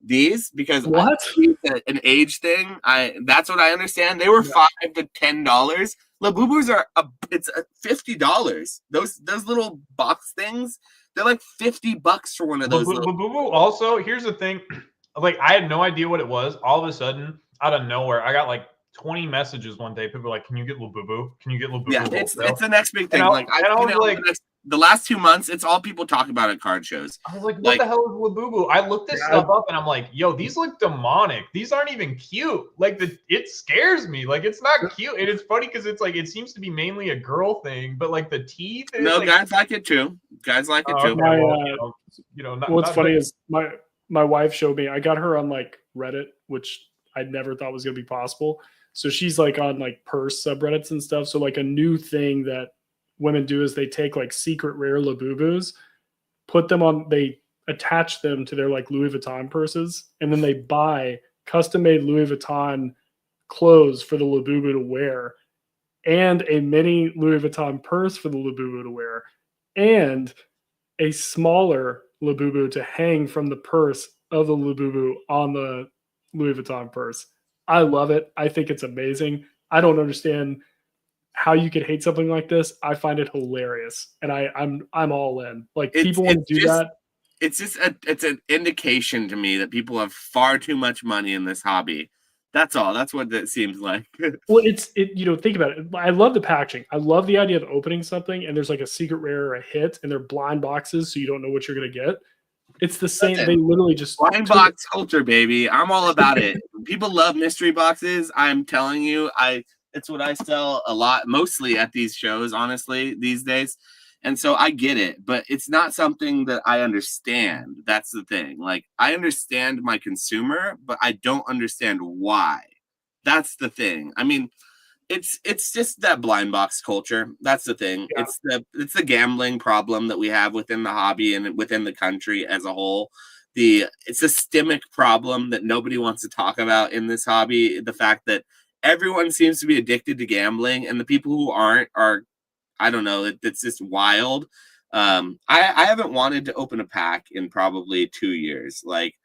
these, because it's an age thing. That's what I understand. They were $5 to $10. Labubus are it's $50. Those little box things, they're like $50 for one of those. Labubu also, here's the thing. Like, I had no idea what it was. All of a sudden, out of nowhere, I got like 20 messages one day. People were like, "Can you get Labubu? Can you get Labubu?" Yeah, it's the next big thing. The last 2 months, it's all people talk about at card shows. I was like, "What the hell is Labubu?" I looked this stuff up, and I'm like, "Yo, these look demonic. These aren't even cute. Like, it scares me. Like, it's not cute." And it's funny because it's like it seems to be mainly a girl thing, but like the teeth. No, like, guys like it too. Guys like it too. What's funny is my wife showed me. I got her on like Reddit, which I never thought was gonna be possible. So she's like on like purse subreddits and stuff. So like a new thing that women do is they take like secret rare Labubus, they attach them to their like Louis Vuitton purses, and then they buy custom made Louis Vuitton clothes for the Labubu to wear, and a mini Louis Vuitton purse for the Labubu to wear, and a smaller Labubu to hang from the purse of the Labubu on the Louis Vuitton purse. I love it. I think it's amazing. I don't understand how you could hate something like this. I find it hilarious, and I'm all in. Like, people want to do that. It's an indication to me that people have far too much money in this hobby. That's all. That's what it seems like. Well, think about it. I love the packaging. I love the idea of opening something and there's like a secret rare or a hit, and they're blind boxes, so you don't know what you're gonna get. It's the same. They literally just blind box culture, baby. I'm all about it. People love mystery boxes. I'm telling you, it's what I sell a lot, mostly at these shows, honestly, these days. And so I get it, but it's not something that I understand. That's the thing. Like, I understand my consumer, but I don't understand why. That's the thing. I mean, it's just that blind box culture. That's the thing. Yeah. It's the gambling problem that we have within the hobby and within the country as a whole. It's a systemic problem that nobody wants to talk about in this hobby. The fact that everyone seems to be addicted to gambling, and the people who aren't are, I don't know, it's just wild. I haven't wanted to open a pack in probably 2 years. Like,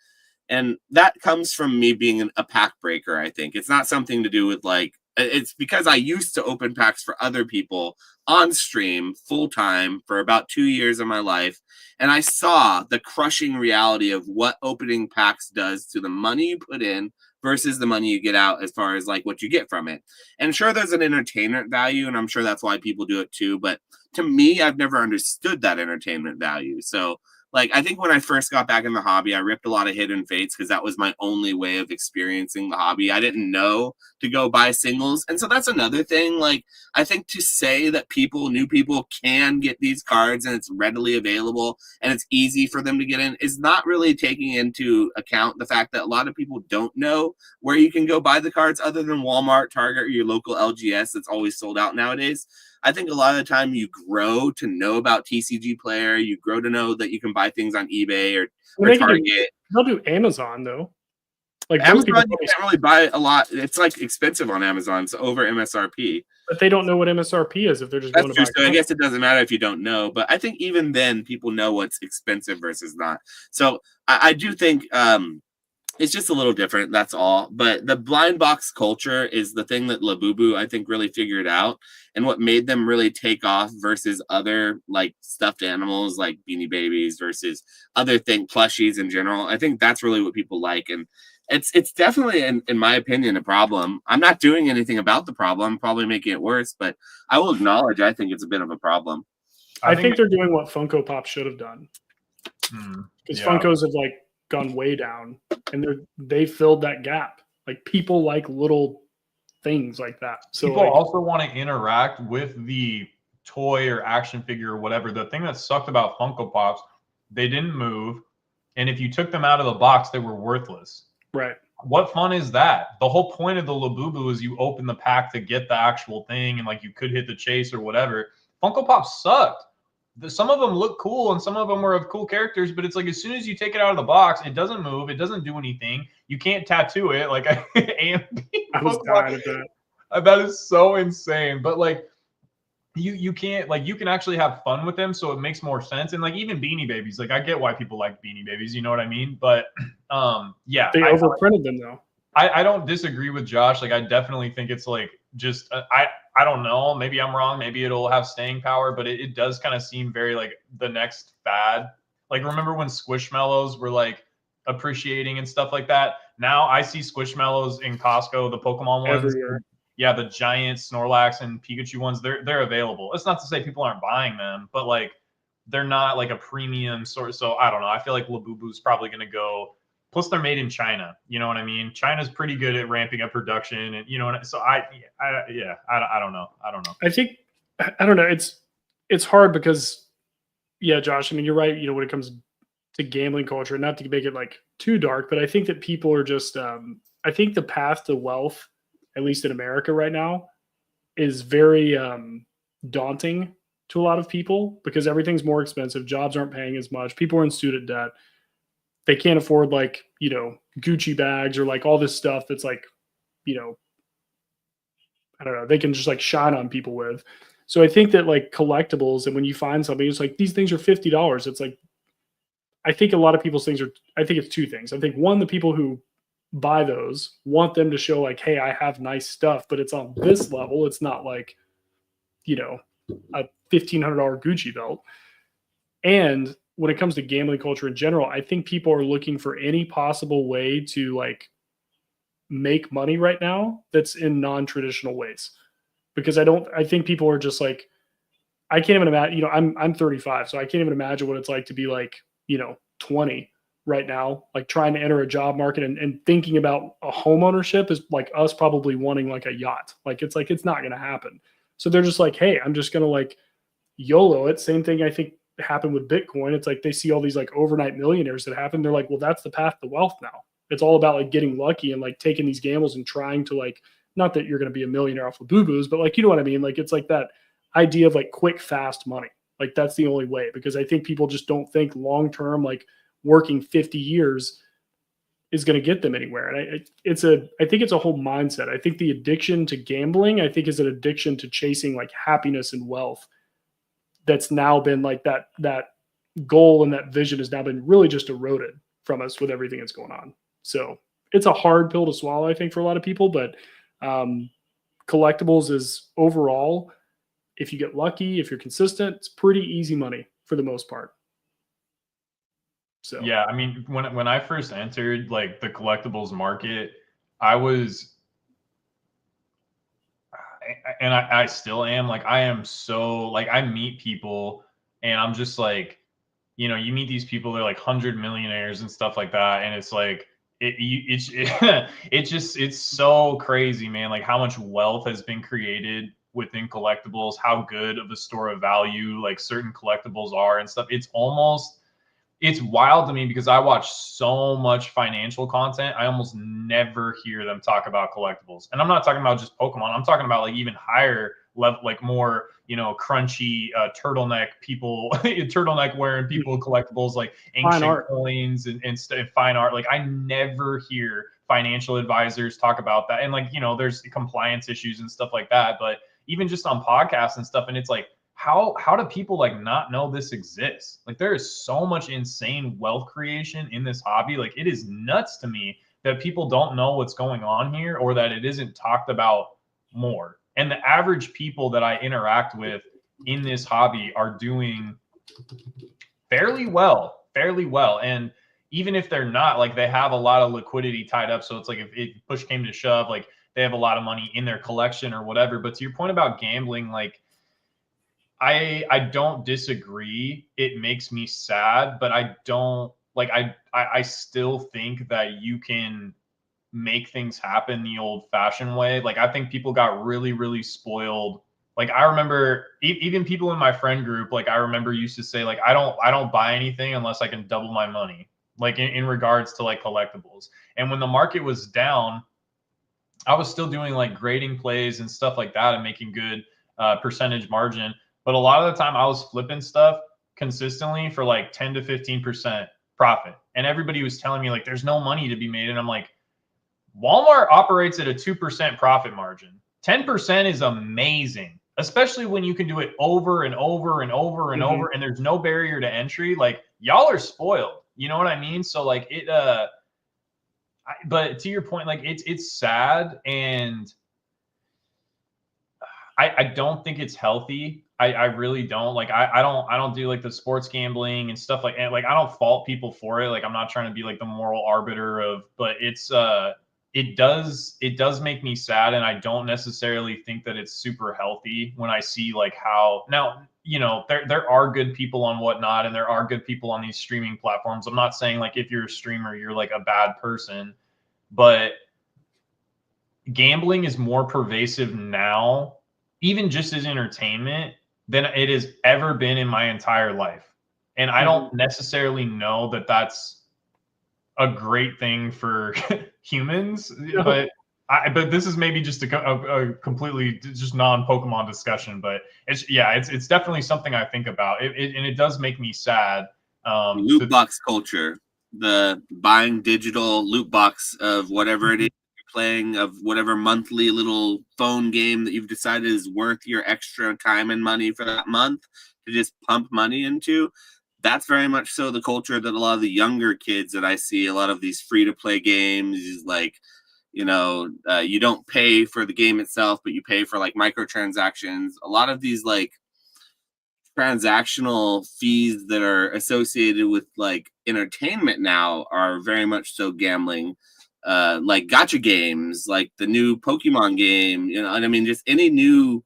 and that comes from me being a pack breaker. I think it's not something to do with like, it's because I used to open packs for other people on stream full time for about 2 years of my life. And I saw the crushing reality of what opening packs does to the money you put in versus the money you get out, as far as like what you get from it. And sure, there's an entertainment value, and I'm sure that's why people do it too. But to me, I've never understood that entertainment value. So like, I think when I first got back in the hobby, I ripped a lot of Hidden Fates because that was my only way of experiencing the hobby. I didn't know to go buy singles. And so that's another thing. Like, I think to say that new people can get these cards and it's readily available and it's easy for them to get in is not really taking into account the fact that a lot of people don't know where you can go buy the cards other than Walmart, Target, or your local LGS that's always sold out nowadays. I think a lot of the time you grow to know about TCG Player. You grow to know that you can buy things on eBay or Target. They'll do Amazon, though. Like, Amazon, you can't really buy a lot. It's like expensive on Amazon. It's over MSRP. But they don't know what MSRP is if they're just going to buy. So I guess it doesn't matter if you don't know. But I think even then, people know what's expensive versus not. So I do think It's just a little different, that's all. But the blind box culture is the thing that Labubu, I think, really figured out, and what made them really take off versus other like stuffed animals like Beanie Babies versus other thing plushies in general. I think that's really what people like, and it's definitely, in my opinion, a problem. I'm not doing anything about the problem, probably making it worse, but I will acknowledge I think it's a bit of a problem. I think they're doing what Funko Pop should have done, because yeah. Funkos have like gone way down, and they filled that gap. Like people like little things like that. So people like, also want to interact with the toy or action figure or whatever. The thing that sucked about Funko Pops, they didn't move, and if you took them out of the box, they were worthless. right. What fun is that? The whole point of the Labubu is you open the pack to get the actual thing, and like you could hit the chase or whatever. Funko Pops sucked. Some of them look cool and some of them were of cool characters, but it's like as soon as you take it out of the box, it doesn't move, it doesn't do anything. You can't tattoo it. Like AMP. I was dying of that. That is so insane. But like you can't, like, you can actually have fun with them, so it makes more sense. And like even Beanie Babies, like I get why people like Beanie Babies, you know what I mean? But yeah, They overprinted them though. I don't disagree with Josh. Like I definitely think it's like just I don't know. Maybe I'm wrong. Maybe it'll have staying power, but it does kind of seem very like the next fad. Like remember when Squishmallows were like appreciating and stuff like that? Now I see Squishmallows in Costco, the Pokemon ones. Everywhere. Yeah, the giant Snorlax and Pikachu ones, they're available. It's not to say people aren't buying them, but like they're not like a premium sort. So I don't know. I feel like Labubu's probably going to go. Plus, they're made in China. You know what I mean? China's pretty good at ramping up production, and you know. So I don't know. I don't know. I think I don't know. It's hard because yeah, Josh. I mean, you're right. You know, when it comes to gambling culture, not to make it like too dark, but I think that people are just. I think the path to wealth, at least in America right now, is very daunting to a lot of people because everything's more expensive. Jobs aren't paying as much. People are in student debt. They can't afford like, you know, Gucci bags or like all this stuff that's like, you know, I don't know, they can just like shine on people with. So I think that like collectibles, and when you find something, it's like these things are $50. It's like, I think a lot of people's things are, I think it's two things. I think one, the people who buy those want them to show like, hey, I have nice stuff, but it's on this level. It's not like, you know, a $1,500 Gucci belt. And when it comes to gambling culture in general, I think people are looking for any possible way to like make money right now that's in non-traditional ways. Because I think people are just like, I can't even imagine, you know, I'm 35, so I can't even imagine what it's like to be like, you know, 20 right now, like trying to enter a job market and thinking about a home ownership is like us probably wanting like a yacht. Like it's not going to happen. So they're just like, hey, I'm just going to like YOLO it. Same thing I think happened with Bitcoin. It's like they see all these like overnight millionaires that happen. They're like, well, that's the path to wealth now. It's all about like getting lucky and like taking these gambles and trying to like, not that you're going to be a millionaire off of boo-boos, but like, you know what I mean? Like, it's like that idea of like quick, fast money. Like that's the only way, because I think people just don't think long-term, like working 50 years is going to get them anywhere. And I think it's a whole mindset. I think the addiction to gambling, I think is an addiction to chasing like happiness and wealth. That's now been like that goal and that vision has now been really just eroded from us with everything that's going on. So it's a hard pill to swallow, I think, for a lot of people, but collectibles is overall, if you get lucky, if you're consistent, it's pretty easy money for the most part. So yeah, I mean, when I first entered like the collectibles market, I was, and I still am, like I am so like I meet people and I'm just like, you know, you meet these people, they're like 100 millionaires and stuff like that, and it's like it's so crazy, man. Like how much wealth has been created within collectibles, how good of a store of value like certain collectibles are and stuff. It's wild to me because I watch so much financial content. I almost never hear them talk about collectibles. And I'm not talking about just Pokemon. I'm talking about like even higher level, like more, you know, crunchy turtleneck people, turtleneck wearing people, collectibles like ancient coins and fine art. Like I never hear financial advisors talk about that. And like, you know, there's compliance issues and stuff like that. But even just on podcasts and stuff, and it's like, how do people like not know this exists? Like there is so much insane wealth creation in this hobby. Like it is nuts to me that people don't know what's going on here, or that it isn't talked about more. And the average people that I interact with in this hobby are doing fairly well. And even if they're not, like, they have a lot of liquidity tied up. So it's like, if push came to shove, like, they have a lot of money in their collection or whatever. But to your point about gambling, like, I don't disagree. It makes me sad, but I don't like, I still think that you can make things happen the old fashioned way. Like, I think people got really, really spoiled. Like, I remember even people in my friend group, like, I remember used to say, like, I don't buy anything unless I can double my money, like, in regards to like collectibles. And when the market was down, I was still doing like grading plays and stuff like that and making good percentage margin. But a lot of the time I was flipping stuff consistently for like 10 to 15% profit. And everybody was telling me, like, there's no money to be made. And I'm like, Walmart operates at a 2% profit margin. 10% is amazing, especially when you can do it over and over and over and over, and there's no barrier to entry. Like, y'all are spoiled. You know what I mean? So like, but to your point, like, it's sad, and I don't think it's healthy. I really don't. Like, I don't do like the sports gambling and stuff like, and like, I don't fault people for it. Like, I'm not trying to be like the moral arbiter of, but it does make me sad, and I don't necessarily think that it's super healthy when I see like how now, you know, there are good people on Whatnot, and there are good people on these streaming platforms. I'm not saying like if you're a streamer, you're like a bad person, but gambling is more pervasive now, even just as entertainment, than it has ever been in my entire life. And I don't necessarily know that that's a great thing for humans, but this is maybe just a completely just non-Pokemon discussion. But it's definitely something I think about. And it does make me sad. Loot box culture, the buying digital loot box of whatever it is you're playing, of whatever monthly little phone game that you've decided is worth your extra time and money for that month to just pump money into. That's very much so the culture that a lot of the younger kids that I see, a lot of these free-to-play games, is like, you know, you don't pay for the game itself, but you pay for like microtransactions. A lot of these like transactional fees that are associated with like entertainment now are very much so gambling. Like gacha games, like the new Pokemon game, you know, and I mean, just any new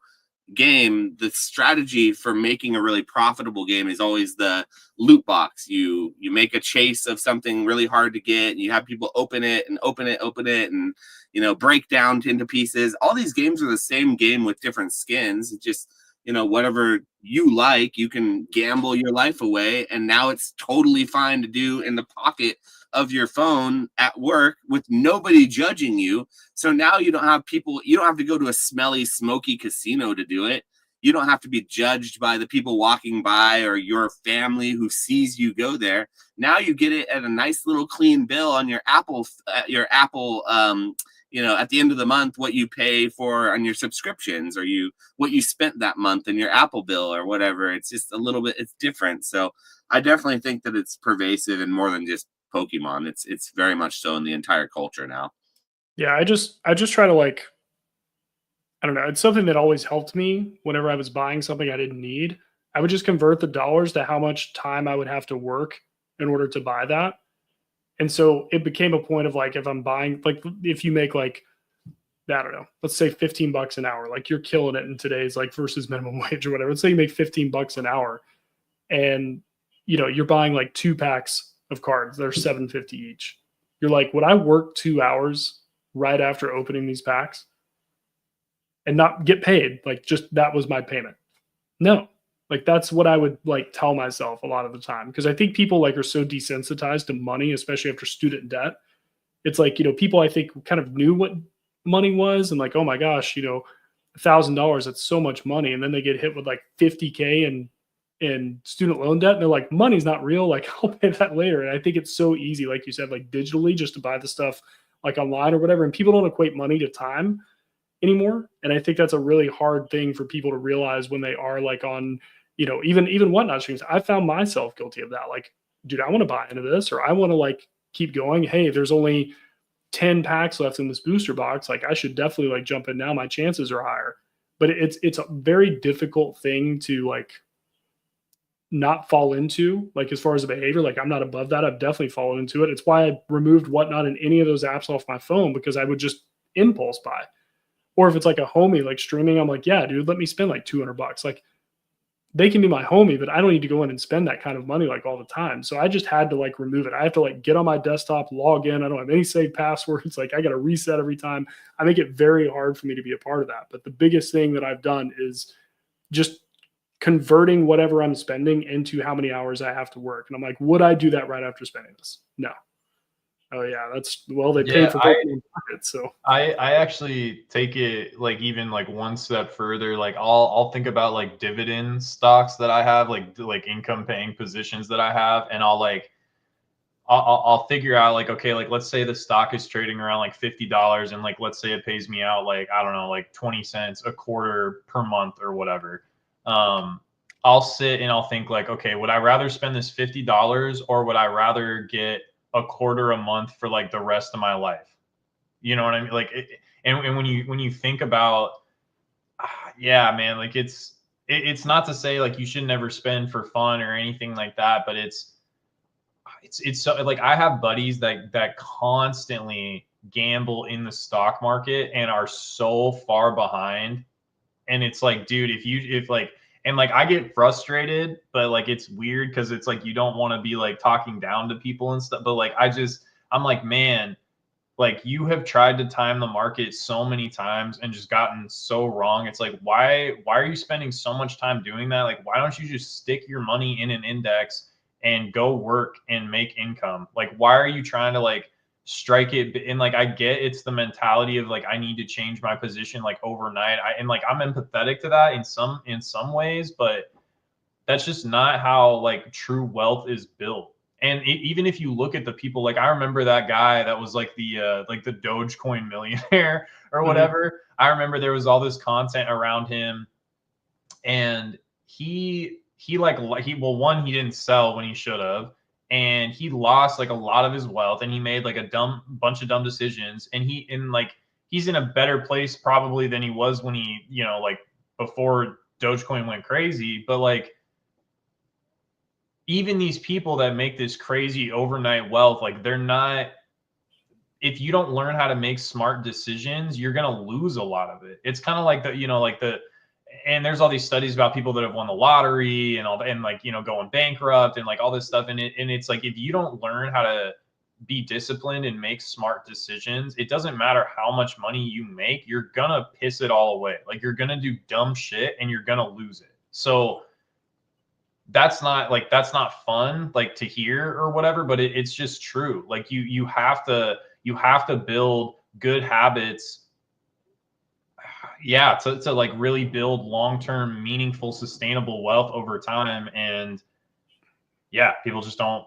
game, the strategy for making a really profitable game is always the loot box. You make a chase of something really hard to get, and you have people open it, and you know, break down into pieces. All these games are the same game with different skins. It's just, you know, whatever you like, you can gamble your life away, and now it's totally fine to do in the pocket of your phone at work with nobody judging you. So now you don't have to go to a smelly, smoky casino to do it. You don't have to be judged by the people walking by or your family who sees you go there. Now you get it at a nice little clean bill on your Apple, you know, at the end of the month, what you pay for on your subscriptions, or what you spent that month in your Apple bill or whatever. It's just a little bit, it's different. So I definitely think that it's pervasive and more than just Pokemon. It's very much so in the entire culture now. Yeah, I just try to, like, I don't know, it's something that always helped me whenever I was buying something I didn't need. I would just convert the dollars to how much time I would have to work in order to buy that. And so it became a point of, like, if I'm buying, like, if you make like, I don't know, let's say $15 an hour, like, you're killing it in today's like versus minimum wage or whatever. Let's say you make $15 an hour, and you know, you're buying like 2 packs of cards. They're $7.50 each. You're like, would I work 2 hours right after opening these packs and not get paid? Like, just that was my payment? No. Like, that's what I would like tell myself a lot of the time, because I think people like are so desensitized to money, especially after student debt. It's like, you know, people I think kind of knew what money was, and like, oh my gosh, you know, $1,000, that's so much money, and then they get hit with like 50K in student loan debt, and they're like, money's not real, like, I'll pay that later. And I think it's so easy, like you said, like digitally, just to buy the stuff like online or whatever, and people don't equate money to time anymore. And I think that's a really hard thing for people to realize when they are like on, you know, even Whatnot streams. I found myself guilty of that. Like, dude, I want to buy into this, or I want to like keep going. Hey, there's only 10 packs left in this booster box. Like I should definitely like jump in now. My chances are higher. But it's a very difficult thing to like not fall into, like as far as the behavior. Like I'm not above that. I've definitely fallen into it. It's why I removed Whatnot and any of those apps off my phone, because I would just impulse buy. Or if it's like a homie like streaming, I'm like, yeah, dude, let me spend like $200. Like they can be my homie, but I don't need to go in and spend that kind of money like all the time. So I just had to like remove it. I have to like get on my desktop, log in. I don't have any saved passwords. Like I got to reset every time. I make it very hard for me to be a part of that. But the biggest thing that I've done is just converting whatever I'm spending into how many hours I have to work. And I'm like, would I do that right after spending this? No. Oh yeah, they paid for Pokemon Pocket, so I actually take it like even like one step further. Like I'll think about like dividend stocks that I have, like income paying positions that I have, and I'll figure out like, okay, like let's say the stock is trading around like $50, and like let's say it pays me out like, I don't know, like 20 cents a quarter per month or whatever. I'll sit and I'll think like, okay, would I rather spend this $50 or would I rather get a quarter a month for like the rest of my life? You know what I mean? Like, and when you think about, yeah, man, like it's not to say like you should never spend for fun or anything like that, but it's so like I have buddies that constantly gamble in the stock market and are so far behind. And it's like, dude, if like, and like I get frustrated, but like it's weird because it's like you don't want to be like talking down to people and stuff. But like I'm like, man, like you have tried to time the market so many times and just gotten so wrong. It's like, why are you spending so much time doing that? Like, why don't you just stick your money in an index and go work and make income? Like, why are you trying to like strike it? And like I get it's the mentality of like I need to change my position like overnight. And like I'm empathetic to that in some ways, but that's just not how like true wealth is built. And even if you look at the people, like I remember that guy that was like the Dogecoin millionaire or whatever. I remember there was all this content around him, and well, one, he didn't sell when he should have, and he lost like a lot of his wealth, and he made like a bunch of dumb decisions, and he's in a better place probably than he was when he, like before Dogecoin went crazy. But like even these people that make this crazy overnight wealth, like they're not, if you don't learn how to make smart decisions, you're going to lose a lot of it. It's kind of like and there's all these studies about people that have won the lottery and all that, and like, going bankrupt and like all this stuff. And it's like, if you don't learn how to be disciplined and make smart decisions, it doesn't matter how much money you make, you're going to piss it all away. Like you're going to do dumb shit and you're going to lose it. So that's not fun like to hear or whatever, but it's just true. Like you have to build good habits, yeah, to like really build long-term meaningful sustainable wealth over time. And yeah, people just don't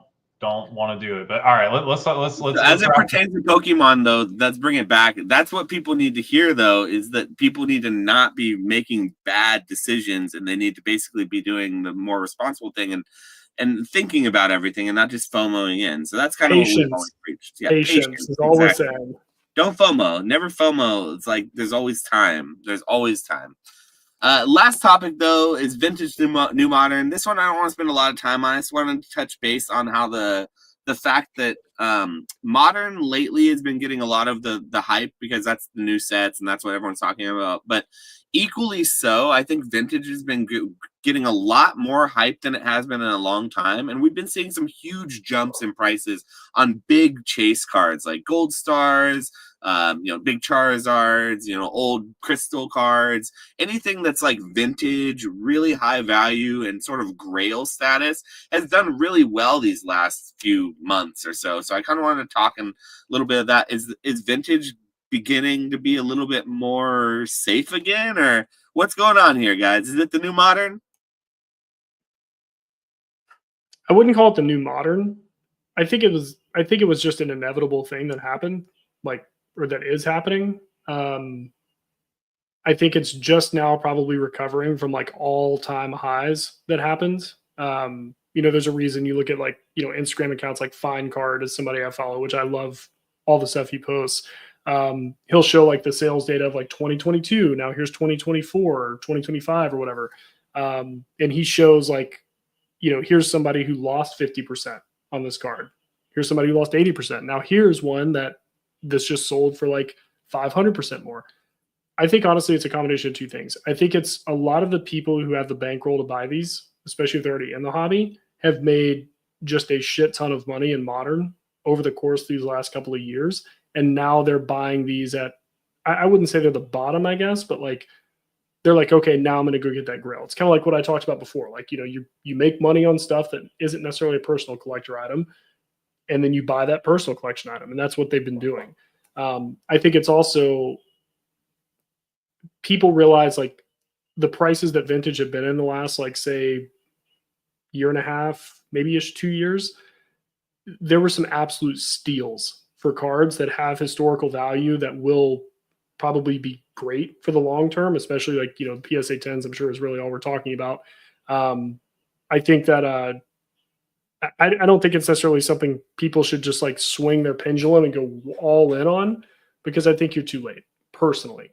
want to do it. But all right, let's as it pertains to Pokemon though, let's bring it back. That's what people need to hear though, is that people need to not be making bad decisions, and they need to basically be doing the more responsible thing and thinking about everything and not just FOMOing in. So that's kind of what we've always preached. Yeah, patience is all we're saying. Don't FOMO. Never FOMO. It's like there's always time. There's always time. Last topic though is vintage new modern. This one I don't want to spend a lot of time on. I just wanted to touch base on how the fact that modern lately has been getting a lot of the hype because that's the new sets and that's what everyone's talking about. But equally so, I think vintage has been getting a lot more hype than it has been in a long time. And we've been seeing some huge jumps in prices on big chase cards like Gold Stars, big Charizards, old crystal cards, anything that's like vintage, really high value and sort of grail status has done really well these last few months or so. So I kind of wanted to talk a little bit of that. Is vintage beginning to be a little bit more safe again, or what's going on here, guys? Is it the new modern? I wouldn't call it the new modern. I think it was just an inevitable thing that happened, or that is happening. I think it's just now probably recovering from like all-time highs that happened. There's a reason you look at Instagram accounts like Fine Card is somebody I follow, which I love all the stuff he posts. He'll show like the sales data of like 2022. Now here's 2024 or 2025 or whatever. And he shows like, here's somebody who lost 50% on this card. Here's somebody who lost 80%. Now here's one that's just sold for like 500% more. I think honestly, it's a combination of two things. I think it's a lot of the people who have the bankroll to buy these, especially if they're already in the hobby, have made just a shit ton of money in Modern over the course of these last couple of years. And now they're buying these at, I wouldn't say they're the bottom, I guess, but like, they're like, okay, now I'm going to go get that grill. It's kind of like what I talked about before. Like, you make money on stuff that isn't necessarily a personal collector item, and then you buy that personal collection item. And that's what they've been doing. I think it's also, people realize like the prices that vintage have been in the last, like, say, year and a half, maybe ish 2 years. There were some absolute steals for cards that have historical value that will probably be great for the long term, especially like, PSA 10s, I'm sure is really all we're talking about. I think that I don't think it's necessarily something people should just like swing their pendulum and go all in on, because I think you're too late personally.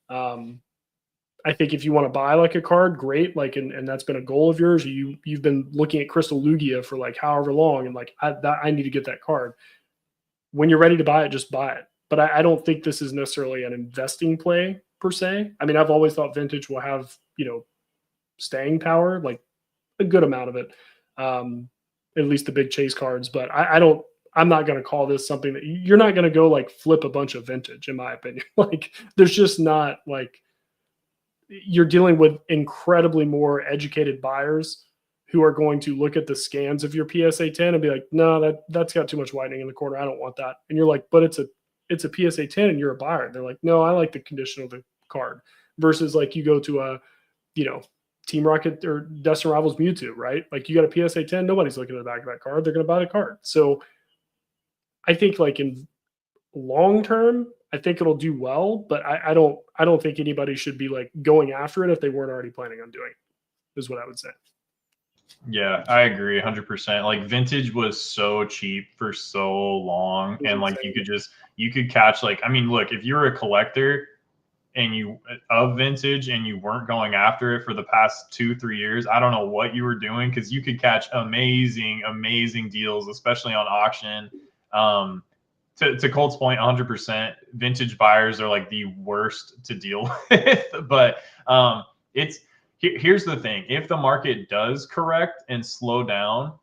I think if you want to buy like a card, great. Like, and that's been a goal of yours. You've been looking at Crystal Lugia for like however long, and like I need to get that card. When you're ready to buy it, just buy it. But I don't think this is necessarily an investing play per se. I mean, I've always thought vintage will have, staying power, like a good amount of it, at least the big chase cards. But I'm not going to call this something that you're not going to go like flip a bunch of vintage, in my opinion. Like, there's just not, like, you're dealing with incredibly more educated buyers who are going to look at the scans of your PSA 10 and be like, no, that's got too much whitening in the corner. I don't want that. And you're like, but it's a PSA 10 and you're a buyer. And they're like, no, I like the condition of the card. Versus like you go to a, Team Rocket or Destiny Rivals Mewtwo, right? Like, you got a PSA 10, nobody's looking at the back of that card. They're going to buy the card. So I think like in long term, I think it'll do well, but I don't think anybody should be like going after it if they weren't already planning on doing it, is what I would say. Yeah, I agree 100%. Like, vintage was so cheap for so long, and like you could catch, like, I mean, look, if you're a collector and of vintage and you weren't going after it for the past 2-3 years, I don't know what you were doing, because you could catch amazing deals, especially on auction. To Colt's point, 100%, vintage buyers are like the worst to deal with. But here's the thing: if the market does correct and slow down,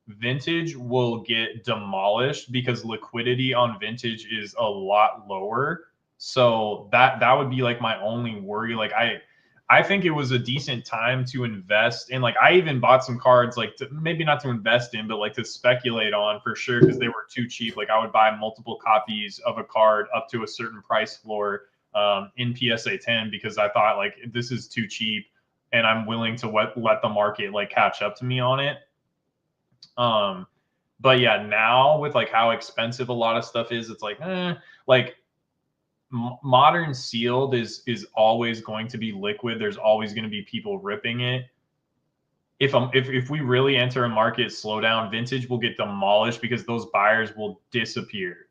vintage will get demolished because liquidity on vintage is a lot lower. So that would be like my only worry. Like, I think it was a decent time to invest in. Like, I even bought some cards, like, maybe not to invest in, but like to speculate on for sure, because they were too cheap. Like, I would buy multiple copies of a card up to a certain price floor in PSA 10, because I thought like, this is too cheap and I'm willing to let the market like catch up to me on it. But yeah, now with like how expensive a lot of stuff is, it's like, like, modern sealed is always going to be liquid. There's always going to be people ripping it. If we really enter a market slowdown, vintage will get demolished because those buyers will disappear.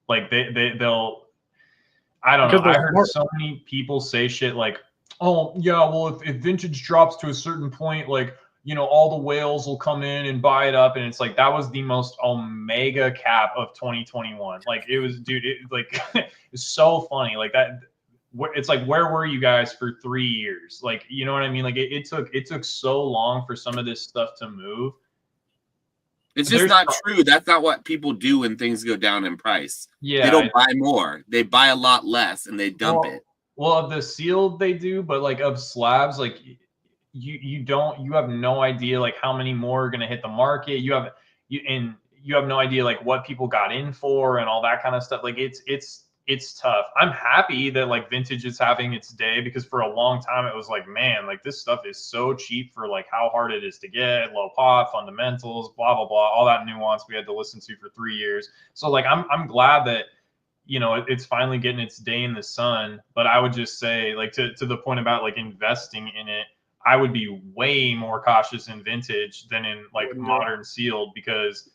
Like, they'll, I don't know. I heard so many people say shit like, oh yeah, well, if vintage drops to a certain point, like, all the whales will come in and buy it up. And it's like, that was the most omega cap of 2021. Like, it was, dude, like, it's so funny. Like, that, it's like, where were you guys for 3 years? Like, you know what I mean? Like, it took so long for some of this stuff to move. It's just not true. That's not what people do when things go down in price. Yeah, they don't buy more. They buy a lot less and they dump it. Well, of the sealed they do, but like of slabs, like, you have no idea like how many more are going to hit the market. You have no idea like what people got in for and all that kind of stuff. Like, it's tough. I'm happy that like vintage is having its day, because for a long time it was like, man, like, this stuff is so cheap for like how hard it is to get, low pot, fundamentals, blah blah blah, all that nuance we had to listen to for 3 years. So like, I'm glad that it's finally getting its day in the sun. But I would just say, like, to the point about like investing in it, I would be way more cautious in vintage than in like modern sealed, because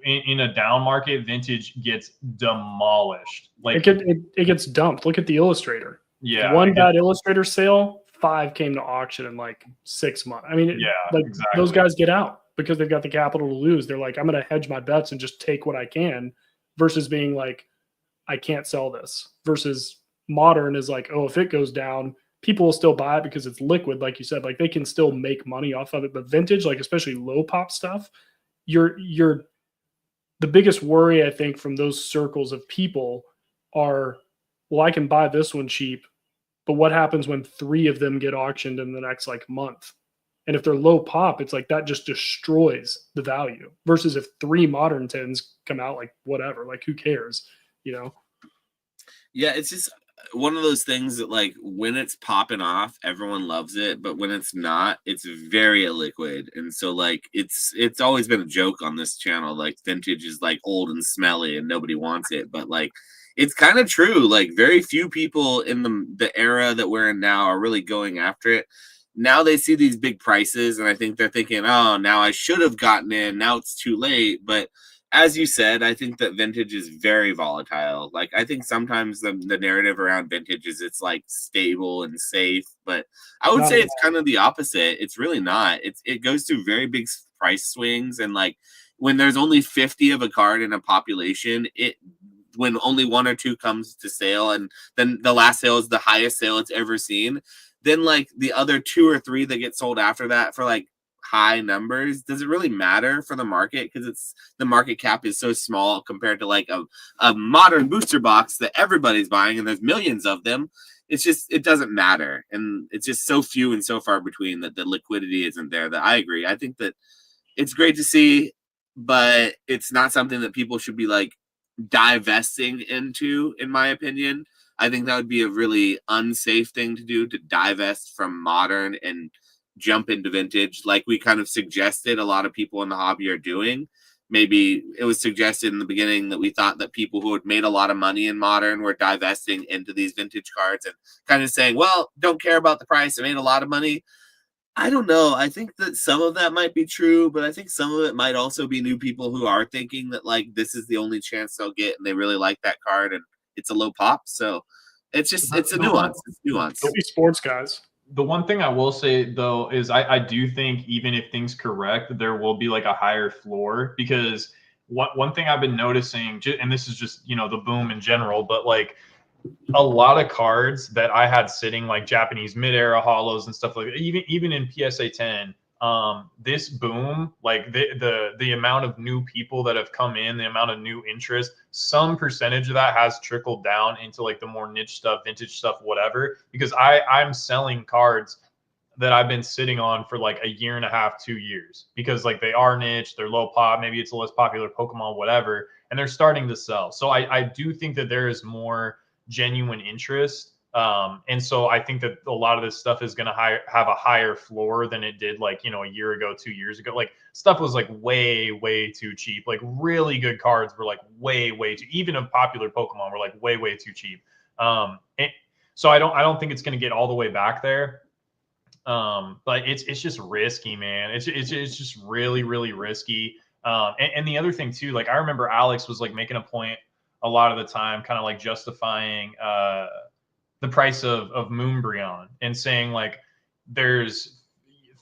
in a down market, vintage gets demolished. Like it gets dumped. Look at the Illustrator. yeah, One bad Illustrator sale, 5 came to auction in like 6 months. I mean, like exactly. those guys get out because they've got the capital to lose. They're like, I'm going to hedge my bets and just take what I can, versus being like, I can't sell this. Versus modern is like, oh, if it goes down, people will still buy it because it's liquid, like you said. Like they can still make money off of it. But vintage, like especially low pop stuff, you're the biggest worry, I think, from those circles of people are, well, I can buy this one cheap, but what happens when 3 of them get auctioned in the next like month? And if they're low pop, it's like that just destroys the value. Versus if 3 modern 10s come out, like whatever, like who cares, you know? Yeah, it's just one of those things that like when it's popping off, everyone loves it, but when it's not, it's very illiquid. And so like it's always been a joke on this channel, like vintage is like old and smelly and nobody wants it, but like it's kind of true. Like very few people in the era that we're in now are really going after it. Now they see these big prices and I think they're thinking, oh, now I should have gotten in, now it's too late. But as you said, I think that vintage is very volatile. Like I think sometimes the narrative around vintage is it's like stable and safe, but I would say it's kind of the opposite. It's really not. It goes through very big price swings, and like when there's only 50 of a card in a population, when only 1 or 2 comes to sale, and then the last sale is the highest sale it's ever seen, then like the other 2 or 3 that get sold after that for like high numbers, does it really matter for the market? Because it's the market cap is so small compared to like a modern booster box that everybody's buying and there's millions of them. It's just, it doesn't matter, and it's just so few and so far between that the liquidity isn't there. That I agree. I think that it's great to see, but it's not something that people should be like divesting into, in my opinion. I think that would be a really unsafe thing to do, to divest from modern and jump into vintage, like we kind of suggested a lot of people in the hobby are doing. Maybe it was suggested in the beginning that we thought that people who had made a lot of money in modern were divesting into these vintage cards and kind of saying, well, don't care about the price, I made a lot of money. I don't know. I think that some of that might be true, but I think some of it might also be new people who are thinking that like this is the only chance they'll get and they really like that card and it's a low pop. So it's just, it's a nuance. It's nuance. Don't be sports guys. The one thing I will say though is I do think even if things correct, there will be like a higher floor, because one thing I've been noticing, and this is just, you know, the boom in general, but like a lot of cards that I had sitting, like Japanese mid-era hollows and stuff like that, even in PSA 10, this boom, like the amount of new people that have come in, the amount of new interest, some percentage of that has trickled down into like the more niche stuff, vintage stuff, whatever, because I'm selling cards that I've been sitting on for like a year and a half, 2 years, because like they are niche, they're low pop, maybe it's a less popular Pokemon, whatever, and they're starting to sell. So I do think that there is more genuine interest. And so I think that a lot of this stuff is going to have a higher floor than it did like, you know, a year ago, 2 years ago. Like stuff was like way too cheap. Like really good cards were like way too, even of popular Pokemon were like way too cheap. So I don't think it's going to get all the way back there. But it's just risky, man. It's just really risky. And the other thing too, like I remember Alex was like making a point a lot of the time, kind of like justifying the price of Moonbreon and saying like there's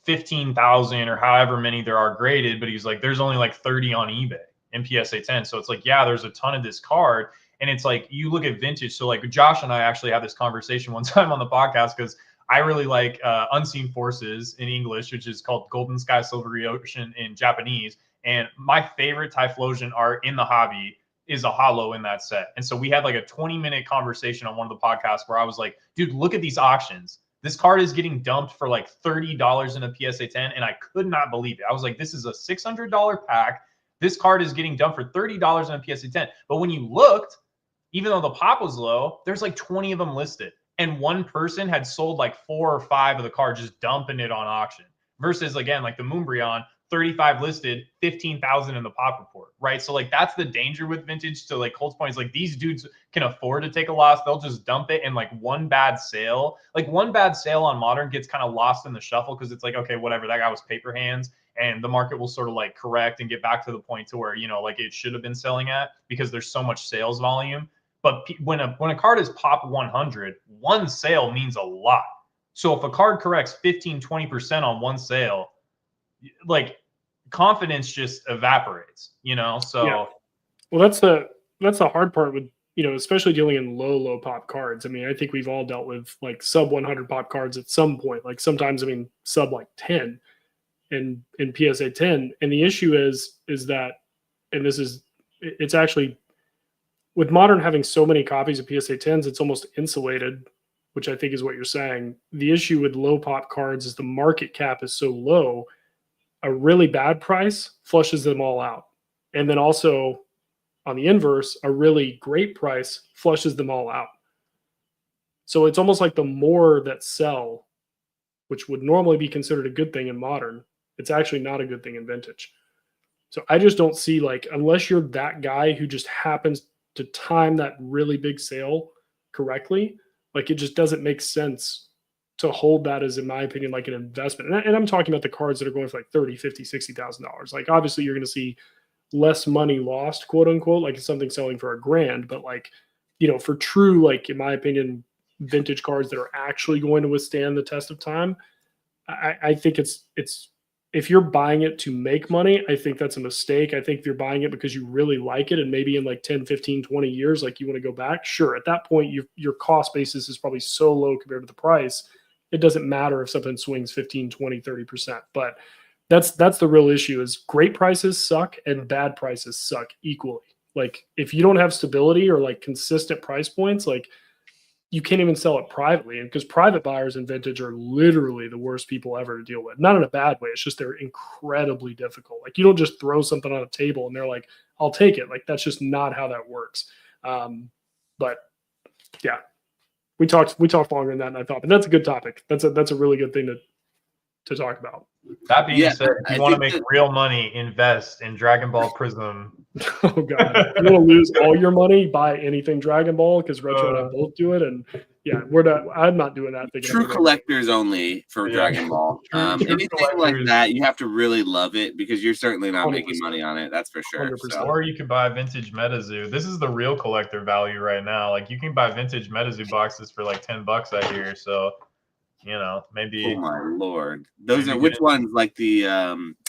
15,000 or however many there are graded, but he's like there's only like 30 on eBay in PSA 10. So it's like, yeah, there's a ton of this card. And it's like you look at vintage. So like Josh and I actually had this conversation one time on the podcast, because I really like Unseen Forces in English, which is called Golden Sky Silvery Ocean in Japanese. And my favorite Typhlosion art in the hobby is a hollow in that set. And so we had like a 20-minute conversation on one of the podcasts where I was like, dude, look at these auctions. This card is getting dumped for like $30 in a PSA 10. And I could not believe it. I was like, this is a $600 pack. This card is getting dumped for $30 in a PSA 10. But when you looked, even though the pop was low, there's like 20 of them listed. And one person had sold like 4 or 5 of the cards, just dumping it on auction. Versus again, like the Moonbreon, 35 listed, 15,000 in the pop report, right? So like that's the danger with vintage. To like Colt's point, is like these dudes can afford to take a loss. They'll just dump it, and like one bad sale on modern gets kind of lost in the shuffle, because it's like, okay, whatever, that guy was paper hands. and the market will sort of like correct and get back to the point to where, like it should have been selling at, because there's so much sales volume. But when a card is pop 100, one sale means a lot. So if a card corrects 15-20% on one sale, like confidence just evaporates, so Yeah. Well, that's the hard part with, especially dealing in low pop cards. I mean, I think we've all dealt with like sub 100 pop cards at some point, like sometimes, I mean, sub like 10 in PSA 10. And the issue is that, and it's actually with Modern having so many copies of PSA 10s, it's almost insulated, which I think is what you're saying. The issue with low pop cards is the market cap is so low, a really bad price flushes them all out. And then also on the inverse, a really great price flushes them all out. So it's almost like the more that sell, which would normally be considered a good thing in Modern, it's actually not a good thing in Vintage. So I just don't see, like, unless you're that guy who just happens to time that really big sale correctly, like it just doesn't make sense to hold that as, in my opinion, like an investment. And I'm talking about the cards that are going for like $30, $50, $60,000. Like obviously you're going to see less money lost, quote unquote, like it's something selling for $1,000, but like, for true, like in my opinion, vintage cards that are actually going to withstand the test of time, I think it's if you're buying it to make money, I think that's a mistake. I think if you're buying it because you really like it and maybe in like 10, 15, 20 years, like you want to go back, sure. At that point, your cost basis is probably so low compared to the price. It doesn't matter if something swings 15, 20, 30%. But that's the real issue is great prices suck and bad prices suck equally. Like if you don't have stability or like consistent price points, like you can't even sell it privately. And because private buyers in vintage are literally the worst people ever to deal with. Not in a bad way. It's just they're incredibly difficult. Like you don't just throw something on a table and they're like, I'll take it. Like that's just not how that works. But yeah, we talked longer than that, and I thought, but that's a good topic. That's a really good thing to talk about. That being said, if you want to make real money, invest in Dragon Ball Prism. Oh god, if you want to lose all your money, buy anything Dragon Ball because Retro and I both do it, and yeah, I'm not doing that. True collectors only for Dragon Ball. Anything like that, you have to really love it because you're certainly not 100%. Making money on it. That's for sure. So. Or you could buy vintage MetaZoo. This is the real collector value right now. Like you can buy vintage MetaZoo boxes for like $10 I hear. So. Maybe. Oh my lord! Those are which ones? Like the.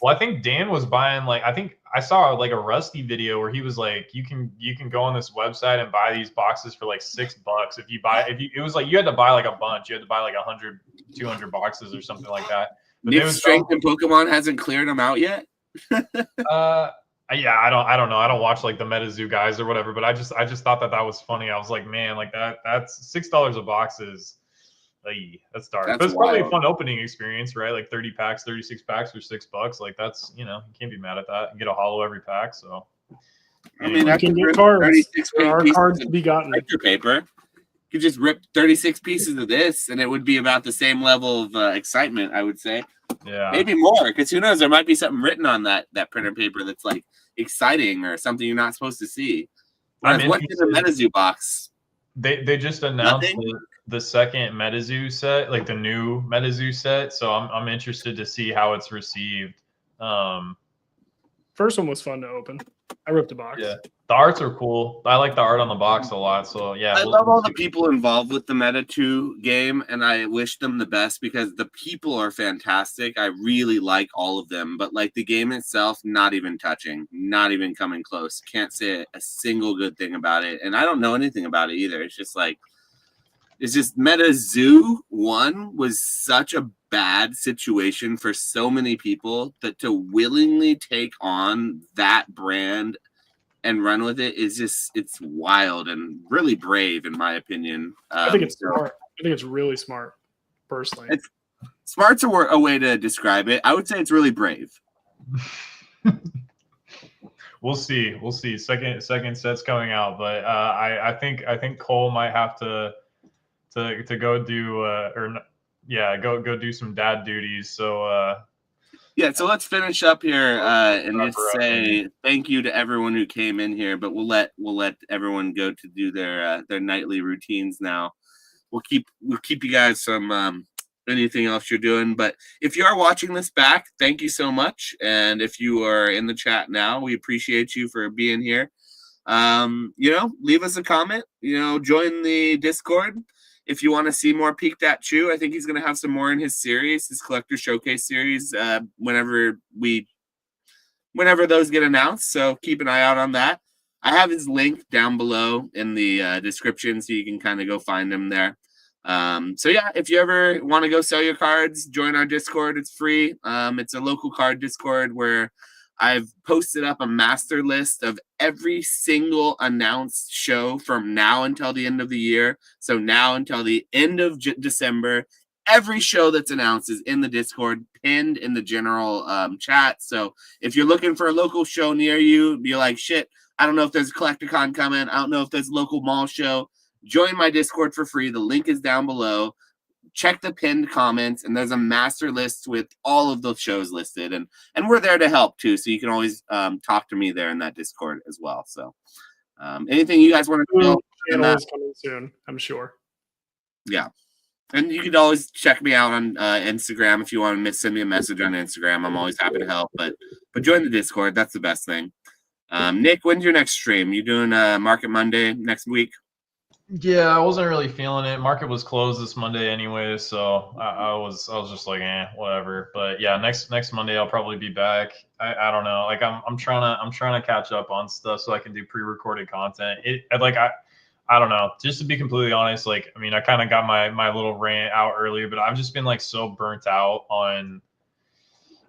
Well, I think Dan was buying I think I saw like a Rusty video where he was like, you can go on this website and buy these boxes for like $6 it was like you had to buy like a bunch. You had to buy like 100, 200 boxes or something like that. But Nick's strength in Pokemon hasn't cleared them out yet. Yeah, I don't know. I don't watch like the MetaZoo guys or whatever. But I just thought that was funny. I was like, man, like that's $6 a box is. That's dark. But it's probably a fun opening experience, right? Like 30 packs, 36 packs for $6. Like that's, you can't be mad at that. You get a holo every pack. So, I mean, you can get cards. 36 there are cards to be gotten. Paper. You could just rip 36 pieces of this, and it would be about the same level of excitement, I would say. Yeah, maybe more, because who knows? There might be something written on that printer paper that's like exciting or something you're not supposed to see. What's in the MetaZoo box? They just announced the second MetaZoo set, like the new MetaZoo set. So I'm interested to see how it's received. First one was fun to open. I ripped the box. Yeah, the arts are cool. I like the art on the box a lot. So yeah, I love all the people involved with the Meta2 game, and I wish them the best because the people are fantastic. I really like all of them, but like the game itself, not even touching, not even coming close. Can't say a single good thing about it, and I don't know anything about it either. It's just MetaZoo 1 was such a bad situation for so many people that to willingly take on that brand and run with it is just, it's wild and really brave in my opinion. I think it's smart. I think it's really smart, personally. Smart's a way to describe it. I would say it's really brave. We'll see. Second set's coming out, but I think Cole might have to go do go do some dad duties. So so let's finish up here and just say thank you to everyone who came in here. But we'll let everyone go to do their nightly routines now. We'll keep you guys some anything else you're doing. But if you are watching this back, thank you so much. And if you are in the chat now, we appreciate you for being here. Leave us a comment, join the Discord. If you want to see more PeekDatChu, I think he's going to have some more in his series, his collector showcase series, whenever those get announced. So keep an eye out on that. I have his link down below in the description, so you can kind of go find him there. If you ever want to go sell your cards, join our Discord. It's free. It's a local card Discord where I've posted up a master list of every single announced show from now until the end of the year. So now until the end of December, every show that's announced is in the Discord, pinned in the general chat. So if you're looking for a local show near you, you're like, shit, I don't know if there's a CollectorCon coming. I don't know if there's a local mall show. Join my Discord for free. The link is down below. Check the pinned comments, and there's a master list with all of those shows listed. And we're there to help, too, so you can always talk to me there in that Discord as well. So anything you guys want to know? Channel is coming soon, I'm sure. Yeah. And you can always check me out on Instagram if you want to send me a message on Instagram. I'm always happy to help. But join the Discord. That's the best thing. Nick, when's your next stream? You doing Market Monday next week? Yeah, I wasn't really feeling it. Market was closed this Monday anyway, so I was just like, whatever. But yeah, next Monday I'll probably be back. I don't know. Like I'm trying to catch up on stuff so I can do pre-recorded content. I don't know. Just to be completely honest, I kind of got my little rant out earlier, but I've just been so burnt out on.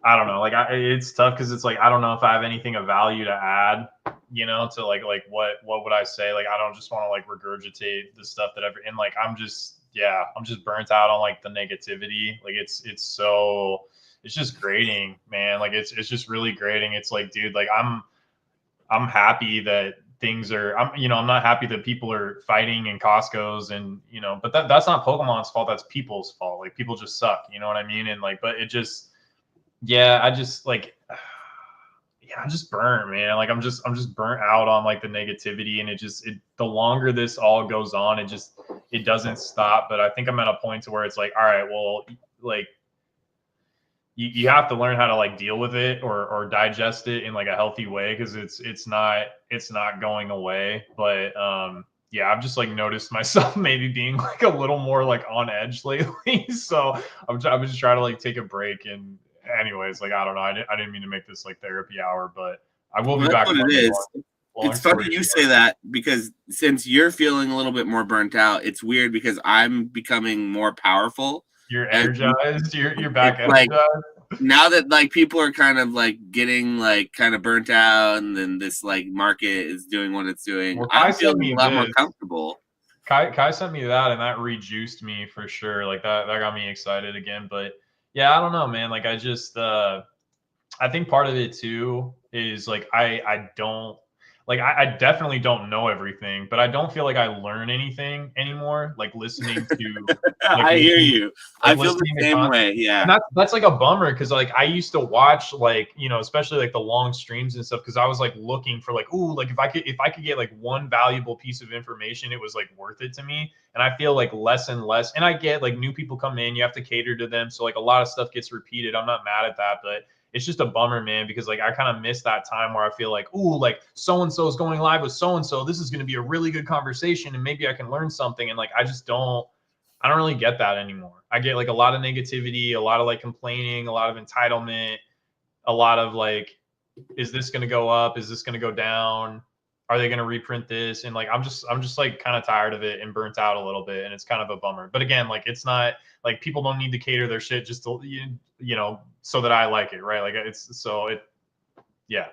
I don't know. It's tough because it's I don't know if I have anything of value to add. To what would I say? I don't just want to regurgitate the stuff that I'm just burnt out on the negativity. It's just grating, man. It's just really grating. It's dude, I'm happy that things are, I'm not happy that people are fighting in Costco's and, but that's not Pokemon's fault. That's people's fault. People just suck. You know what I mean? And but it just, I'm just burnt, man. I'm just burnt out on the negativity, and the longer this all goes on, it doesn't stop. But I think I'm at a point to where it's all right, well, you have to learn how to deal with it or digest it in a healthy way, because it's not going away. But I've just noticed myself maybe being a little more on edge lately. So I'm just trying to take a break. And anyways, I don't know. I didn't mean to make this therapy hour, but I will be back. What it is. It's funny you say that, because since you're feeling a little bit more burnt out, it's weird because I'm becoming more powerful. You're energized. You're back energized. Now that people are kind of getting kind of burnt out, and then this market is doing what it's doing, well, I'm feeling a lot more comfortable. Kai sent me that, and that rejuiced me for sure. That got me excited again. But yeah, I don't know, man. I think part of it too is I definitely don't know everything, but I don't feel I learn anything anymore. Listening to, I hear you. I feel the same way. Yeah, and that's a bummer, because I used to watch especially the long streams and stuff, because I was looking for if I could get one valuable piece of information, it was worth it to me. And I feel less and less. And I get new people come in, you have to cater to them, so a lot of stuff gets repeated. I'm not mad at that, but it's just a bummer, man, because I kind of miss that time where I feel so-and-so is going live with so-and-so. This is going to be a really good conversation, and maybe I can learn something. And I don't really get that anymore. I get a lot of negativity, a lot of complaining, a lot of entitlement, a lot of is this going to go up? Is this going to go down? Are they going to reprint this? And I'm just kind of tired of it and burnt out a little bit. And it's kind of a bummer. But again, it's not people don't need to cater their shit just to, so that I like it. Right.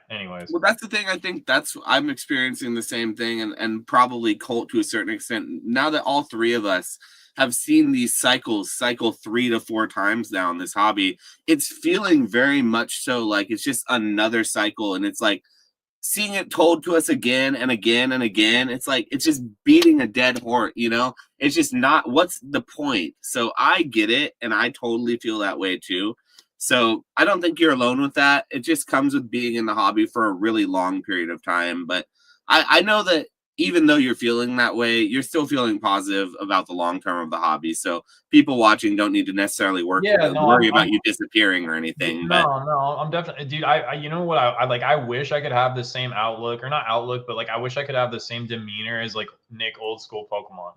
Anyways. Well, that's the thing. I think I'm experiencing the same thing, and probably Colt to a certain extent. Now that all three of us have seen these cycle 3 to 4 times now in this hobby, it's feeling very much so it's just another cycle. And it's seeing it told to us again and again and again. It's it's just beating a dead horse, It's just not, what's the point? So I get it, and I totally feel that way too. So I don't think you're alone with that. It just comes with being in the hobby for a really long period of time. But I know that even though you're feeling that way, you're still feeling positive about the long term of the hobby. So people watching don't need to necessarily Yeah, no, worry about you disappearing or anything. But no, I'm definitely, dude. I you know what I like. I wish I could have the same outlook, or not outlook, but like I wish I could have the same demeanor as like Nick, old school Pokemon,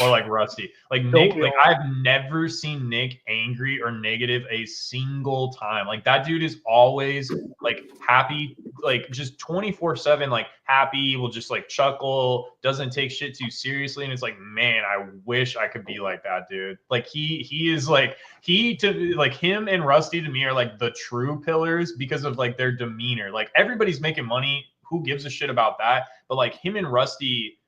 or like Rusty. Like Don't Nick, we like all? I've never seen Nick angry or negative a single time. Like that dude is always like happy, like just 24/7, like happy, will just like chuckle, doesn't take shit too seriously. And it's like, man, I wish I could be like that, dude. Like he is like to like him and Rusty to me are like the true pillars because of like their demeanor. Like everybody's making money. Who gives a shit about that? But like him and Rusty,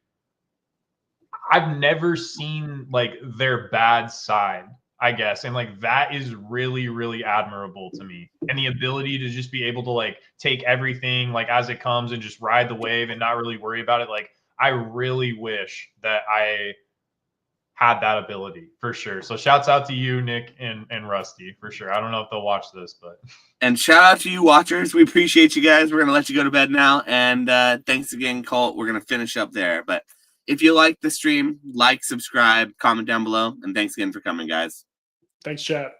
I've never seen like their bad side, I guess. And like that is really, really admirable to me. And the ability to just be able to like take everything like as it comes and just ride the wave and not really worry about it. Like I really wish that I had that ability for sure. So shouts out to you, Nick and Rusty, for sure. I don't know if they'll watch this, but and shout out to you watchers. We appreciate you guys. We're gonna let you go to bed now. And thanks again, Colt. We're gonna finish up there. But if you like the stream, like, subscribe, comment down below, and thanks again for coming, guys. Thanks, chat.